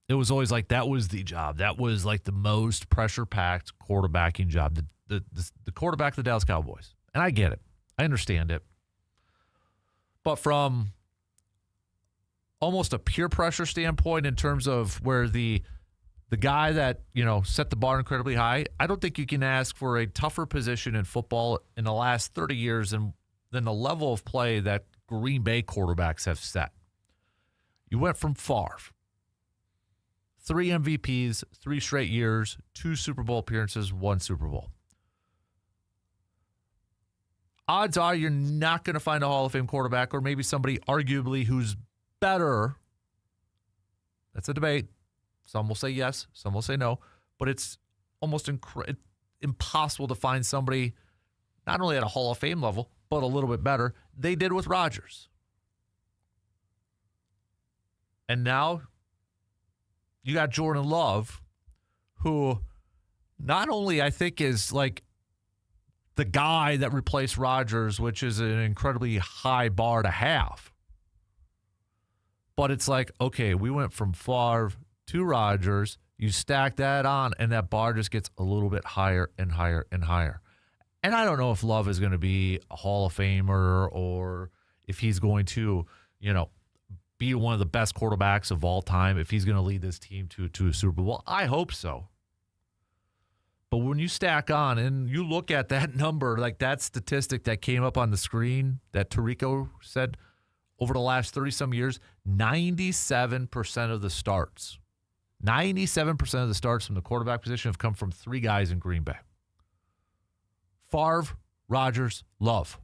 It was always like that was the job. That was like the most pressure-packed quarterbacking job, the quarterback of the Dallas Cowboys. And I get it. I understand it. But from almost a peer pressure standpoint in terms of where the guy that, set the bar incredibly high, I don't think you can ask for a tougher position in football in the last 30 years than the level of play that Green Bay quarterbacks have set. You went from Favre. 3 MVPs, 3 straight years, 2 Super Bowl appearances, 1 Super Bowl. Odds are you're not going to find a Hall of Fame quarterback or maybe somebody arguably who's better. That's a debate. Some will say yes, some will say no. But it's almost impossible to find somebody not only at a Hall of Fame level, but a little bit better. They did with Rodgers. And now you got Jordan Love, who not only I think is like the guy that replaced Rodgers, which is an incredibly high bar to have. But it's like, okay, we went from Favre to Rodgers. You stack that on, and that bar just gets a little bit higher and higher and higher. And I don't know if Love is going to be a Hall of Famer or if he's going to, be one of the best quarterbacks of all time, if he's going to lead this team to a Super Bowl. I hope so. But when you stack on and you look at that number, like that statistic that came up on the screen that Tirico said over the last 30-some years, 97% of the starts, 97% of the starts from the quarterback position have come from 3 guys in Green Bay. Favre, Rodgers, Love.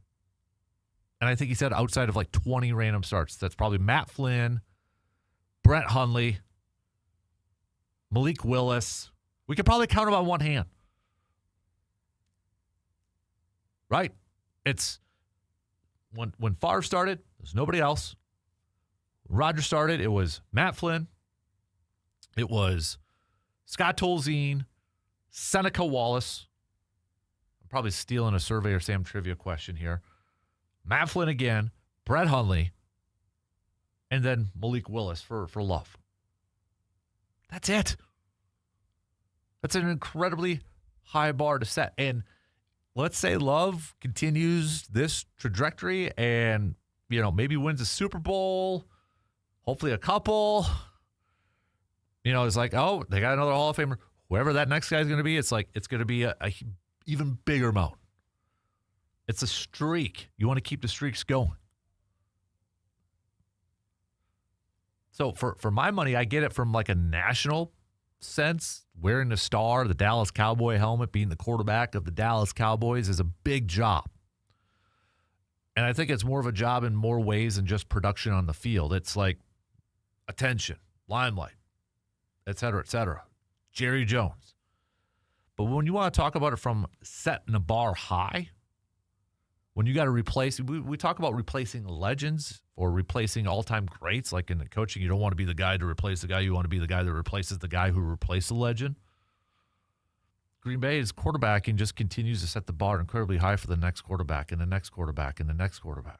And I think he said outside of like 20 random starts. That's probably Matt Flynn, Brett Hundley, Malik Willis. We could probably count them on one hand. Right? It's when Favre started, there's nobody else. When Rodgers started, it was Matt Flynn. It was Scott Tolzien, Seneca Wallace. I'm probably stealing a Survey or Sam trivia question here. Matt Flynn again, Brett Hundley, and then Malik Willis for Love. That's it. That's an incredibly high bar to set. And let's say Love continues this trajectory and, maybe wins a Super Bowl, hopefully a couple. It's like, oh, they got another Hall of Famer. Whoever that next guy is going to be, it's like it's going to be a even bigger mountain. It's a streak. You want to keep the streaks going. So for my money, I get it from like a national sense. Wearing the star, the Dallas Cowboy helmet, being the quarterback of the Dallas Cowboys is a big job. And I think it's more of a job in more ways than just production on the field. It's like attention, limelight, et cetera, Jerry Jones. But when you want to talk about it from setting the bar high, when you got to replace, we talk about replacing legends or replacing all-time greats. Like in the coaching, you don't want to be the guy to replace the guy. You want to be the guy that replaces the guy who replaced the legend. Green Bay's quarterbacking just continues to set the bar incredibly high for the next quarterback and the next quarterback and the next quarterback.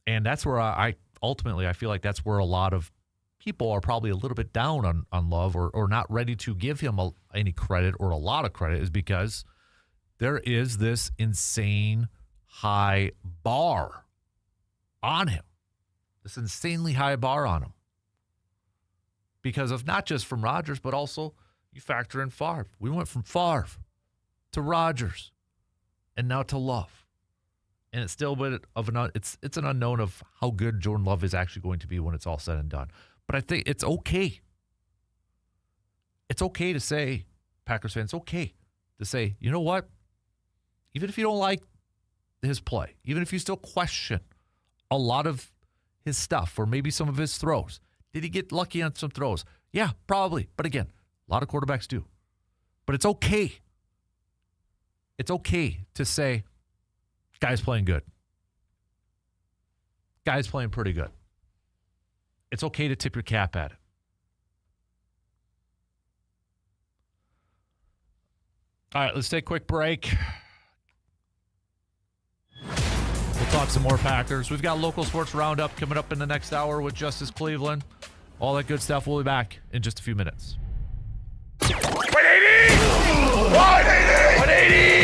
And that's where I ultimately feel like that's where a lot of people are probably a little bit down on Love or not ready to give him any credit or a lot of credit, is because there is this insane high bar on him. This insanely high bar on him. Because of not just from Rodgers, but also you factor in Favre. We went from Favre to Rodgers and now to Love. And it's still a bit of it's an unknown of how good Jordan Love is actually going to be when it's all said and done. But I think it's okay. It's okay to say, Packers fans, it's okay to say, you know what? Even if you don't like his play, even if you still question a lot of his stuff or maybe some of his throws, did he get lucky on some throws? Yeah, probably. But again, a lot of quarterbacks do. But it's okay. It's okay to say, guy's playing good. Guy's playing pretty good. It's okay to tip your cap at it. All right, let's take a quick break. We'll talk some more Packers. We've got local sports roundup coming up in the next hour with Justice Cleveland. All that good stuff. We'll be back in just a few minutes. 180! 180! 180!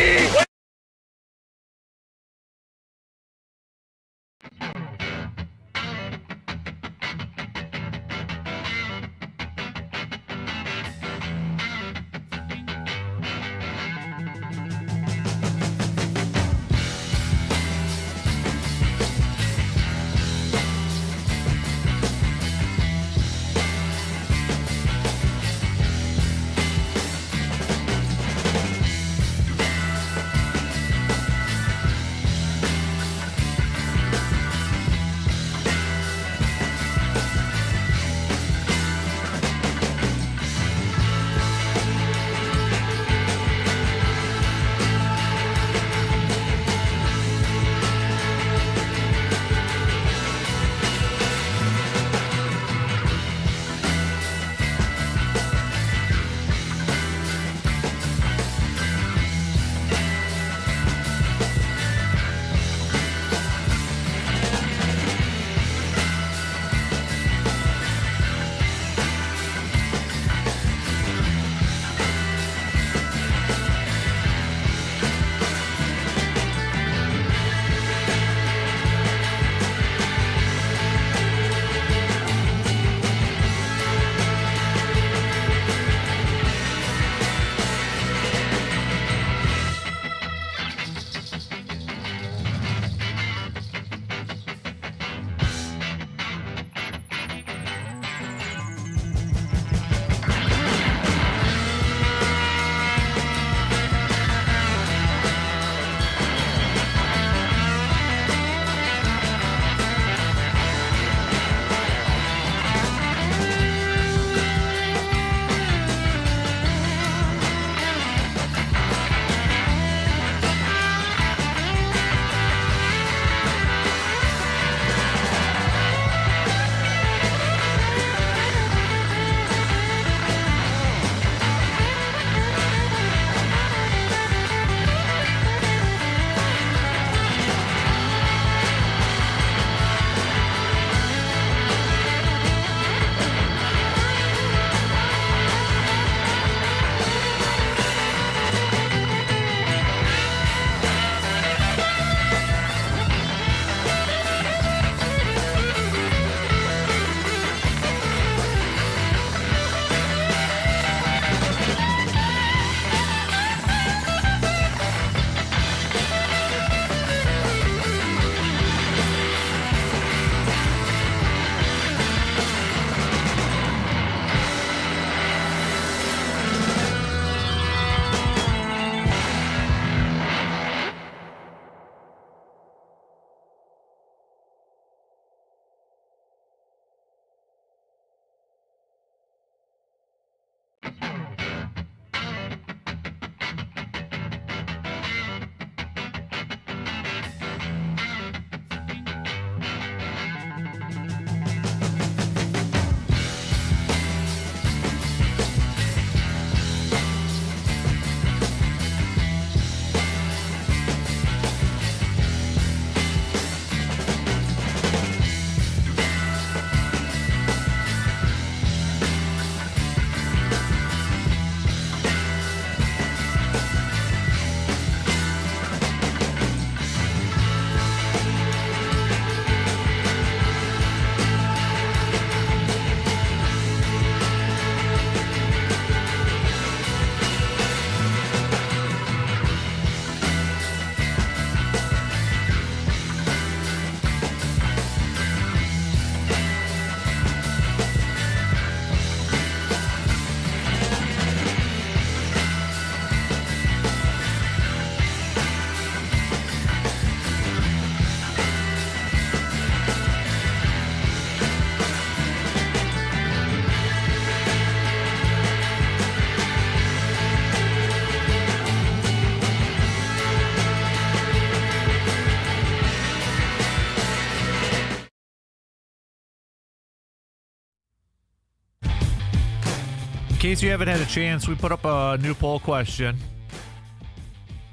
case you haven't had a chance, we put up a new poll question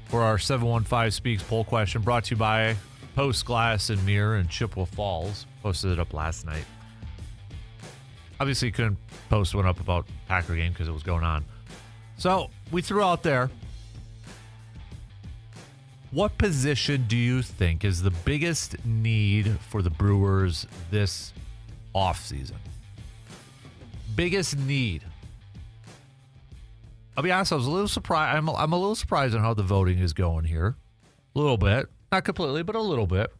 for our 715 Speaks poll question, brought to you by Post Glass and Mirror in Chippewa Falls. Posted it up last night. Obviously, couldn't post one up about Packer game because it was going on. So we threw out there, what position do you think is the biggest need for the Brewers this offseason? Biggest need. I'll be honest, I was a little surprised. I'm a little surprised on how the voting is going here. A little bit. Not completely, but a little bit.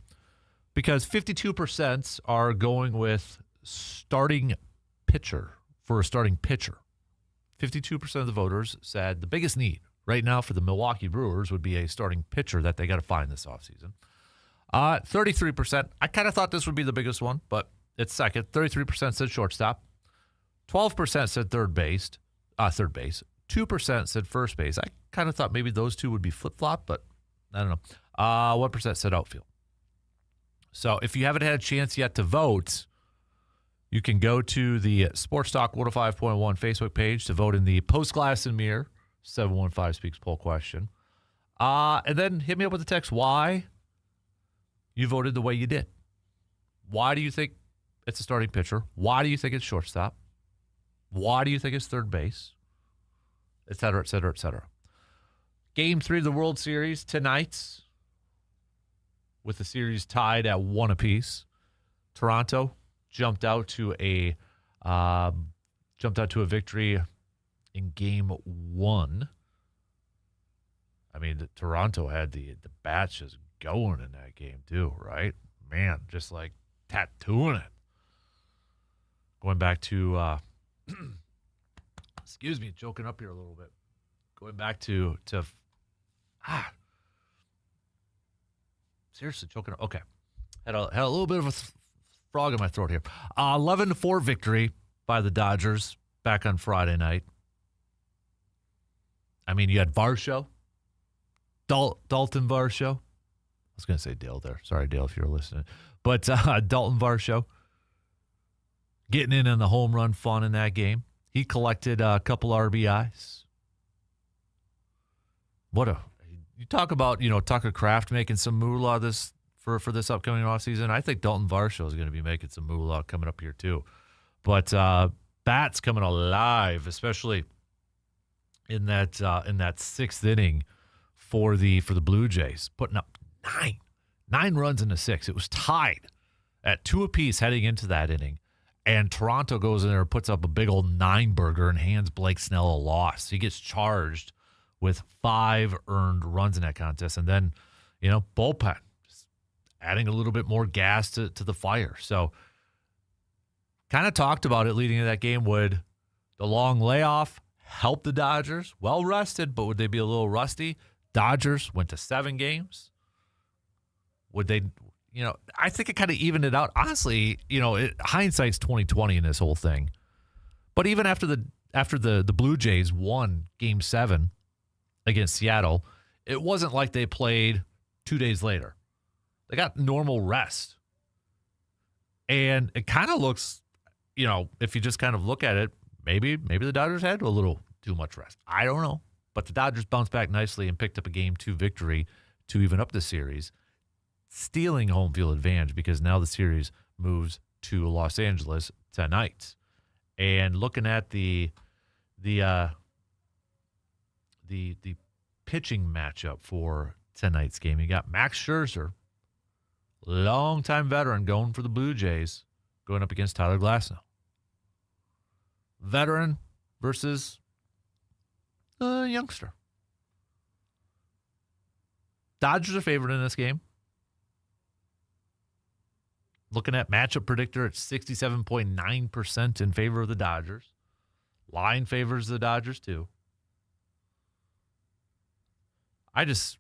Because 52% are going with starting pitcher for a starting pitcher. 52% of the voters said the biggest need right now for the Milwaukee Brewers would be a starting pitcher that they got to find this offseason. 33%, I kind of thought this would be the biggest one, but it's second. 33% said shortstop. 12% said third base. 2% said first base. I kind of thought maybe those two would be flip-flop, but I don't know. 1% said outfield. So if you haven't had a chance yet to vote, you can go to the Sports Talk 105.1 Facebook page to vote in the Post Glass and Mirror 715 Speaks poll question. And then hit me up with the text why you voted the way you did. Why do you think it's a starting pitcher? Why do you think it's shortstop? Why do you think it's third base? Et cetera, et cetera, et cetera. Game 3 of the World Series tonight, with the series tied at 1 apiece. Toronto jumped out to a victory in Game 1. I mean, Toronto had the bats just going in that game too, right? Man, just like tattooing it. Going back to, excuse me, choking up here a little bit. Going back to seriously choking up. Okay. Had a little bit of a frog in my throat here. 11-4 victory by the Dodgers back on Friday night. I mean, you had Varsho, Dalton Varsho. I was going to say Dale there. Sorry, Dale, if you're listening. But Dalton Varsho getting in on the home run fun in that game. He collected a couple RBIs. You talk about, Tucker Kraft making some moolah for this upcoming offseason. I think Dalton Varsho is going to be making some moolah coming up here too. But bats coming alive, especially in that sixth inning for the Blue Jays, putting up nine runs in a six. It was tied at 2 apiece heading into that inning. And Toronto goes in there and puts up a big old 9-burger and hands Blake Snell a loss. He gets charged with 5 earned runs in that contest. And then, bullpen, just adding a little bit more gas to the fire. So kind of talked about it leading into that game. Would the long layoff help the Dodgers? Well rested, but would they be a little rusty? Dodgers went to 7 games. Would they... I think it kind of evened it out. Honestly, hindsight's 20/20 in this whole thing. But even after the Blue Jays won Game 7 against Seattle, it wasn't like they played 2 days later. They got normal rest. And it kind of looks, if you just kind of look at it, maybe the Dodgers had a little too much rest. I don't know. But the Dodgers bounced back nicely and picked up a Game 2 victory to even up the series, stealing home field advantage because now the series moves to Los Angeles tonight. And looking at the pitching matchup for tonight's game, you got Max Scherzer, longtime veteran, going for the Blue Jays, going up against Tyler Glasnow. Veteran versus a youngster. Dodgers are favored in this game. Looking at matchup predictor at 67.9% in favor of the Dodgers. Line favors the Dodgers too. I just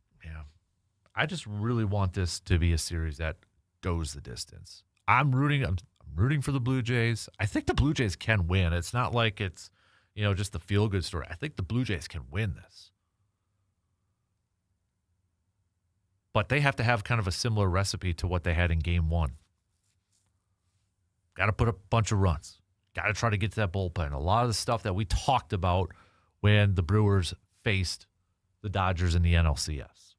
really want this to be a series that goes the distance. I'm rooting for the Blue Jays. I think the Blue Jays can win. It's not like it's, just the feel-good story. I think the Blue Jays can win this. But they have to have kind of a similar recipe to what they had in Game 1. Got to put up a bunch of runs. Got to try to get to that bullpen. A lot of the stuff that we talked about when the Brewers faced the Dodgers in the NLCS.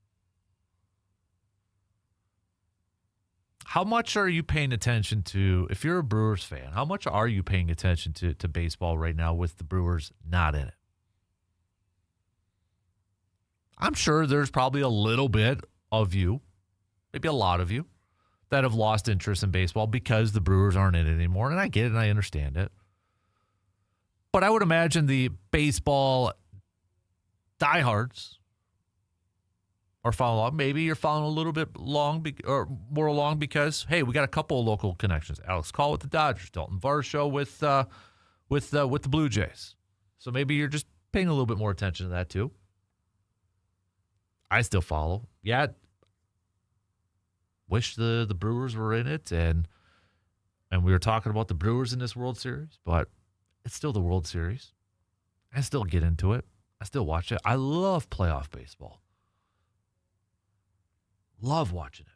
How much are you paying attention to, if you're a Brewers fan, how much are you paying attention to baseball right now with the Brewers not in it? I'm sure there's probably a little bit of you, maybe a lot of you, that have lost interest in baseball because the Brewers aren't in it anymore. And I get it and I understand it. But I would imagine the baseball diehards are following along. Maybe you're following a little bit or more along because, hey, we got a couple of local connections. Alex Call with the Dodgers, Dalton Varsho with the Blue Jays. So maybe you're just paying a little bit more attention to that too. I still follow. Yeah, wish the Brewers were in it, and we were talking about the Brewers in this World Series, but it's still the World Series. I still get into it. I still watch it. I love playoff baseball. Love watching it.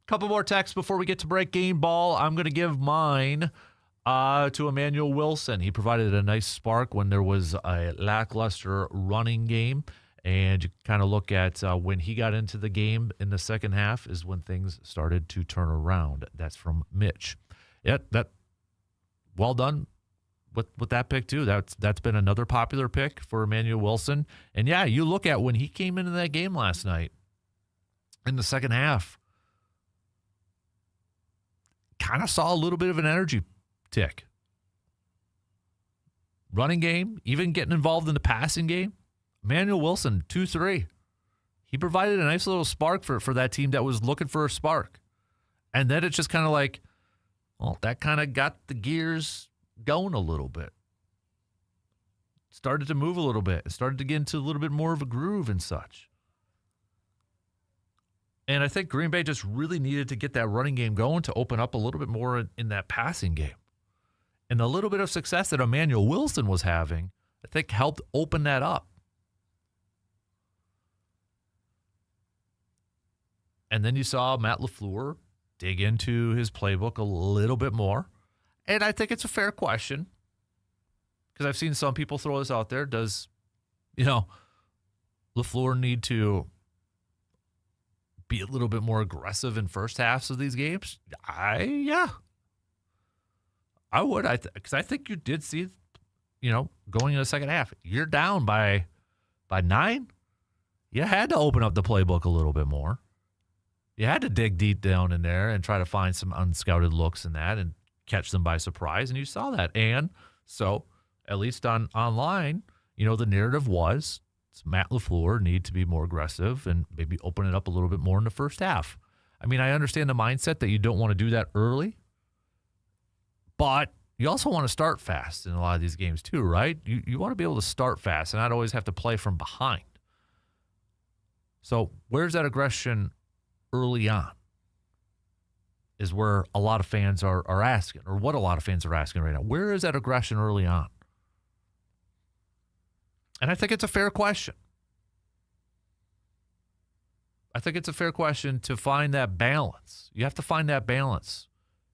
Couple more texts before we get to break. Game ball. I'm going to give mine to Emmanuel Wilson. He provided a nice spark when there was a lackluster running game. And you kind of look at when he got into the game in the second half is when things started to turn around. That's from Mitch. Yeah, well done with that pick too. That's been another popular pick for Emmanuel Wilson. And yeah, you look at when he came into that game last night in the second half, kind of saw a little bit of an energy tick. Running game, even getting involved in the passing game. Emmanuel Wilson, 2-3. He provided a nice little spark for that team that was looking for a spark. And then it's just kind of like, well, that kind of got the gears going a little bit. Started to move a little bit. It started to get into a little bit more of a groove and such. And I think Green Bay just really needed to get that running game going to open up a little bit more in that passing game. And the little bit of success that Emmanuel Wilson was having, I think helped open that up. And then you saw Matt LaFleur dig into his playbook a little bit more. And I think it's a fair question because I've seen some people throw this out there. Does, LaFleur need to be a little bit more aggressive in first halves of these games? Yeah. I would. Because I think you did see, going in the second half, you're down by 9. You had to open up the playbook a little bit more. You had to dig deep down in there and try to find some unscouted looks in that and catch them by surprise, and you saw that. And so, at least online, the narrative was Matt LaFleur need to be more aggressive and maybe open it up a little bit more in the first half. I mean, I understand the mindset that you don't want to do that early, but you also want to start fast in a lot of these games too, right? You want to be able to start fast and not always have to play from behind. So where's that aggression early on is where a lot of fans are asking, or what a lot of fans are asking right now. Where is that aggression early on? And I think it's a fair question. I think it's a fair question to find that balance. You have to find that balance.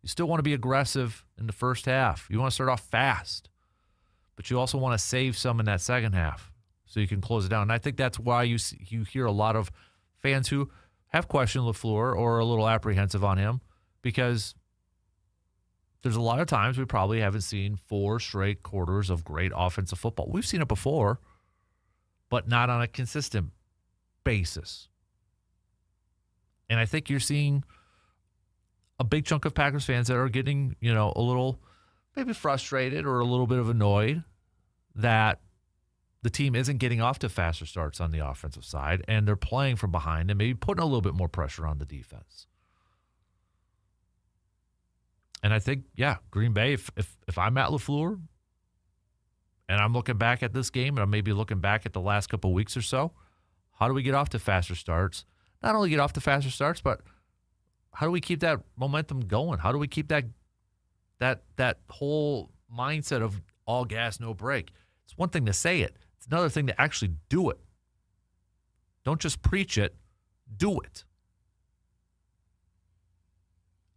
You still want to be aggressive in the first half. You want to start off fast, but you also want to save some in that second half so you can close it down. And I think that's why you hear a lot of fans who have questioned LaFleur or are a little apprehensive on him, because there's a lot of times we probably haven't seen 4 straight quarters of great offensive football. We've seen it before, but not on a consistent basis. And I think you're seeing a big chunk of Packers fans that are getting, a little maybe frustrated or a little bit of annoyed that the team isn't getting off to faster starts on the offensive side, and they're playing from behind and maybe putting a little bit more pressure on the defense. And I think, Green Bay, if I'm Matt LaFleur and I'm looking back at this game and I'm maybe looking back at the last couple of weeks or so, how do we get off to faster starts? Not only get off to faster starts, but how do we keep that momentum going? How do we keep that whole mindset of all gas, no brake? It's one thing to say it. It's another thing to actually do it. Don't just preach it, do it.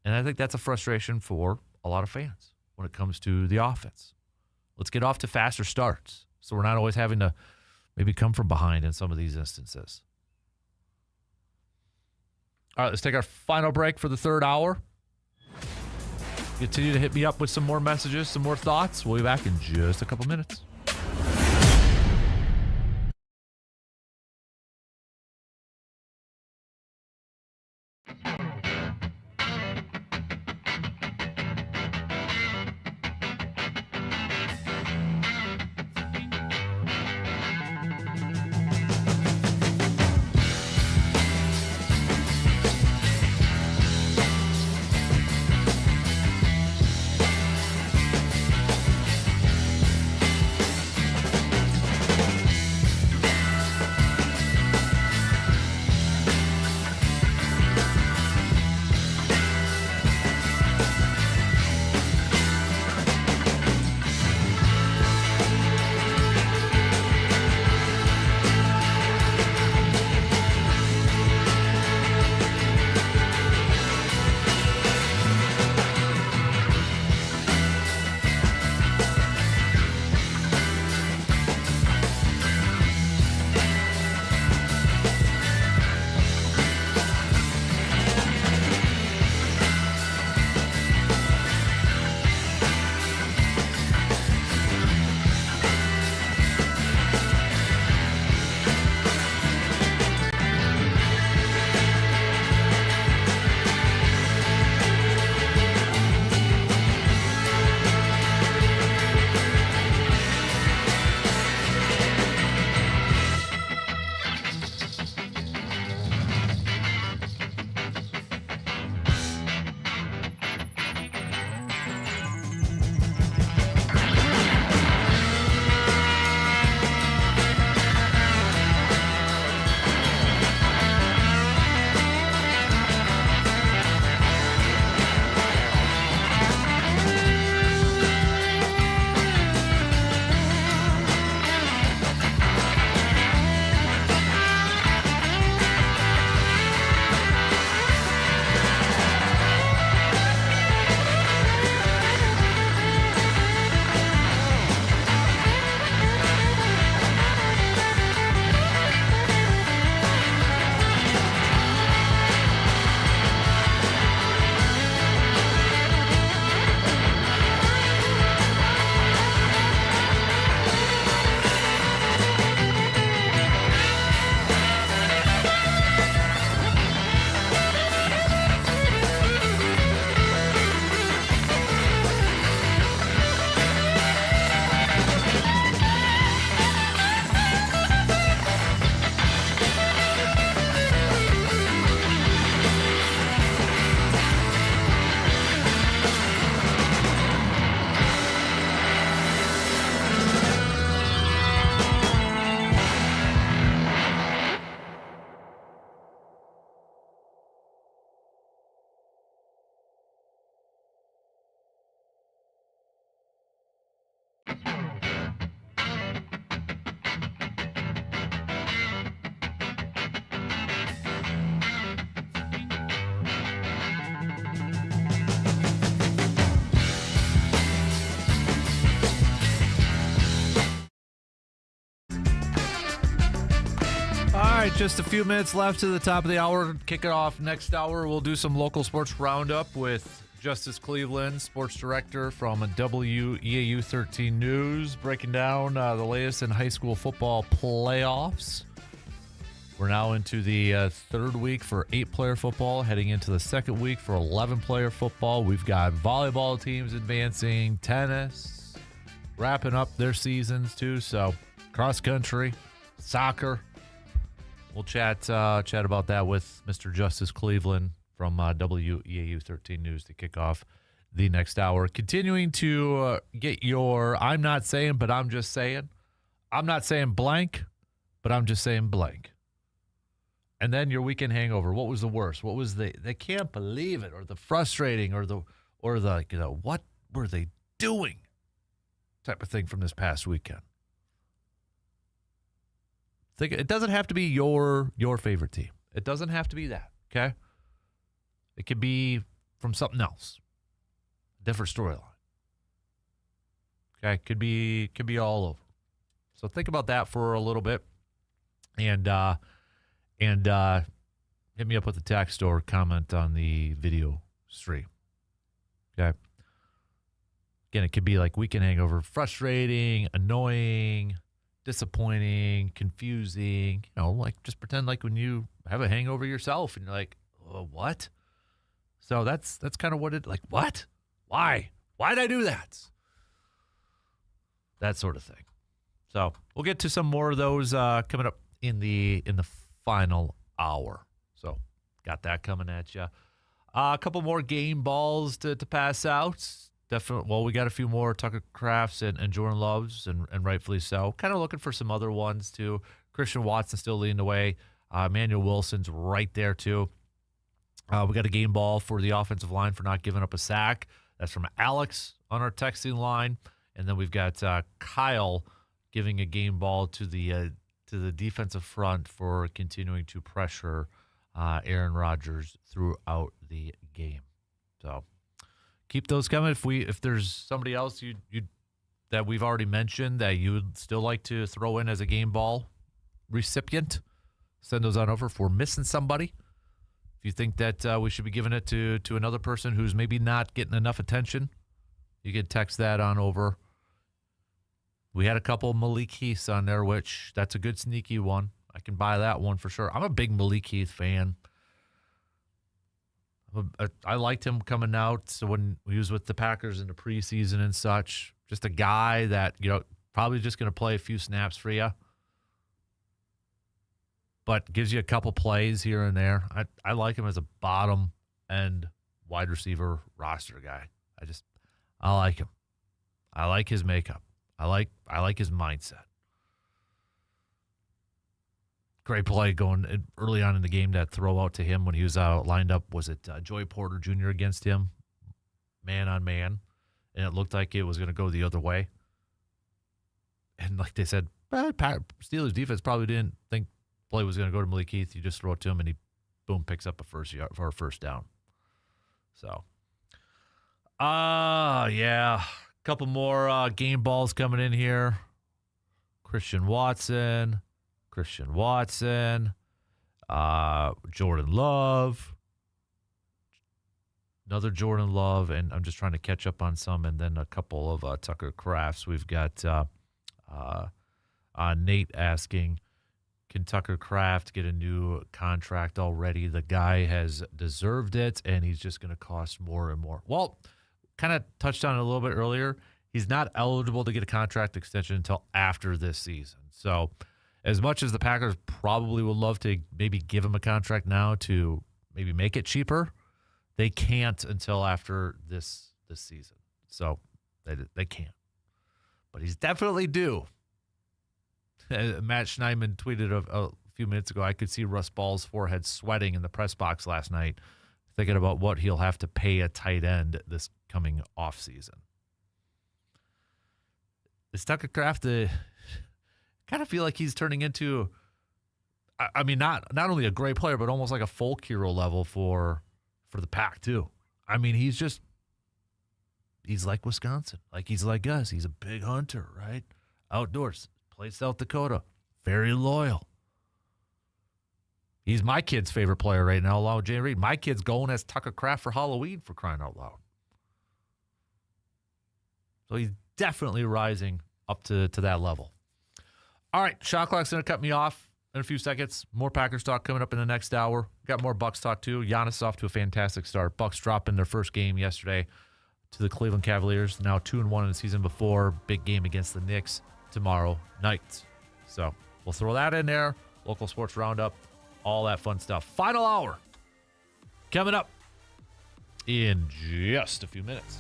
And I think that's a frustration for a lot of fans when it comes to the offense. Let's get off to faster starts so we're not always having to maybe come from behind in some of these instances. All right, let's take our final break for the third hour. Continue to hit me up with some more messages, some more thoughts. We'll be back in just a couple minutes. right, just a few minutes left to the top of the hour. Kick it off next hour. We'll do some local sports roundup with Justice Cleveland, sports director from WEAU 13 News, breaking down the latest in high school football playoffs. We're now into the third week for 8-player football, heading into the second week for 11-player football. We've got volleyball teams advancing, tennis, wrapping up their seasons too. So cross country, soccer. We'll chat about that with Mr. Justice Cleveland from WEAU 13 News to kick off the next hour. Continuing to get your I'm not saying, but I'm just saying. I'm not saying blank, but I'm just saying blank. And then your weekend hangover. What was the worst? What was they can't believe it, or the frustrating, or the what were they doing type of thing from this past weekend? It doesn't have to be your favorite team. It doesn't have to be that, okay? It could be from something else. Different storyline. Okay, could be all over. So think about that for a little bit, and hit me up with a text or comment on the video stream. Okay. Again, it could be like weekend hangover, frustrating, annoying, disappointing, confusing. Like just pretend like when you have a hangover yourself and you're like, oh, what? So that's kind of what it like. What? Why? Why'd I do that? That sort of thing. So we'll get to some more of those coming up in the final hour. So got that coming at you. A couple more game balls to pass out. Definitely. Well, we got a few more Tucker Crafts and Jordan Loves, and rightfully so. Kind of looking for some other ones too. Christian Watson still leading the way. Emmanuel Wilson's right there too. We got a game ball for the offensive line for not giving up a sack. That's from Alex on our texting line. And then we've got Kyle giving a game ball to the defensive front for continuing to pressure Aaron Rodgers throughout the game. So keep those coming. If there's somebody else you that we've already mentioned that you would still like to throw in as a game ball recipient, send those on over. If we're missing somebody, if you think that we should be giving it to another person who's maybe not getting enough attention, you can text that on over. We had a couple Malik Heaths on there, which that's a good sneaky one. I can buy that one for sure. I'm a big Malik Heath fan. I liked him coming out. So when he was with the Packers in the preseason and such, just a guy that, probably just going to play a few snaps for you, but gives you a couple plays here and there. I like him as a bottom end wide receiver roster guy. I like him. I like his makeup. I like his mindset. Great play going early on in the game, that throw out to him when he was lined up. Was it Joey Porter Jr. against him, man on man? And it looked like it was going to go the other way. And like they said, Steelers defense probably didn't think play was going to go to Malik Heath. You just throw it to him, and he, boom, picks up a first down. So, yeah. Couple more game balls coming in here. Christian Watson, Jordan Love, another Jordan Love, and I'm just trying to catch up on some, and then a couple of Tucker Crafts. We've got Nate asking, can Tucker Kraft get a new contract already? The guy has deserved it, and he's just going to cost more and more. Well, kind of touched on it a little bit earlier. He's not eligible to get a contract extension until after this season. So as much as the Packers probably would love to maybe give him a contract now to maybe make it cheaper, they can't until after this season. So they can't. But he's definitely due. Matt Schneidman tweeted a few minutes ago, I could see Russ Ball's forehead sweating in the press box last night, thinking about what he'll have to pay a tight end this coming offseason. Is Tucker Kraft kind of feel like he's turning into, I mean, not only a great player, but almost like a folk hero level for the Pack too. I mean, he's like Wisconsin. Like he's like us. He's a big hunter, right? Outdoors. Played South Dakota. Very loyal. He's my kid's favorite player right now, along with Jay Reed. My kid's going as Tucker Kraft for Halloween, for crying out loud. So he's definitely rising up to that level. All right, shot clock's going to cut me off in a few seconds. More Packers talk coming up in the next hour. Got more Bucks talk too. Giannis off to a fantastic start. Bucks dropping their first game yesterday to the Cleveland Cavaliers. Now 2-1 in the season before. Big game against the Knicks tomorrow night. So we'll throw that in there. Local sports roundup, all that fun stuff. Final hour coming up in just a few minutes.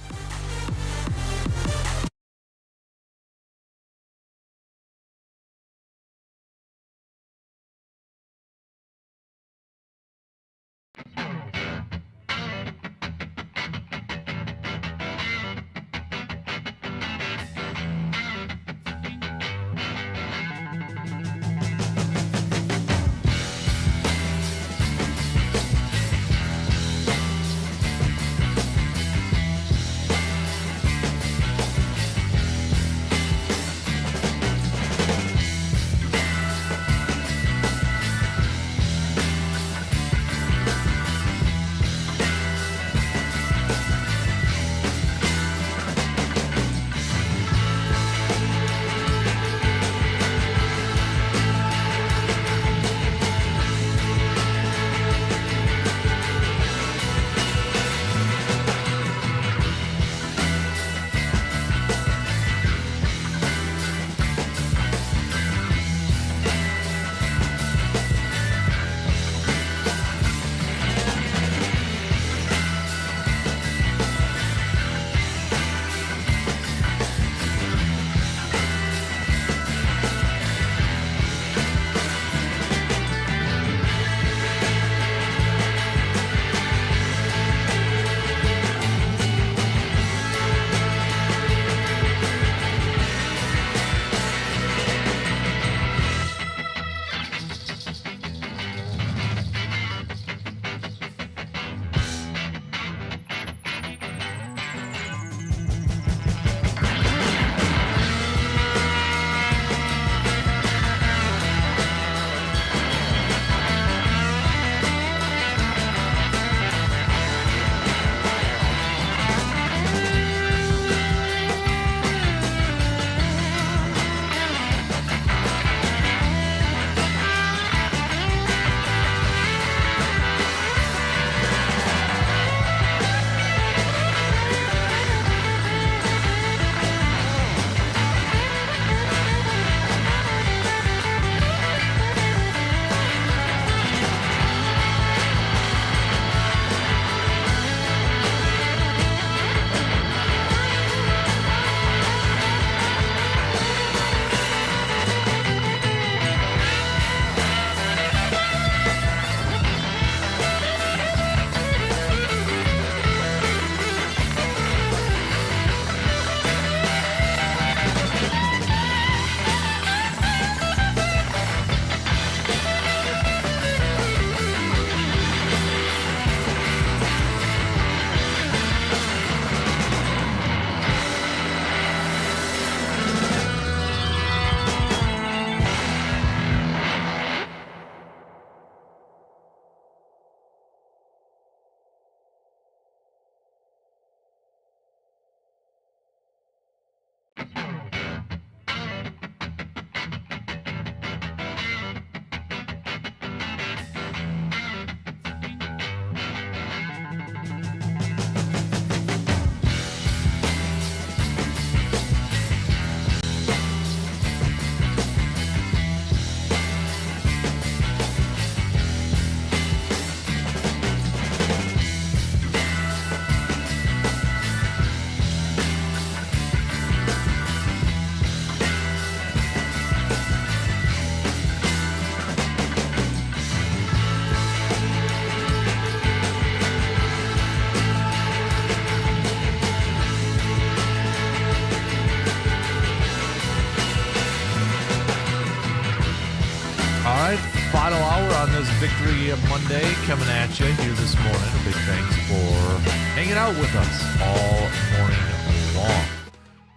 Monday coming at you here this morning. A big thanks for hanging out with us all morning long.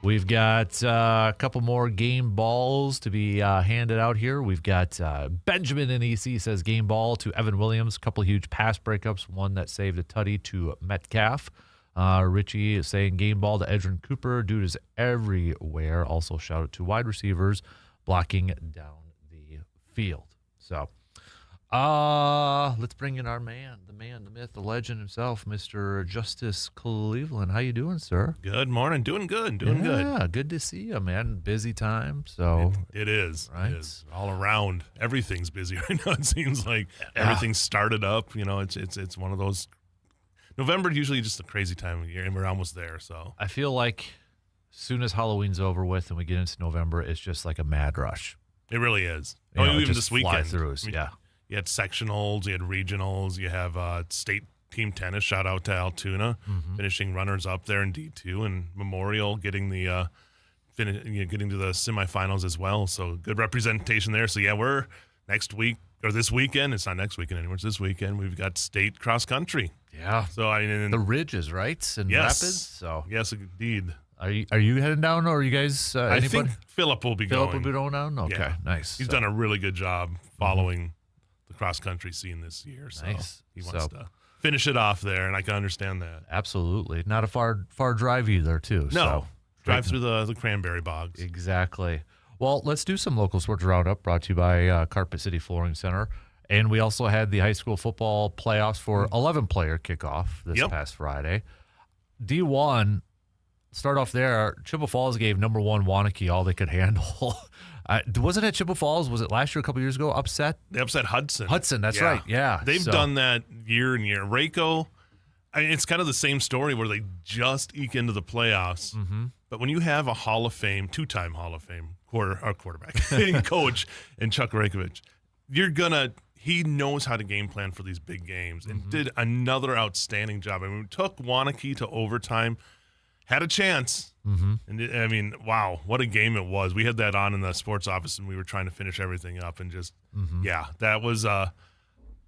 We've got a couple more game balls to be handed out here. We've got Benjamin in EC says game ball to Evan Williams. A couple huge pass breakups. One that saved a tutty to Metcalf. Richie is saying game ball to Edrin Cooper. Dude is everywhere. Also shout out to wide receivers blocking down the field. So let's bring in our man, the myth, the legend himself, Mr. Justice Cleveland. How you doing, sir? Good morning. Doing good. Good. Yeah, good to see you, man. Busy time. So it is. Right? It is. All around. Everything's busy right now. It seems like everything's started up. You know, it's one of those. November usually just a crazy time of year, and we're almost there. So I feel like as soon as Halloween's over with and we get into November, it's just like a mad rush. it really is. You know, Even just this fly weekend. through us, yeah. You had sectionals, you had regionals, you have state team tennis. Shout out to Altoona, finishing runners up there in D2, and Memorial getting the getting to the semifinals as well. So good representation there. So yeah, we're next week or this weekend. It's not next weekend anymore. It's this weekend. We've got state cross country. Yeah. So I mean, The Ridges, right? And yes, Rapids. So yes, indeed. are you heading down, or are you guys? I Anybody? think Philip will be Philip going. will be going down. Okay, Yeah. nice. He's So- done a really good job following the cross country scene this year. So Nice. he wants So- to finish it off there, and I can understand that. Absolutely, not a far drive either, too. No, So. drive through the cranberry bogs. Exactly. Well, let's do some local sports roundup brought to you by Carpet City Flooring Center. And we also had the high school football playoffs for 11-player kickoff this past Friday. D1, start off there. Chippewa Falls gave number 1 Waunakee all they could handle. Wasn't it Chippewa Falls? Was it last year, a couple years ago? Upset? They upset Hudson. Hudson, that's right. Yeah. They've So- done that year and year. Waco, it's kind of the same story where they just eke into the playoffs. Mm-hmm. But when you have a Hall of Fame, 2-time Hall of Fame quarterback coach and Chuck Rakovich, he knows how to game plan for these big games and did another outstanding job. I mean, we took Waunakee to overtime, had a chance. And wow, what a game it was. We had that on in the sports office, and we were trying to finish everything up. And just, that was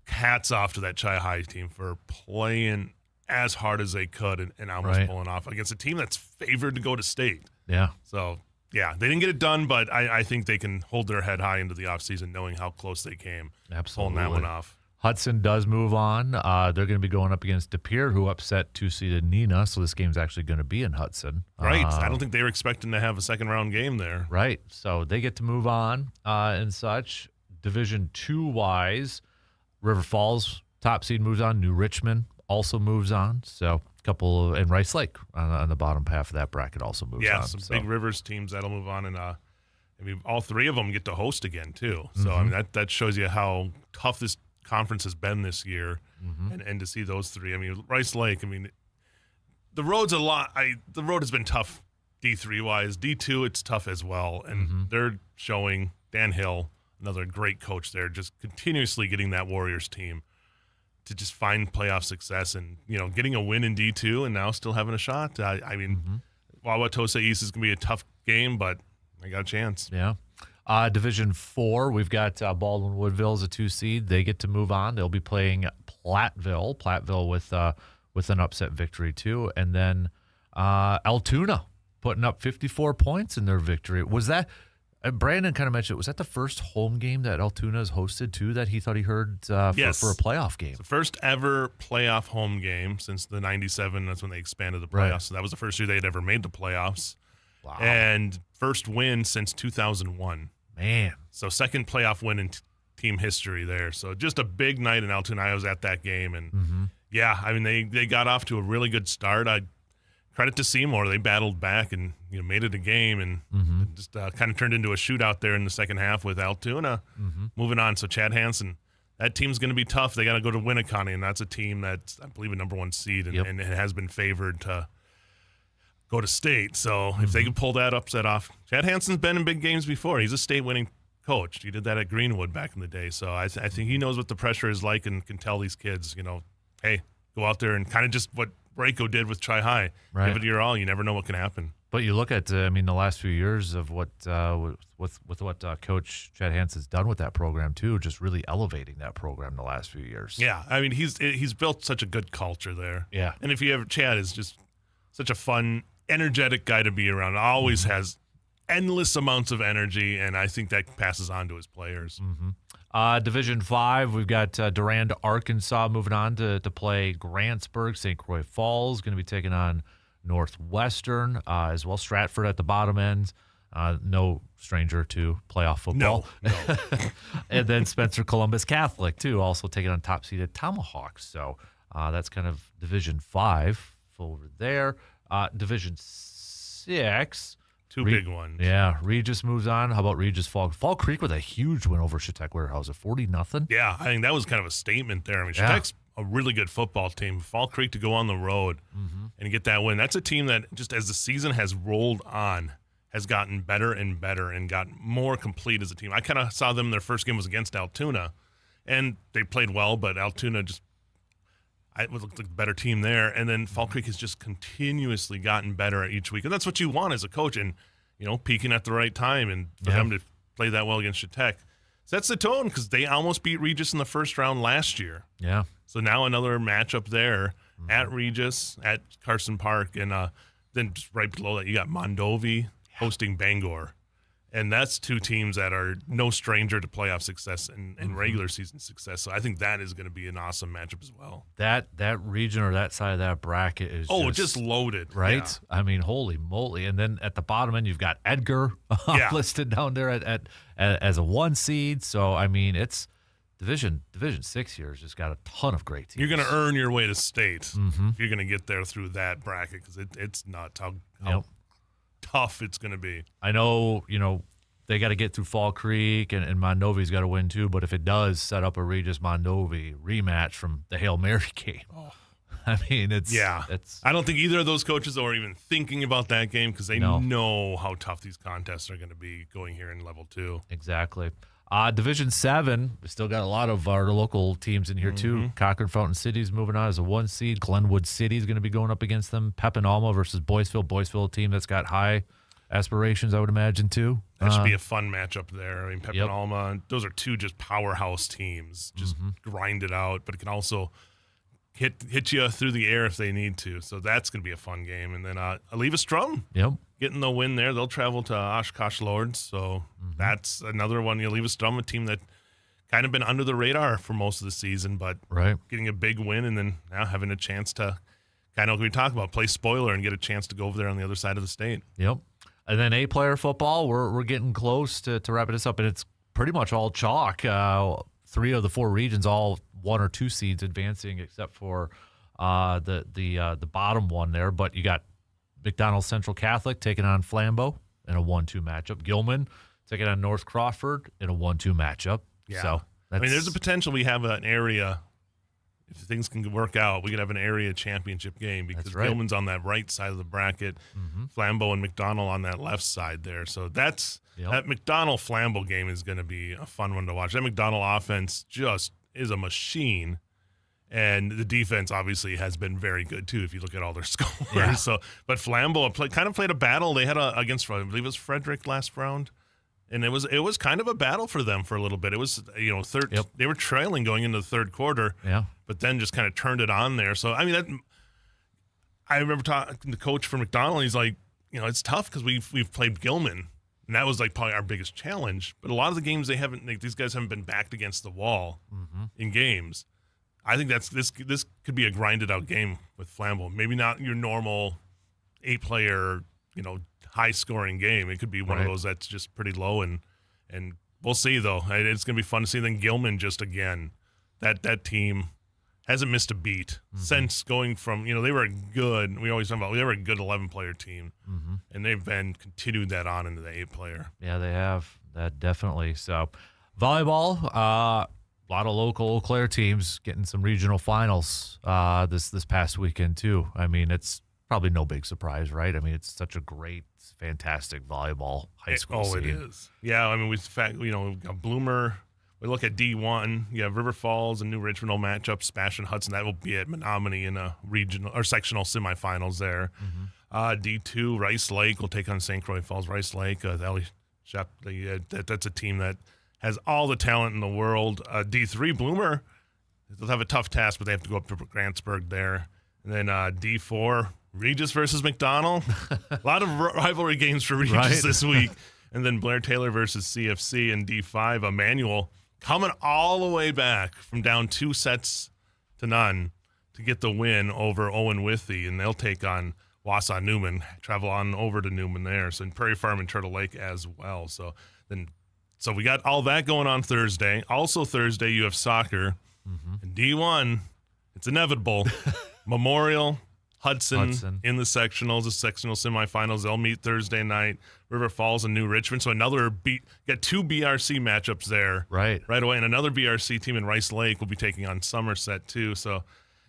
hats off to that Chi-High team for playing as hard as they could and almost pulling off against a team that's favored to go to state. Yeah. So, yeah, they didn't get it done, but I think they can hold their head high into the offseason knowing how close they came. Absolutely. Pulling that one off. Hudson does move on. They're going to be going up against De Pere, who upset 2-seeded Neenah. So this game's actually going to be in Hudson. Right. I don't think they were expecting to have a second-round game there. Right. So they get to move on and such. Division 2-wise, River Falls, top seed, moves on. New Richmond also moves on. So a couple, and Rice Lake on the bottom half of that bracket also moves on. Yeah, some big Rivers teams that'll move on. And all three of them get to host again, too. So, I mean, that shows you how tough this conference has been this year, and to see those three. I mean, Rice Lake, I mean, the road's the road has been tough D3 wise. D2, it's tough as well, and they're showing Dan Hill, another great coach there, just continuously getting that Warriors team to just find playoff success, and getting a win in D2 and now still having a shot. I mean, Wauwatosa East is going to be a tough game, but they got a chance. Yeah. Division 4, we've got Baldwin Woodville as a 2-seed. They get to move on. They'll be playing Platteville with an upset victory too. And then Altoona putting up 54 points in their victory. Was that Brandon kind of mentioned, was that the first home game that Altoona has hosted too that he thought he heard Yes. for a playoff game? It's the first ever playoff home game since the 97. That's when they expanded the playoffs. Right. So that was the first year they had ever made the playoffs. Wow. And first win since 2001. Man. So second playoff win in team history there. So just a big night in Altoona. I was at that game. And, yeah, I mean, they got off to a really good start. Credit to Seymour. They battled back and made it a game, and it just kind of turned into a shootout there in the second half with Altoona moving on. So Chad Hansen, that team's going to be tough. They got to go to Winneconne, and that's a team that's, I believe, a number 1 seed, and it has been favored to go to state. So if they can pull that upset off, Chad Hansen's been in big games before. He's a state-winning coach. He did that at Greenwood back in the day. So I think he knows what the pressure is like and can tell these kids, hey, go out there and kind of just what Braco did with Tri-High. Right. Give it your all. You never know what can happen. But you look at, the last few years of what Coach Chad Hansen's done with that program too, just really elevating that program the last few years. Yeah, I mean he's built such a good culture there. Yeah, and if you ever Chad is just such a fun, energetic guy to be around. Always has endless amounts of energy, and I think that passes on to his players. Division 5, we've got Durand, Arkansas moving on to play Grantsburg. St. Croix Falls going to be taking on Northwestern, as well. Stratford at the bottom end. No stranger to playoff football. No. And then Spencer Columbus Catholic, too, also taking on top-seeded Tomahawks. So that's kind of Division 5 over there. Division 6. Two big ones. Yeah, Regis moves on. How about Regis Fall Creek with a huge win over Chautauqua Warehouse at 40-0? Yeah, I think that was kind of a statement there. I mean, Chautauqua's a really good football team. Fall Creek to go on the road and get that win. That's a team that just as the season has rolled on has gotten better and better and gotten more complete as a team. I kind of saw them, their first game was against Altoona, and they played well, but Altoona just looked like a better team there. And then Fall Creek has just continuously gotten better each week. And that's what you want as a coach, and, peaking at the right time. And for them to play that well against Chautauqua sets the tone, because they almost beat Regis in the first round last year. Yeah. So now another matchup there at Regis, at Carson Park. And then just right below that, you got Mondovi hosting Bangor. And that's two teams that are no stranger to playoff success and regular season success. So I think that is going to be an awesome matchup as well. That region or that side of that bracket is just loaded. Right? Yeah. I mean, holy moly. And then at the bottom end, you've got Edgar listed down there as a 1 seed. So, I mean, it's Division 6 here has just got a ton of great teams. You're going to earn your way to state if you're going to get there through that bracket, because it's nuts how tough it's going to be. I know, they got to get through Fall Creek, and Mondovi's got to win too, but if it does set up a Regis Mondovi rematch from the Hail Mary game, I mean, it's I don't think either of those coaches are even thinking about that game, because they know how tough these contests are going to be going here in Level 2. Exactly. Division 7, we still got a lot of our local teams in here too. Cochrane Fountain City's moving on as a 1 seed. Glenwood City is going to be going up against them. Pep and Alma versus Boyceville. Boyceville, a team that's got high aspirations, I would imagine, too. That should be a fun matchup there. I mean, Pep and Alma, those are two just powerhouse teams. Just grind it out, but it can also hit you through the air if they need to. So that's going to be a fun game. And then Aliva Strum. Getting the win there. They'll travel to Oshkosh Lords. So that's another one. Aliva Strum, a team that kind of been under the radar for most of the season, but getting a big win and then now having a chance to kind of, like we talk about, play spoiler and get a chance to go over there on the other side of the state. And then A-player football, we're getting close to wrapping this up, and it's pretty much all chalk. 3 of the 4 regions, all 1 or 2 seeds advancing, except for the bottom one there. But you got McDonald Central Catholic taking on Flambeau in a 1-2 matchup. Gilman taking on North Crawford in a 1-2 matchup. Yeah. So there's a potential we have an area, if things can work out, we could have an area championship game, because Gilman's on that right side of the bracket, Flambeau and McDonald on that left side there. So that McDonald-Flambeau game is going to be a fun one to watch. That McDonald offense just is a machine. And the defense obviously has been very good too, if you look at all their scores. Yeah. So, but Flambeau kind of played a battle. They had against, I believe it was Frederick last round, and it was kind of a battle for them for a little bit. It was they were trailing going into the third quarter, but then just kind of turned it on there. So I mean, I remember talking to the coach for McDonald. He's like, it's tough because we've played Gilman, and that was like probably our biggest challenge. But a lot of the games these guys haven't been backed against the wall in games. I think this could be a grinded out game with Flambeau. Maybe not your normal 8-player, high scoring game. It could be one of those that's just pretty low, and we'll see though. It's going to be fun to see. Then Gilman, just again, that team hasn't missed a beat since going from, they were a good, we always talk about, they were a good 11-player team, and they've continued that on into the 8-player. Yeah, they have that definitely. So volleyball, a lot of local Eau Claire teams getting some regional finals this past weekend too. I mean, it's probably no big surprise, right? I mean, it's such a great, fantastic volleyball high school scene. It is. Yeah, I mean, we've got Bloomer we look at D1. You have River Falls and New Richmond will match up. Spash and Hudson. That will be at Menominee in a regional or sectional semifinals there. D2, Rice Lake will take on St. Croix Falls. Rice Lake, that's a team that has all the talent in the world. D3, Bloomer, they'll have a tough task, but they have to go up to Grantsburg there. And then D4, Regis versus McDonell. A lot of rivalry games for Regis this week. And then Blair Taylor versus CFC. And D5, Emmanuel coming all the way back from down 2 sets to none to get the win over Owen Withy. And they'll take on Wausau Newman, travel on over to Newman there. So in Prairie Farm and Turtle Lake as well. So we got all that going on Thursday. Also Thursday, you have soccer. And D1, it's inevitable. Memorial, Hudson in the sectionals, the sectional semifinals. They'll meet Thursday night. River Falls and New Richmond. So got 2 BRC matchups there right away. And another BRC team in Rice Lake will be taking on Somerset too. So,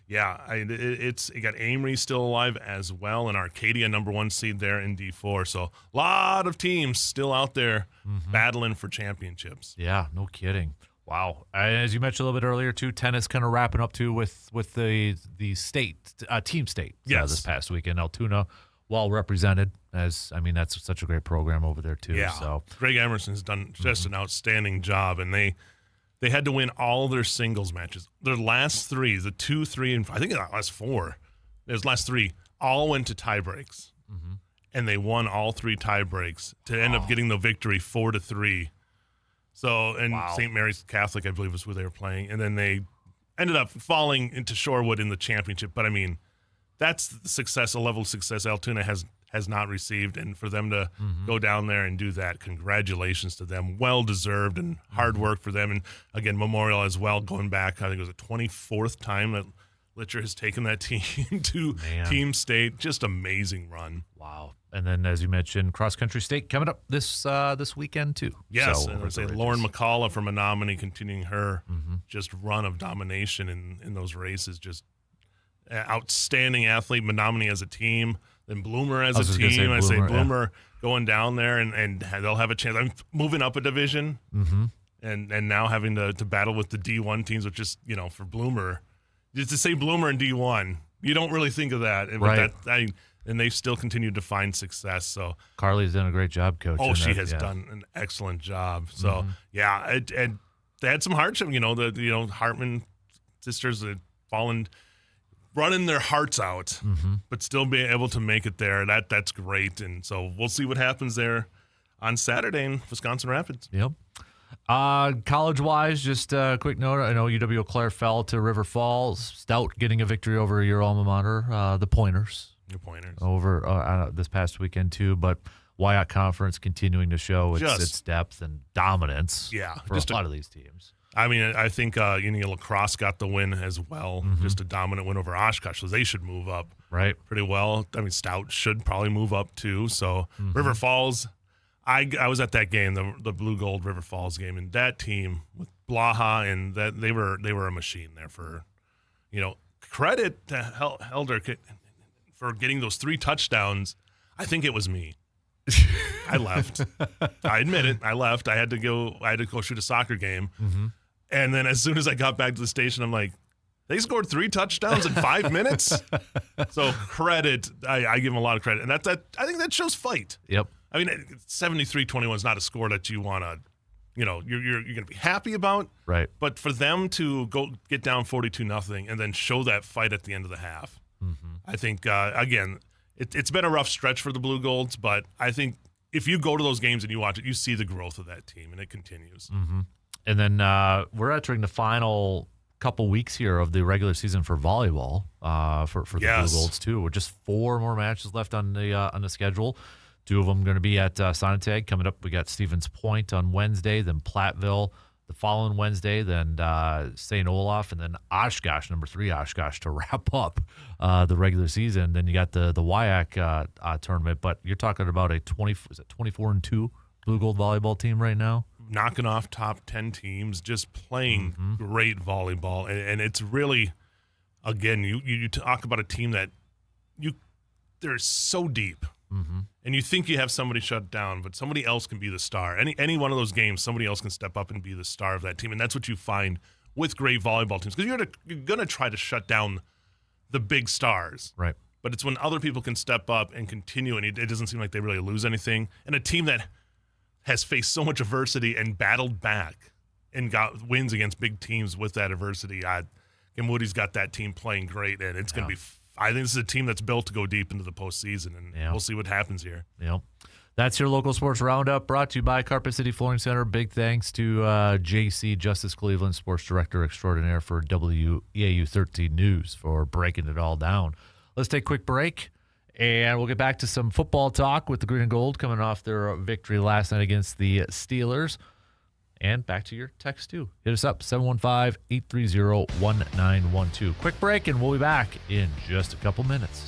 yeah, you got Amory still alive as well, and Arcadia #1 seed there in D4. So a lot of teams still out there battling for championships. Yeah, no kidding. Wow. As you mentioned a little bit earlier, too, tennis kind of wrapping up, too, with the state, team state this past weekend. Altoona, well represented, that's such a great program over there, too. Yeah. So Greg Emerson's done just an outstanding job, and they had to win all their singles matches. Their last 3, the 2, 3, and I think the last 4, those last 3 all went to tie breaks. And they won all 3 tie breaks to end up getting the victory 4-3. So, and St. Mary's Catholic, I believe, was who they were playing. And then they ended up falling into Shorewood in the championship. But, I mean, that's the success, a level of success Altoona has not received. And for them to go down there and do that, congratulations to them. Well-deserved and hard work for them. And, again, Memorial as well, going back, I think it was the 24th time that Litcher has taken that team to team state. Just amazing run. Wow. And then, as you mentioned, cross-country state coming up this weekend, too. Yes, and I'd say Lauren McCullough from Menominee continuing her just run of domination in those races. Just outstanding athlete, Menominee as a team, then Bloomer as a team. I say Bloomer going down there, and they'll have a chance. I'm moving up a division, and now having to battle with the D1 teams, which is, for Bloomer, just to say Bloomer and D1, you don't really think of that. And they've still continued to find success. So Carly's done a great job coaching. Oh, she has done an excellent job. So and they had some hardship. The Hartman sisters had running their hearts out, but still being able to make it there. That's great. And so we'll see what happens there on Saturday in Wisconsin Rapids. Yep. College-wise, just a quick note. I know UW-Eau Claire fell to River Falls. Stout getting a victory over your alma mater, the Pointers. Over this past weekend, too. But Wyatt Conference continuing to show its depth and dominance for a lot of these teams. I mean, I think La Crosse got the win as well. Just a dominant win over Oshkosh, so they should move up pretty well. I mean, Stout should probably move up, too. So River Falls, I was at that game, the Blue Gold River Falls game, and that team with Blaha, and that they were a machine there for, credit to Helder for getting those 3 touchdowns. I think it was me. I left. I admit it. I left. I had to go shoot a soccer game. And then as soon as I got back to the station, I'm like, they scored 3 touchdowns in 5 minutes. So credit. I give them a lot of credit. And I think that shows fight. Yep. I mean, 73-21 is not a score that you want to, you're going to be happy about. Right. But for them to go get down 42-0 and then show that fight at the end of the half, I think, again, it's been a rough stretch for the Blue Golds, but I think if you go to those games and you watch it, you see the growth of that team, and it continues. And then we're entering the final couple weeks here of the regular season for volleyball for the Blue Golds, too. With just 4 more matches left on the schedule. 2 of them going to be at Sonotag. Coming up, we got Stevens Point on Wednesday, then Platteville the following Wednesday, then St. Olaf, and then Oshkosh, number 3 Oshkosh, to wrap up the regular season. Then you got the WIAC tournament, but you're talking about a 24-2 Blue Gold volleyball team right now? Knocking off top 10 teams, just playing great volleyball. And it's really, again, you talk about a team that they're so deep. and you think you have somebody shut down, but somebody else can be the star. Any one of those games, somebody else can step up and be the star of that team, and that's what you find with great volleyball teams, because you're going to try to shut down the big stars. Right. But it's when other people can step up and continue, and it doesn't seem like they really lose anything. And a team that has faced so much adversity and battled back and got wins against big teams with that adversity, Kim Woody's got that team playing great, and it's going to be I think this is a team that's built to go deep into the postseason, and we'll see what happens here. Yep. That's your local sports roundup, brought to you by Carpet City Flooring Center. Big thanks to JC, Justice Cleveland, sports director extraordinaire for WEAU 13 News, for breaking it all down. Let's take a quick break, and we'll get back to some football talk with the Green and Gold coming off their victory last night against the Steelers. And back to your text, too. Hit us up, 715-830-1912. Quick break, and we'll be back in just a couple minutes.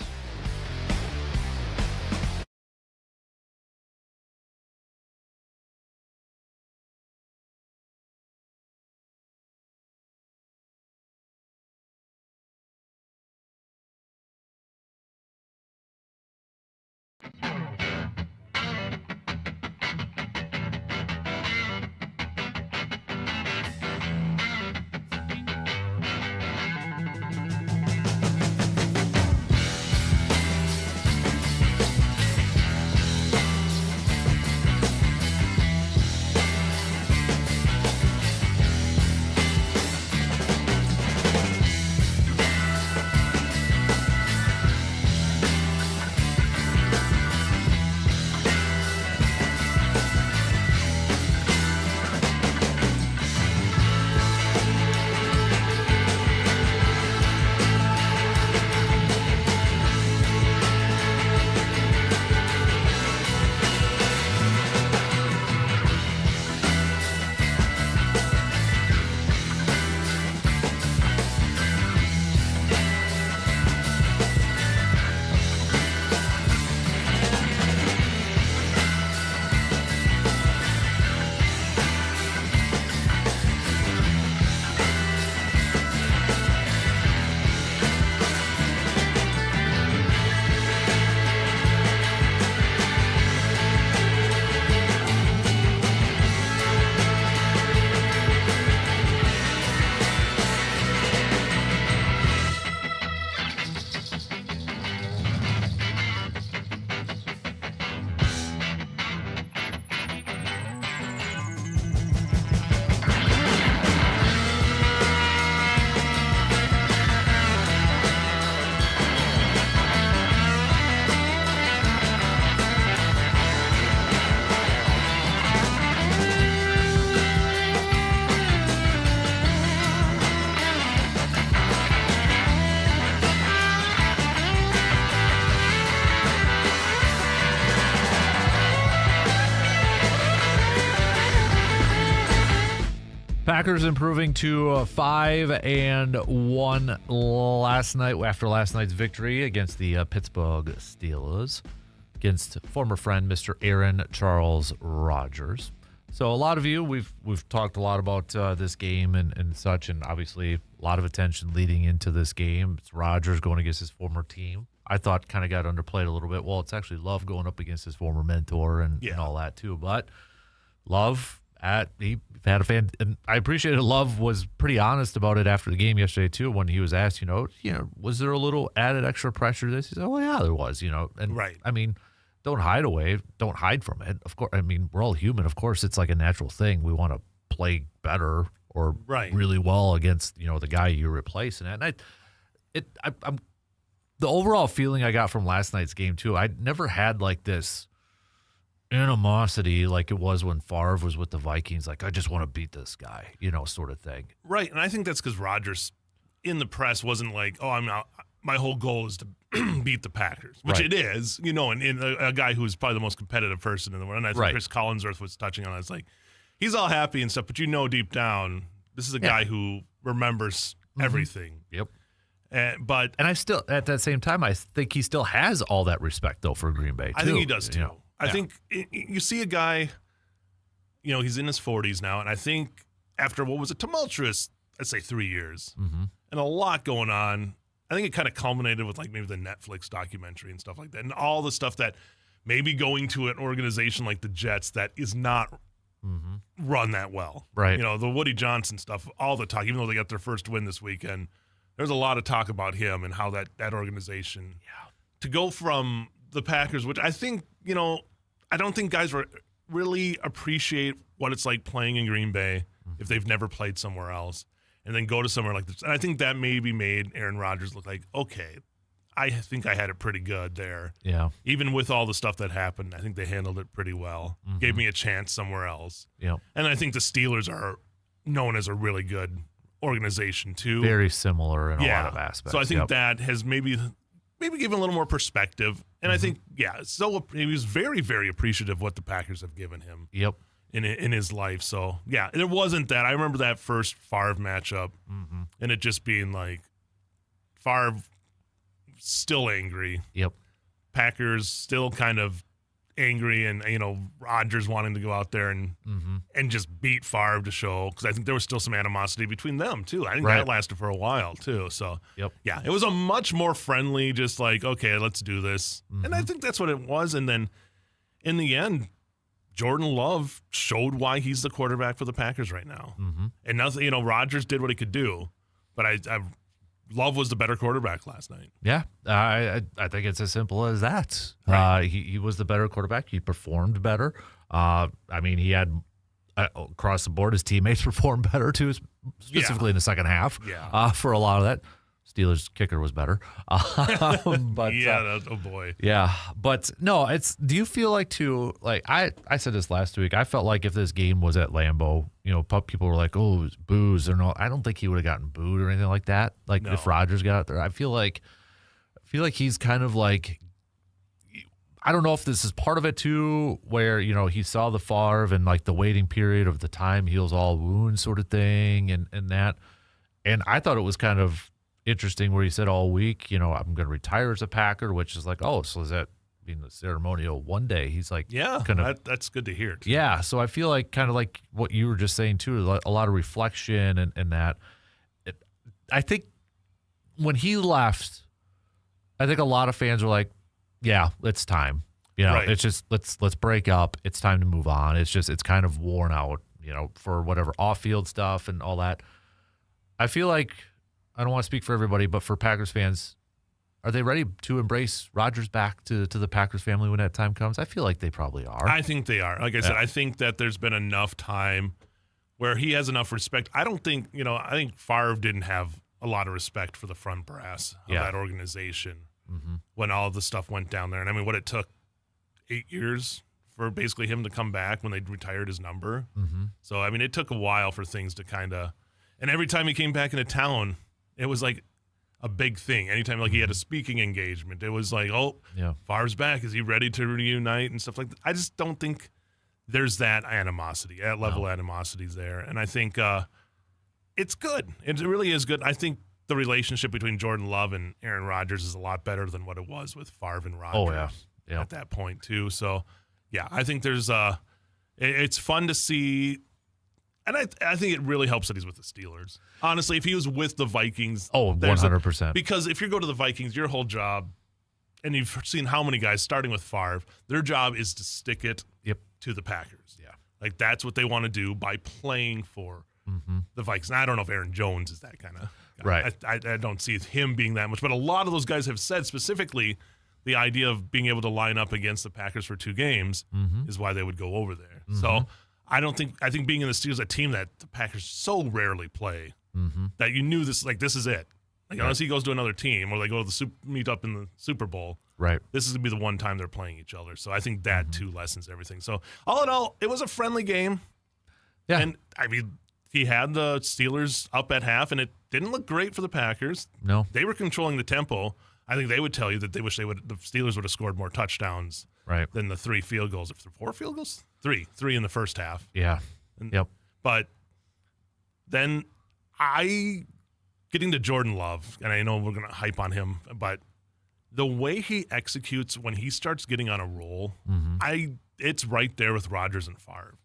Packers improving to 5-1 last night after last night's victory against the Pittsburgh Steelers, against former friend Mr. Aaron Charles Rodgers. So a lot of you, we've talked a lot about this game and such, and obviously a lot of attention leading into this game. It's Rodgers going against his former team. I thought kind of got underplayed a little bit. Well, it's actually Love going up against his former mentor and all that too. But Love, he had a fan, and I appreciated Love was pretty honest about it after the game yesterday too. When he was asked, was there a little added extra pressure to this? He said, "Oh yeah, there was." And right. I mean, don't hide from it. Of course, I mean, we're all human. Of course, it's like a natural thing. We want to play better or really well against the guy you replace. And I'm the overall feeling I got from last night's game too. I never had like this animosity like it was when Favre was with the Vikings. Like, I just want to beat this guy, sort of thing. Right, and I think that's because Rodgers in the press wasn't like, "Oh, I'm out. My whole goal is to beat the Packers," which it is, and a guy who's probably the most competitive person in the world. And I think Chris Collinsworth was touching on it. It's like he's all happy and stuff, but deep down, this is a guy who remembers everything. Yep. And I still, at that same time, I think he still has all that respect though for Green Bay too. I think he does too. I think you see a guy, he's in his 40s now, and I think after what was a tumultuous, let's say 3 years, and a lot going on, I think it kind of culminated with like maybe the Netflix documentary and stuff like that, and all the stuff that maybe going to an organization like the Jets that is not run that well. Right. You know, the Woody Johnson stuff, all the talk, even though they got their first win this weekend, there's a lot of talk about him and how that organization, to go from the Packers, which I think, you know, I don't think guys really appreciate what it's like playing in Green Bay if they've never played somewhere else, and then go to somewhere like this. And I think that maybe made Aaron Rodgers look like, okay, I think I had it pretty good there. Yeah. Even with all the stuff that happened, I think they handled it pretty well. Gave me a chance somewhere else. Yeah. And I think the Steelers are known as a really good organization too. Very similar in a lot of aspects. So I think that has maybe given a little more perspective. And I think, so he was very, very appreciative of what the Packers have given him. Yep. In his life. So, yeah, it wasn't that. I remember that first Favre matchup and it just being like Favre still angry. Yep. Packers still kind of angry, and, you know, Rodgers wanting to go out there and just beat Favre to show, because I think there was still some animosity between them, too. I think that lasted for a while, too. So, yeah, it was a much more friendly, just like, okay, let's do this. And I think that's what it was. And then in the end, Jordan Love showed why he's the quarterback for the Packers right now. And nothing, you know, Rodgers did what he could do, but Love was the better quarterback last night. Yeah, I think it's as simple as that. Right. He was the better quarterback. He performed better. I mean, he had across the board, his teammates performed better too, specifically in the second half. Yeah. For a lot of that, Steelers kicker was better. But oh boy. Yeah, but no, it's. Do you feel like too? Like I said this last week. I felt like if this game was at Lambeau, you know, people were like, "Oh, boos," or no. I don't think he would have gotten booed or anything like that. Like if Rodgers got out there, I feel like he's kind of like. I don't know if this is part of it too, where, you know, he saw the Favre and like the waiting period of the time heals all wounds sort of thing, and that. And I thought it was kind of interesting where he said all week, you know, I'm going to retire as a Packer, which is like, oh, so is that being the ceremonial one day? He's like, that's good to hear too. Yeah, so I feel like kind of like what you were just saying too, a lot of reflection and that. I think when he left, I think a lot of fans were like, yeah, it's time. You know, it's just let's break up. It's time to move on. It's kind of worn out, you know, for whatever off-field stuff and all that. I feel like, I don't want to speak for everybody, but for Packers fans, are they ready to embrace Rodgers back to the Packers family when that time comes? I feel like they probably are. I think they are. Like I said, I think that there's been enough time where he has enough respect. I think Favre didn't have a lot of respect for the front brass of that organization when all of the stuff went down there. And I mean, what it took 8 years for basically him to come back when they retired his number. So, I mean, it took a while for things to kind of, and every time he came back into town, it was like a big thing. Anytime like he had a speaking engagement, it was like, oh, Favre's back. Is he ready to reunite and stuff like that? I just don't think there's that animosity, that level of animosity there. And I think it's good. It really is good. I think the relationship between Jordan Love and Aaron Rodgers is a lot better than what it was with Favre and Rodgers at that point too. So, yeah, I think there's it's fun to see. And I think it really helps that he's with the Steelers. Honestly, if he was with the Vikings. Oh, 100%. Because if you go to the Vikings, your whole job, and you've seen how many guys, starting with Favre, their job is to stick it to the Packers. Yeah. Like, that's what they want to do by playing for the Vikings. And I don't know if Aaron Jones is that kind of guy. Right. I don't see him being that much. But a lot of those guys have said specifically the idea of being able to line up against the Packers for 2 games is why they would go over there. So I think being in the Steelers, a team that the Packers so rarely play, that you knew this is it. Like, unless he goes to another team or they go to meet up in the Super Bowl, this is going to be the one time they're playing each other. So I think that too lessens everything. So all in all, it was a friendly game. Yeah. And I mean, he had the Steelers up at half, and it didn't look great for the Packers. No. They were controlling the tempo. I think they would tell you that they wish the Steelers would have scored more touchdowns than the 3 field goals. If there 4 field goals? 3 in the first half. Yeah. But then getting to Jordan Love, and I know we're going to hype on him, but the way he executes when he starts getting on a roll, it's right there with Rodgers and Favre.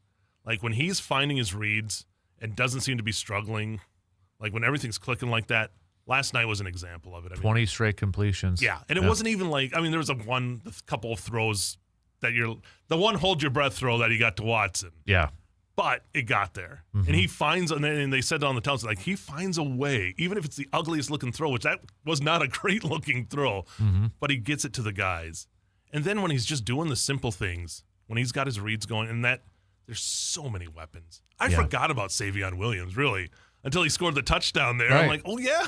Like, when he's finding his reads and doesn't seem to be struggling, like when everything's clicking like that, last night was an example of it. I mean, 20 straight completions. Yeah, and it wasn't even like, I mean, there was a couple of throws you're the one hold your breath throw that he got to Watson. Yeah. But it got there. And he finds, and they said on the television, like, he finds a way, even if it's the ugliest looking throw, which that was not a great looking throw, but he gets it to the guys. And then when he's just doing the simple things, when he's got his reads going, and that there's so many weapons. I forgot about Savion Williams, really, until he scored the touchdown there. Right. I'm like, oh, yeah.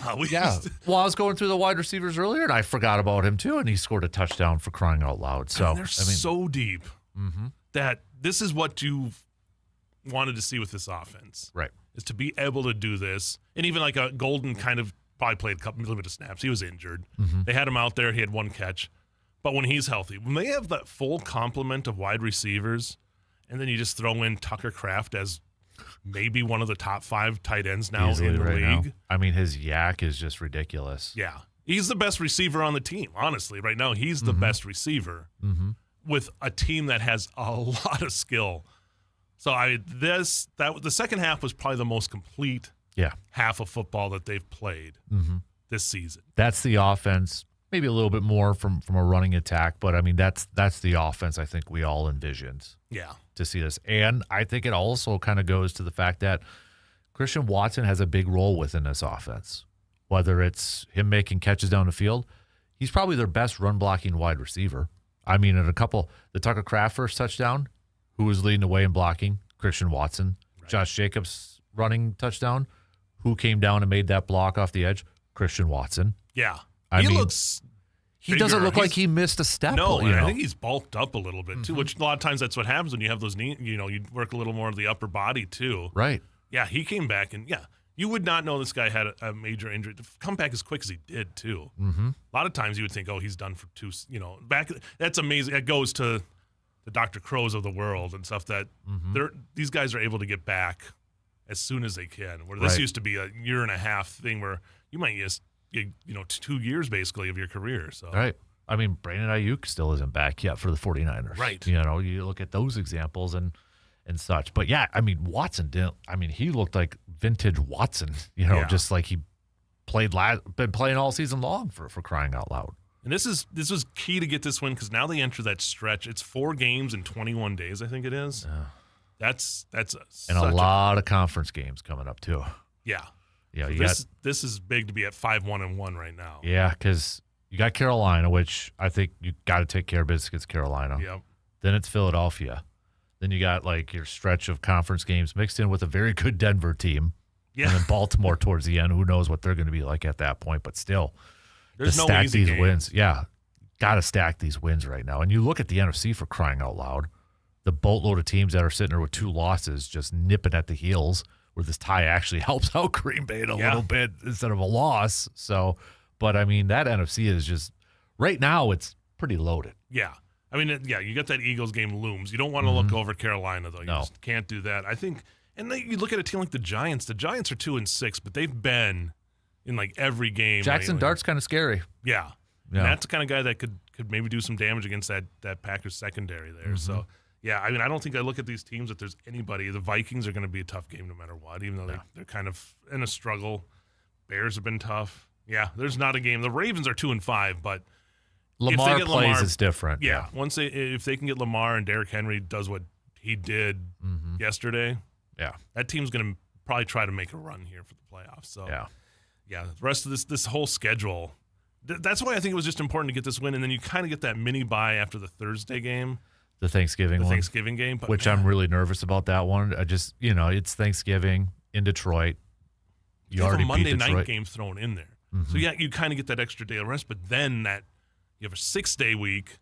Well, I was going through the wide receivers earlier, and I forgot about him, too, and he scored a touchdown for crying out loud. So they're so deep that this is what you've wanted to see with this offense. Right. Is to be able to do this. And even like a Golden kind of probably played a little bit of snaps. He was injured. They had him out there. He had one catch. But when he's healthy, when they have that full complement of wide receivers, and then you just throw in Tucker Kraft as maybe one of the top 5 tight ends now Easily in the right league. now. I mean, his yak is just ridiculous. Yeah. He's the best receiver on the team, honestly. Right now, he's the best receiver with a team that has a lot of skill. So the second half was probably the most complete half of football that they've played this season. That's the offense, maybe a little bit more from a running attack, but I mean that's the offense I think we all envisioned. Yeah. To see this. And I think it also kind of goes to the fact that Christian Watson has a big role within this offense. Whether it's him making catches down the field, he's probably their best run blocking wide receiver. I mean, in the Tucker Kraft first touchdown, who was leading the way in blocking? Christian Watson. Right. Josh Jacobs running touchdown. Who came down and made that block off the edge? Christian Watson. Yeah. He looks He doesn't look like he missed a step. No, I think he's bulked up a little bit, too, which a lot of times that's what happens when you have those knees. You work a little more of the upper body, too. Right. Yeah, he came back, and, you would not know this guy had a major injury. To come back as quick as he did, too. A lot of times you would think, oh, he's done for 2, back. That's amazing. It goes to the Dr. Crows of the world and stuff that these guys are able to get back as soon as they can. Where this used to be a year and a half thing where you might just get 2 years basically of your career. So right. I mean, Brandon Ayuk still isn't back yet for the 49ers. Right. You look at those examples and such. But yeah, I mean, Watson didn't. I mean, he looked like vintage Watson. Just like he been playing all season long for crying out loud. And this was key to get this win because now they enter that stretch. It's 4 games in 21 days, I think it is. That's a lot of conference games coming up too. Yeah. Yeah. So this is big to be at 5-1-1 right now. Yeah, because you got Carolina, which I think you got to take care of business against Carolina. Yep. Then it's Philadelphia. Then you got like your stretch of conference games mixed in with a very good Denver team. Yeah. And then Baltimore towards the end. Who knows what they're going to be like at that point? But still. There's no stack easy these games. wins. Yeah. Got to stack these wins right now. And you look at the NFC for crying out loud. The boatload of teams that are sitting there with 2 losses just nipping at the heels where this tie actually helps out Green Bay a little bit instead of a loss. So, but I mean, that NFC is just, right now it's pretty loaded. Yeah. I mean, you got that Eagles game looms. You don't want to look over Carolina, though. You just can't do that. I think, and you look at a team like the Giants. The Giants are 2-6, but they've been in like every game. Jackson Dart's kind of scary. Yeah. And that's the kind of guy that could maybe do some damage against that Packers secondary there. So, yeah, I mean, I don't think I look at these teams that there's anybody. The Vikings are going to be a tough game no matter what, even though they're kind of in a struggle. Bears have been tough. Yeah, there's not a game. The Ravens are 2-5, but Lamar plays is different. Yeah, if they can get Lamar and Derrick Henry does what he did yesterday, that team's going to probably try to make a run here for the playoffs. So, yeah, the rest of this whole schedule, that's why I think it was just important to get this win, and then you kind of get that mini bye after the Thursday game. The Thanksgiving game. But which I'm really nervous about that one. I just, it's Thanksgiving in Detroit. You already have a Monday night game thrown in there. So, yeah, you kind of get that extra day of rest, but then you have a 6-day week,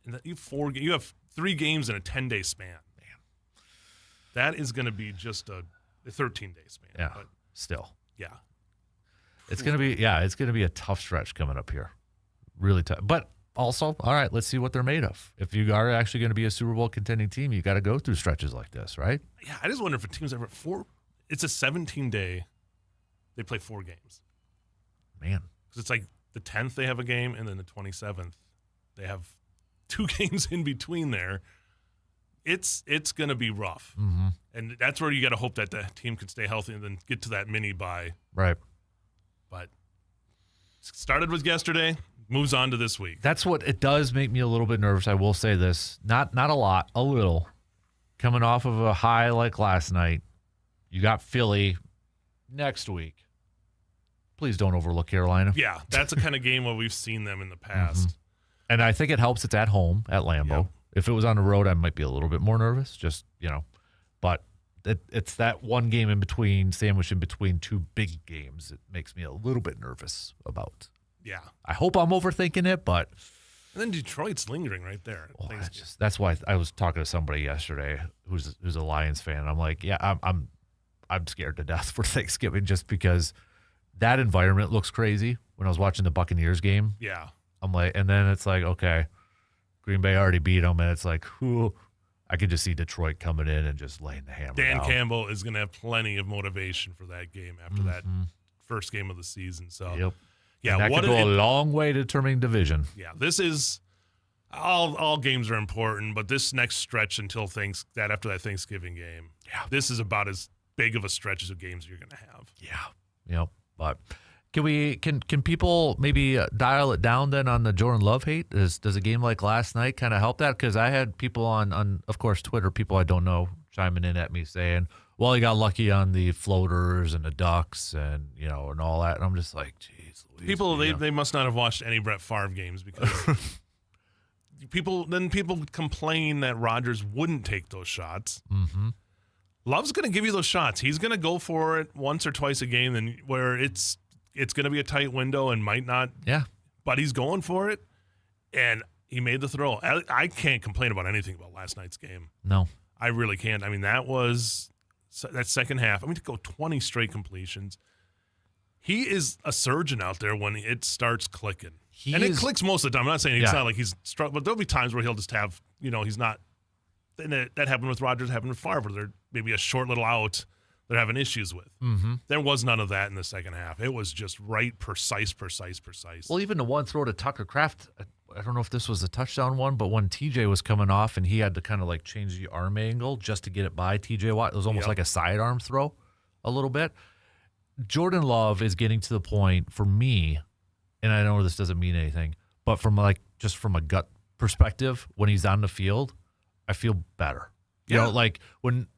and you have 3 games in a 10-day span. Man, that is going to be just a 13-day span. Yeah, but still. Yeah. It's going to be a tough stretch coming up here. Really tough. But also, all right, let's see what they're made of. If you are actually going to be a Super Bowl contending team, you got to go through stretches like this, right? Yeah, I just wonder if a team's ever it's a 17-day, they play 4 games. Man. Because it's like the 10th they have a game, and then the 27th they have 2 games in between there. It's going to be rough. And that's where you got to hope that the team can stay healthy and then get to that mini bye. Right. But started with yesterday. Moves on to this week. That's what it does make me a little bit nervous. I will say this. Not a lot, a little. Coming off of a high like last night, you got Philly next week. Please don't overlook Carolina. Yeah, that's a kind of game where we've seen them in the past. And I think it helps it's at home at Lambeau. Yep. If it was on the road, I might be a little bit more nervous, just, but it's that one game in between, sandwiched in between two big games. It makes me a little bit nervous about. Yeah. I hope I'm overthinking it, but. And then Detroit's lingering right there. That's why I was talking to somebody yesterday who's a Lions fan. And I'm like, yeah, I'm scared to death for Thanksgiving just because that environment looks crazy. When I was watching the Buccaneers game, yeah, I'm like, and then it's like, okay, Green Bay already beat them, and it's like, who? I could just see Detroit coming in and just laying the hammer Dan down. Campbell is going to have plenty of motivation for that game after that first game of the season. So, yeah, and that could go a long way to determining division. Yeah, this is all games are important, but this next stretch until after that Thanksgiving game, this is about as big of a stretch as of games you're going to have. Yeah, but can people maybe dial it down then on the Jordan Love hate? Does a game like last night kind of help that? Because I had people on of course Twitter, people I don't know chiming in at me saying, well, he got lucky on the floaters and the ducks and and all that, and I'm just like, geez Louise, people they must not have watched any Brett Favre games because people complain that Rodgers wouldn't take those shots. Love's going to give you those shots. He's going to go for it once or twice a game, and where it's going to be a tight window and might not. Yeah, but he's going for it, and he made the throw. I can't complain about anything about last night's game. No, I really can't. I mean, that second half. I mean, to go 20 straight completions. He is a surgeon out there when it starts clicking, it clicks most of the time. I'm not saying it's not like he's struck, but there'll be times where he'll just have he's not. And that happened with Rodgers, happened with Favre. They're maybe a short little out they're having issues with. There was none of that in the second half. It was just right, precise. Well, even the one throw to Tucker Kraft, I don't know if this was a touchdown one, but when TJ was coming off and he had to kind of like change the arm angle just to get it by TJ Watt, it was almost like a sidearm throw a little bit. Jordan Love is getting to the point for me, and I know this doesn't mean anything, but from from a gut perspective, when he's on the field, I feel better. You know, like when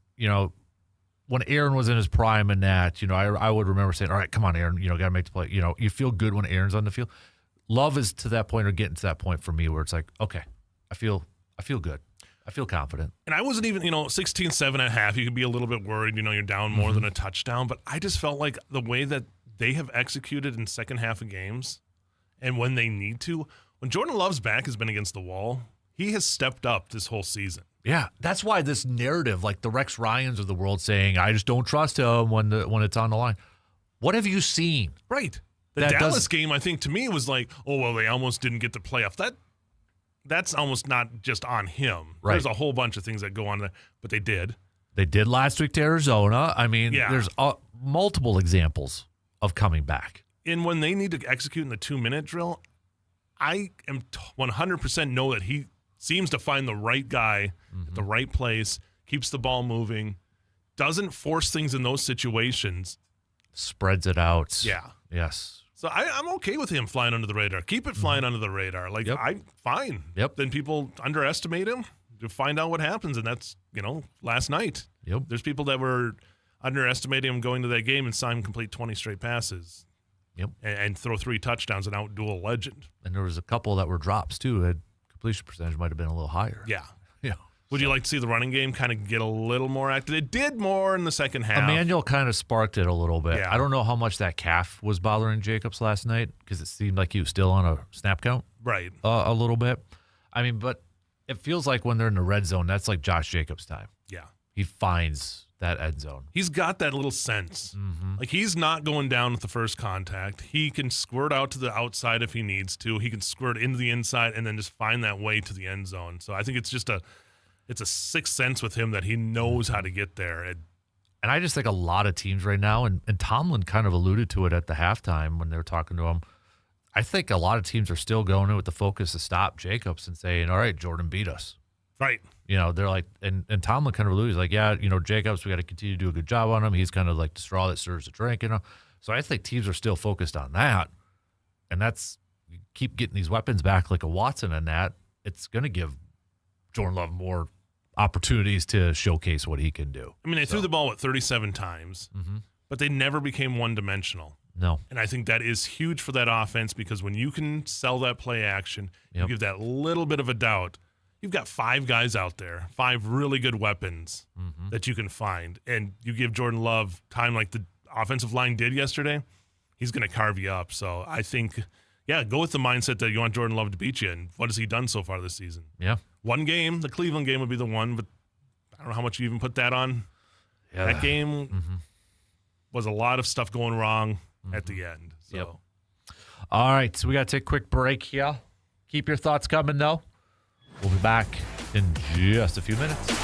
Aaron was in his prime and that, I would remember saying, all right, come on, Aaron, got to make the play. You feel good when Aaron's on the field. Love is to that point or getting to that point for me where it's like, okay, I feel good. I feel confident. And I wasn't even, 16-7 at half. You could be a little bit worried, you're down more than a touchdown. But I just felt like the way that they have executed in second half of games and when they need to, when Jordan Love's back has been against the wall, he has stepped up this whole season. Yeah, that's why this narrative, like the Rex Ryans of the world saying, I just don't trust him when it's on the line. What have you seen? Right. The Dallas game, I think, to me, was like, oh, well, they almost didn't get the playoff. That's almost not just on him. Right. There's a whole bunch of things that go on there, but they did. They did last week to Arizona. I mean, there's multiple examples of coming back. And when they need to execute in the 2-minute drill, I am 100% know that he seems to find the right guy at the right place, keeps the ball moving, doesn't force things in those situations. Spreads it out. Yeah. Yes. So I'm okay with him flying under the radar. Keep it flying under the radar. Like, I'm fine. Yep. Then people underestimate him to find out what happens, and that's, last night. Yep. There's people that were underestimating him going to that game and saw him complete 20 straight passes. Yep. And throw 3 touchdowns and outdo a legend. And there was a couple that were drops, too. Had completion percentage might have been a little higher. Yeah. Yeah. Would you like to see the running game kind of get a little more active? It did more in the second half. Emmanuel kind of sparked it a little bit. Yeah. I don't know how much that calf was bothering Jacobs last night because it seemed like he was still on a snap count. Right. A little bit. I mean, but it feels like when they're in the red zone, that's like Josh Jacobs' time. Yeah. He finds that end zone. He's got that little sense. Like, he's not going down with the first contact. He can squirt out to the outside if he needs to. He can squirt into the inside and then just find that way to the end zone. So I think it's just it's a sixth sense with him that he knows how to get there. And I just think a lot of teams right now, and Tomlin kind of alluded to it at the halftime when they were talking to him, I think a lot of teams are still going in with the focus to stop Jacobs and saying, all right, Jordan beat us. Right. They're like, and Tomlin kind of alluded, he's like, yeah, Jacobs, we got to continue to do a good job on him. He's kind of like the straw that stirs the drink, So I think teams are still focused on that. And keep getting these weapons back like a Watson and that, it's going to give Jordan Love more opportunities to showcase what he can do. I mean, they threw the ball, 37 times, but they never became one-dimensional. No. And I think that is huge for that offense because when you can sell that play action, you give that little bit of a doubt, you've got 5 guys out there, 5 really good weapons that you can find. And you give Jordan Love time like the offensive line did yesterday, he's going to carve you up. So I think, go with the mindset that you want Jordan Love to beat you. And what has he done so far this season? Yeah. One game, the Cleveland game would be the one, but I don't know how much you even put that on. Yeah. That game was a lot of stuff going wrong at the end. So. All right, so we got to take a quick break here. Keep your thoughts coming, though. We'll be back in just a few minutes.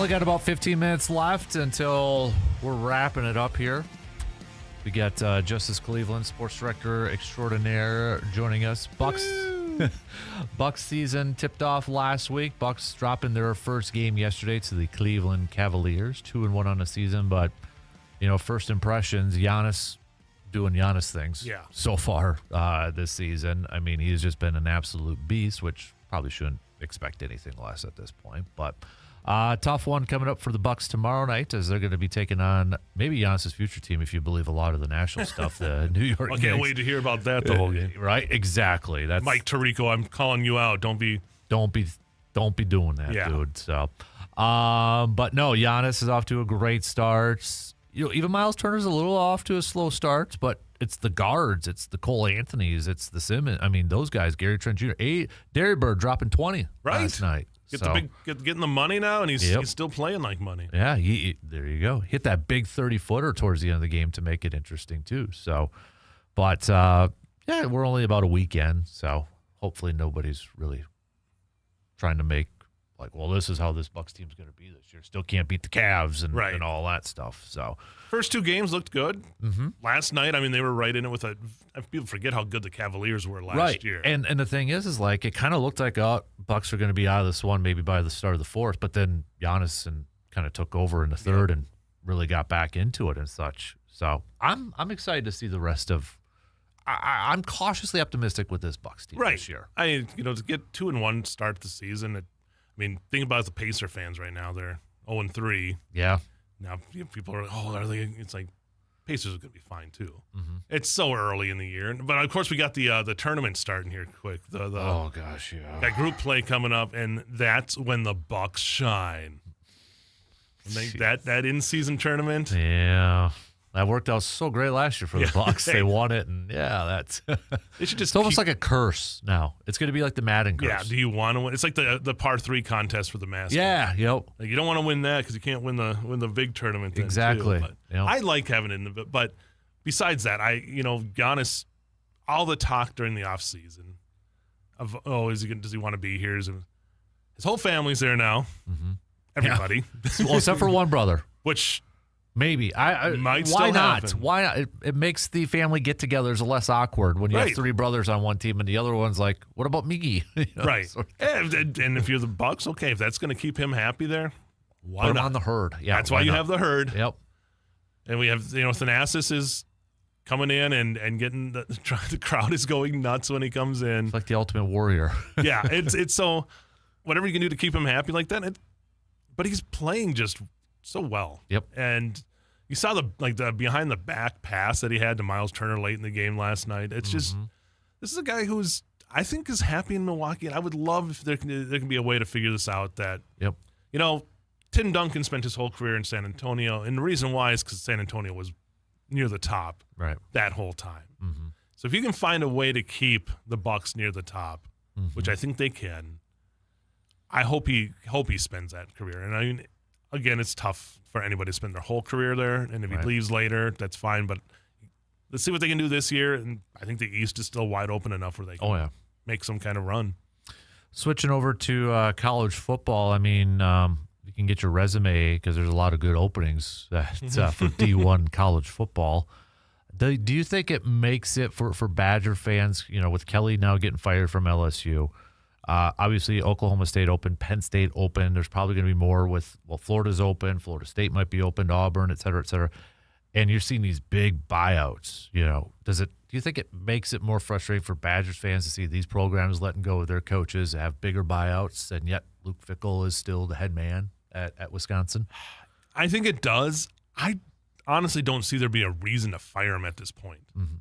Only got about 15 minutes left until we're wrapping it up here. We got Justice Cleveland, sports director extraordinaire, joining us. Bucks season tipped off last week. Bucks dropping their first game yesterday to the Cleveland Cavaliers, 2-1 on the season. But first impressions, Giannis doing Giannis things. Yeah. So far this season. I mean, he's just been an absolute beast, which probably shouldn't expect anything less at this point. But tough one coming up for the Bucks tomorrow night, as they're going to be taking on maybe Giannis' future team, if you believe a lot of the national stuff. The New York. I can't wait to hear about that the whole game. Right? Exactly. That's Mike Tirico. I'm calling you out. Don't be doing that, dude. So, but no, Giannis is off to a great start. Even Miles Turner's a little off to a slow start, but it's the guards, it's the Cole Anthonys, it's the Simmons. I mean, those guys, Gary Trent Jr., Derry Bird dropping 20 last night. Getting the money now, and he's still playing like money. Yeah, there you go. Hit that big 30-footer towards the end of the game to make it interesting too. So, but we're only about a weekend, so hopefully nobody's really trying to make this is how this Bucks team's going to be this year. Still can't beat the Cavs and all that stuff. So first two games looked good. Mm-hmm. Last night, I mean, they were right in it with people forget how good the Cavaliers were last year. And the thing is it kind of looked like Bucks are going to be out of this one maybe by the start of the fourth, but then Giannis kind of took over in the third and really got back into it and such. So I'm excited to see the rest of. I'm cautiously optimistic with this Bucks team this year. To get 2-1 start the season. I mean, think about the Pacer fans right now. They're 0-3. Yeah. Now people are are they? It's like Pacers are going to be fine too. Mm-hmm. It's so early in the year, but of course we got the tournament starting here quick. Oh gosh, yeah. That group play coming up, and that's when the Bucks shine. That in-season tournament. Yeah. That worked out so great last year for the Bucks. They won it, and that's they should it's almost like a curse now. It's going to be like the Madden curse. Yeah, do you want to win? It's like the par 3 contest for the Masters. Yeah, yep. Like you don't want to win that because you can't win the big tournament. Exactly. Yep. I like having it but besides that, Giannis, all the talk during the offseason of does he want to be here? His whole family's there now. Mm-hmm. Everybody, well, except for one brother, which. Maybe Might still why not? happen. Why not? It makes the family get-togethers less awkward when you have 3 brothers on one team and the other one's like, "What about Miggy?" Right. And if you're the Bucks, okay, if that's going to keep him happy there, why put him not? on the herd? Yeah, that's why you have the herd. Yep. And we have Thanasis is coming in and getting the crowd is going nuts when he comes in. It's like the Ultimate Warrior. Yeah, it's so whatever you can do to keep him happy like that. But he's playing just so well. Yep. And you saw the behind the back pass that he had to Miles Turner late in the game last night. It's just this is a guy who's I think is happy in Milwaukee, and I would love if there can be a way to figure this out. That Tim Duncan spent his whole career in San Antonio, and the reason why is because San Antonio was near the top that whole time. Mm-hmm. So if you can find a way to keep the Bucks near the top, which I think they can, I hope he spends that career. And I mean. Again, it's tough for anybody to spend their whole career there, and if he leaves later, that's fine. But let's see what they can do this year, and I think the East is still wide open enough where they can make some kind of run. Switching over to college football, I mean, you can get your resume because there's a lot of good openings for D1 college football. Do you think it makes it for Badger fans, with Kelly now getting fired from LSU, obviously, Oklahoma State open, Penn State open. There's probably going to be more Florida's open. Florida State might be open to Auburn, et cetera, et cetera. And you're seeing these big buyouts. Do you think it makes it more frustrating for Badgers fans to see these programs letting go of their coaches, have bigger buyouts, and yet Luke Fickell is still the head man at Wisconsin? I think it does. I honestly don't see there be a reason to fire him at this point. Mm-hmm.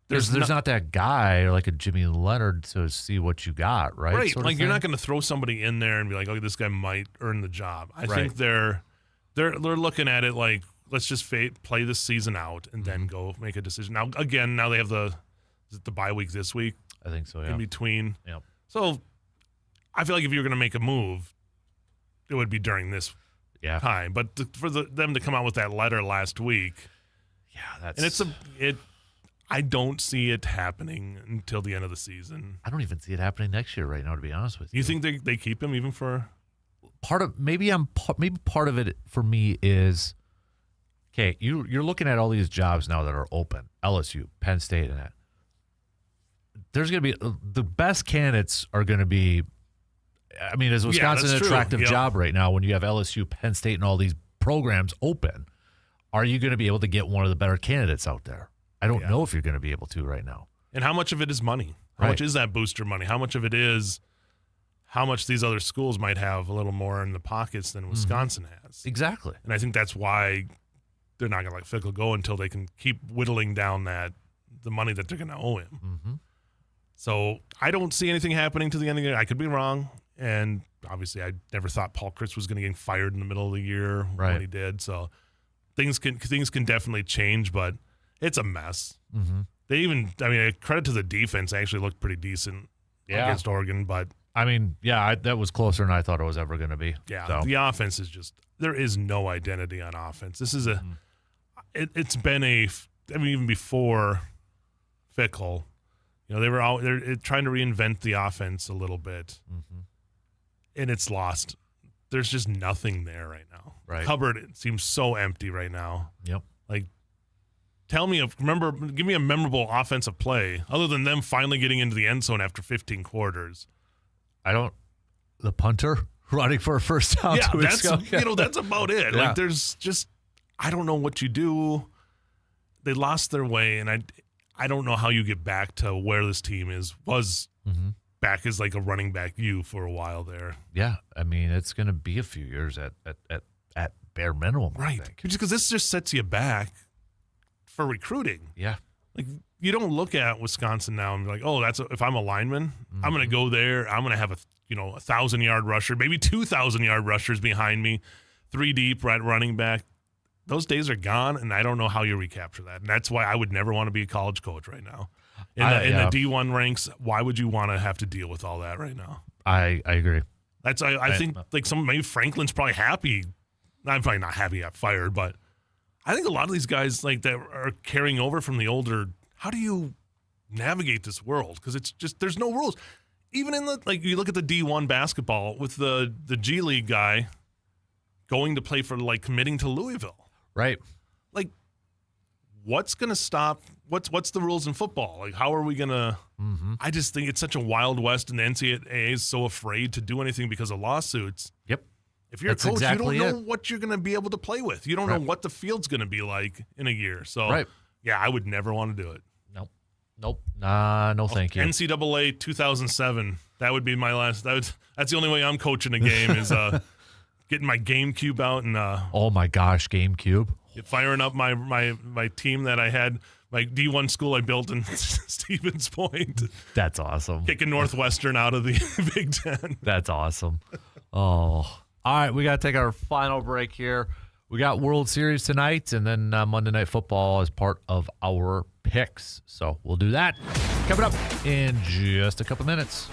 There's not that guy like a Jimmy Leonard to see what you got, right? Right. Like you're not going to throw somebody in there and be like, "Okay, this guy might earn the job." I think they're looking at it like, let's just play this season out and then go make a decision. Now they have the bye week this week. I think so. Yeah. In between. Yep. So I feel like if you're going to make a move, it would be during this time. But for them to come out with that letter last week, I don't see it happening until the end of the season. I don't even see it happening next year right now, to be honest with you. You think they keep him even for part of it for me is, okay, you're looking at all these jobs now that are open, LSU, Penn State, and that. There's going to be the best candidates are going to be. I mean, is Wisconsin an attractive job right now when you have LSU, Penn State, and all these programs open? Are you going to be able to get one of the better candidates out there? I don't know if you're going to be able to right now. And how much of it is money? How much is that booster money? How much of it is how much these other schools might have a little more in the pockets than Wisconsin has? Exactly. And I think that's why they're not going to let Fickle go until they can keep whittling down the money that they're going to owe him. Mm-hmm. So I don't see anything happening to the end of the year. I could be wrong. And obviously I never thought Paul Chryst was going to get fired in the middle of the year when he did. So things can definitely change, but it's a mess. Mm-hmm. Credit to the defense, actually looked pretty decent against Oregon, but that was closer than I thought it was ever going to be. Yeah, so. The offense is just, there is no identity on offense. This is it's been even before Fickle, they're trying to reinvent the offense a little bit, and it's lost. There's just nothing there right now. Right. The cupboard, it seems so empty right now. Yep. Like, give me a memorable offensive play other than them finally getting into the end zone after 15 quarters. The punter running for a first down. Yeah, that's about it. Yeah. Like, there's just, I don't know what you do. They lost their way, and I don't know how you get back to where this team was back as like a running back for a while there. Yeah, it's going to be a few years at bare minimum, right? I think. Just because this just sets you back for recruiting. Yeah. Like, you don't look at Wisconsin now and be like, oh, if I'm a lineman, I'm going to go there. I'm going to have a 1,000-yard rusher, maybe 2,000-yard rushers behind me, 3 deep, right, running back. Those days are gone, and I don't know how you recapture that. And that's why I would never want to be a college coach right now. In the D1 ranks, why would you want to have to deal with all that right now? I agree. I think maybe Franklin's probably happy. I'm probably not happy he got fired, but I think a lot of these guys that are carrying over from the older. How do you navigate this world? Because it's just, there's no rules. Even in you look at the D1 basketball with the G League guy going to play for committing to Louisville. Right. Like, what's going to stop? What's the rules in football? Like, how are we going to? I just think it's such a wild west, and the NCAA is so afraid to do anything because of lawsuits. Yep. If you're a coach, you don't know what you're going to be able to play with. You don't know what the field's going to be like in a year. So, yeah, I would never want to do it. Nope. No, thank you. NCAA 2007. That would be my last. That's the only way I'm coaching a game is getting my GameCube out and. Oh my gosh, GameCube! Firing up my team that I had, my D1 school I built in Stevens Point. That's awesome. Kicking Northwestern out of the Big Ten. That's awesome. Oh. All right, we got to take our final break here. We got World Series tonight, and then Monday Night Football as part of our picks. So we'll do that coming up in just a couple minutes.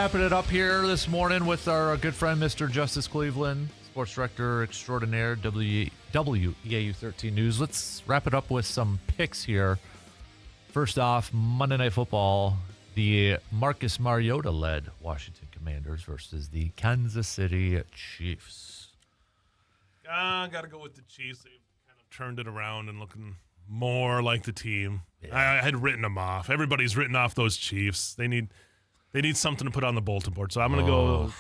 wrapping it up here this morning with our good friend, Mr. Justice Cleveland, sports director extraordinaire, WEAU 13 News. Let's wrap it up with some picks here. First off, Monday Night Football, the Marcus Mariota-led Washington Commanders versus the Kansas City Chiefs. Got to go with the Chiefs. They've kind of turned it around and looking more like the team. Yeah. I had written them off. Everybody's written off those Chiefs. They need something to put on the bulletin board. So I'm going to go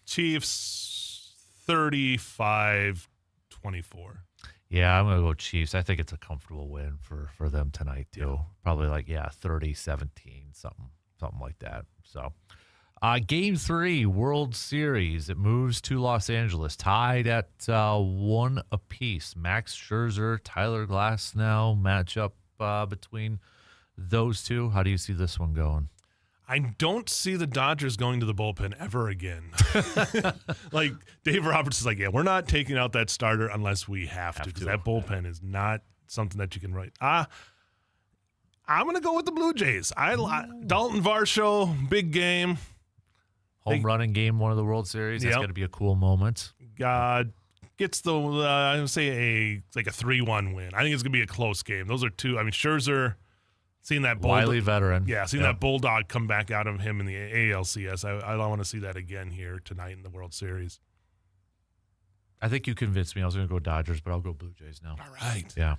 Chiefs 35-24. Yeah, I'm going to go Chiefs. I think it's a comfortable win for them tonight, too. Yeah. Probably 30-17, something like that. So, Game 3, World Series. It moves to Los Angeles, tied at 1 apiece. Max Scherzer, Tyler Glasnow matchup between those two. How do you see this one going? I don't see the Dodgers going to the bullpen ever again. Dave Roberts is we're not taking out that starter unless we have to, because that bullpen is not something that you can write. I'm going to go with the Blue Jays. Dalton Varsho, big game. Home run in Game 1 of the World Series. That's going to be a cool moment. Gets the, I would say a 3-1 win. I think it's going to be a close game. Those are two. I mean, Scherzer, seeing that wily veteran. Yeah, seeing that bulldog come back out of him in the ALCS. I want to see that again here tonight in the World Series. I think you convinced me. I was going to go Dodgers, but I'll go Blue Jays now. All right. Yeah.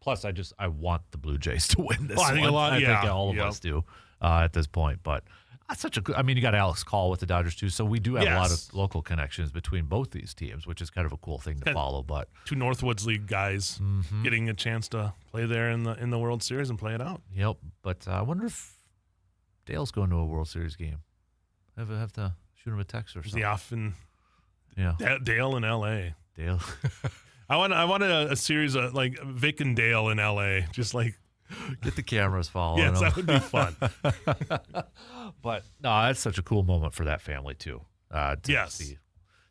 Plus, I want the Blue Jays to win this one. I think all of us do at this point. But that's such a good. I mean, you got Alex Call with the Dodgers too, so we do have a lot of local connections between both these teams, which is kind of a cool thing to follow. But two Northwoods League guys getting a chance to play there in the World Series and play it out. Yep. But I wonder if Dale's going to a World Series game. I have to shoot him a text or something. Is he off in Dale in L.A.? Dale. I wanted a series of Vic and Dale in L.A. Just get the cameras following. Yes, that would be fun. But no, that's such a cool moment for that family too. To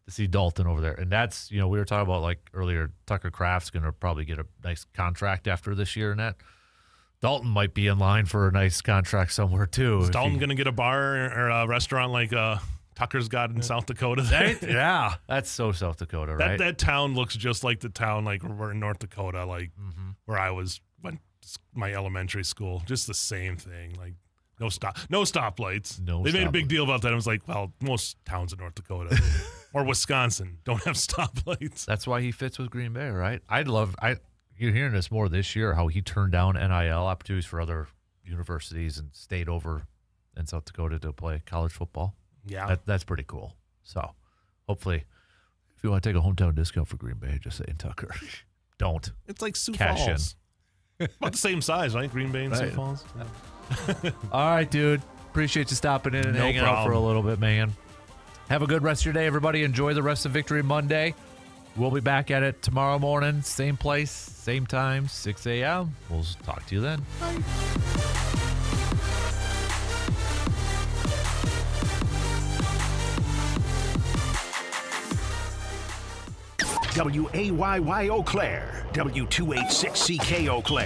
see Dalton over there, and that's we were talking about earlier. Tucker Kraft's going to probably get a nice contract after this year, and that Dalton might be in line for a nice contract somewhere too. Is Dalton going to get a bar or a restaurant like Tucker's got in South Dakota? Yeah, that's so South Dakota, right? That town looks just like the town we're in North Dakota, where I went my elementary school. Just the same thing, no stoplights. They made a big deal about that. I was well, most towns in North Dakota or Wisconsin don't have stoplights. That's why he fits with Green Bay, right? You're hearing this more this year, how he turned down NIL opportunities for other universities and stayed over in South Dakota to play college football. Yeah. That's pretty cool. So hopefully, if you want to take a hometown discount for Green Bay, just say Tucker. Don't. It's like Sioux Cash Falls. About the same size, right? Green Bay and Sioux Falls. All right, dude. Appreciate you stopping in and hanging out for a little bit, man. Have a good rest of your day, everybody. Enjoy the rest of Victory Monday. We'll be back at it tomorrow morning. Same place, same time, 6 a.m. We'll talk to you then. Bye. WAYY Eau Claire, W286CK Eau Claire.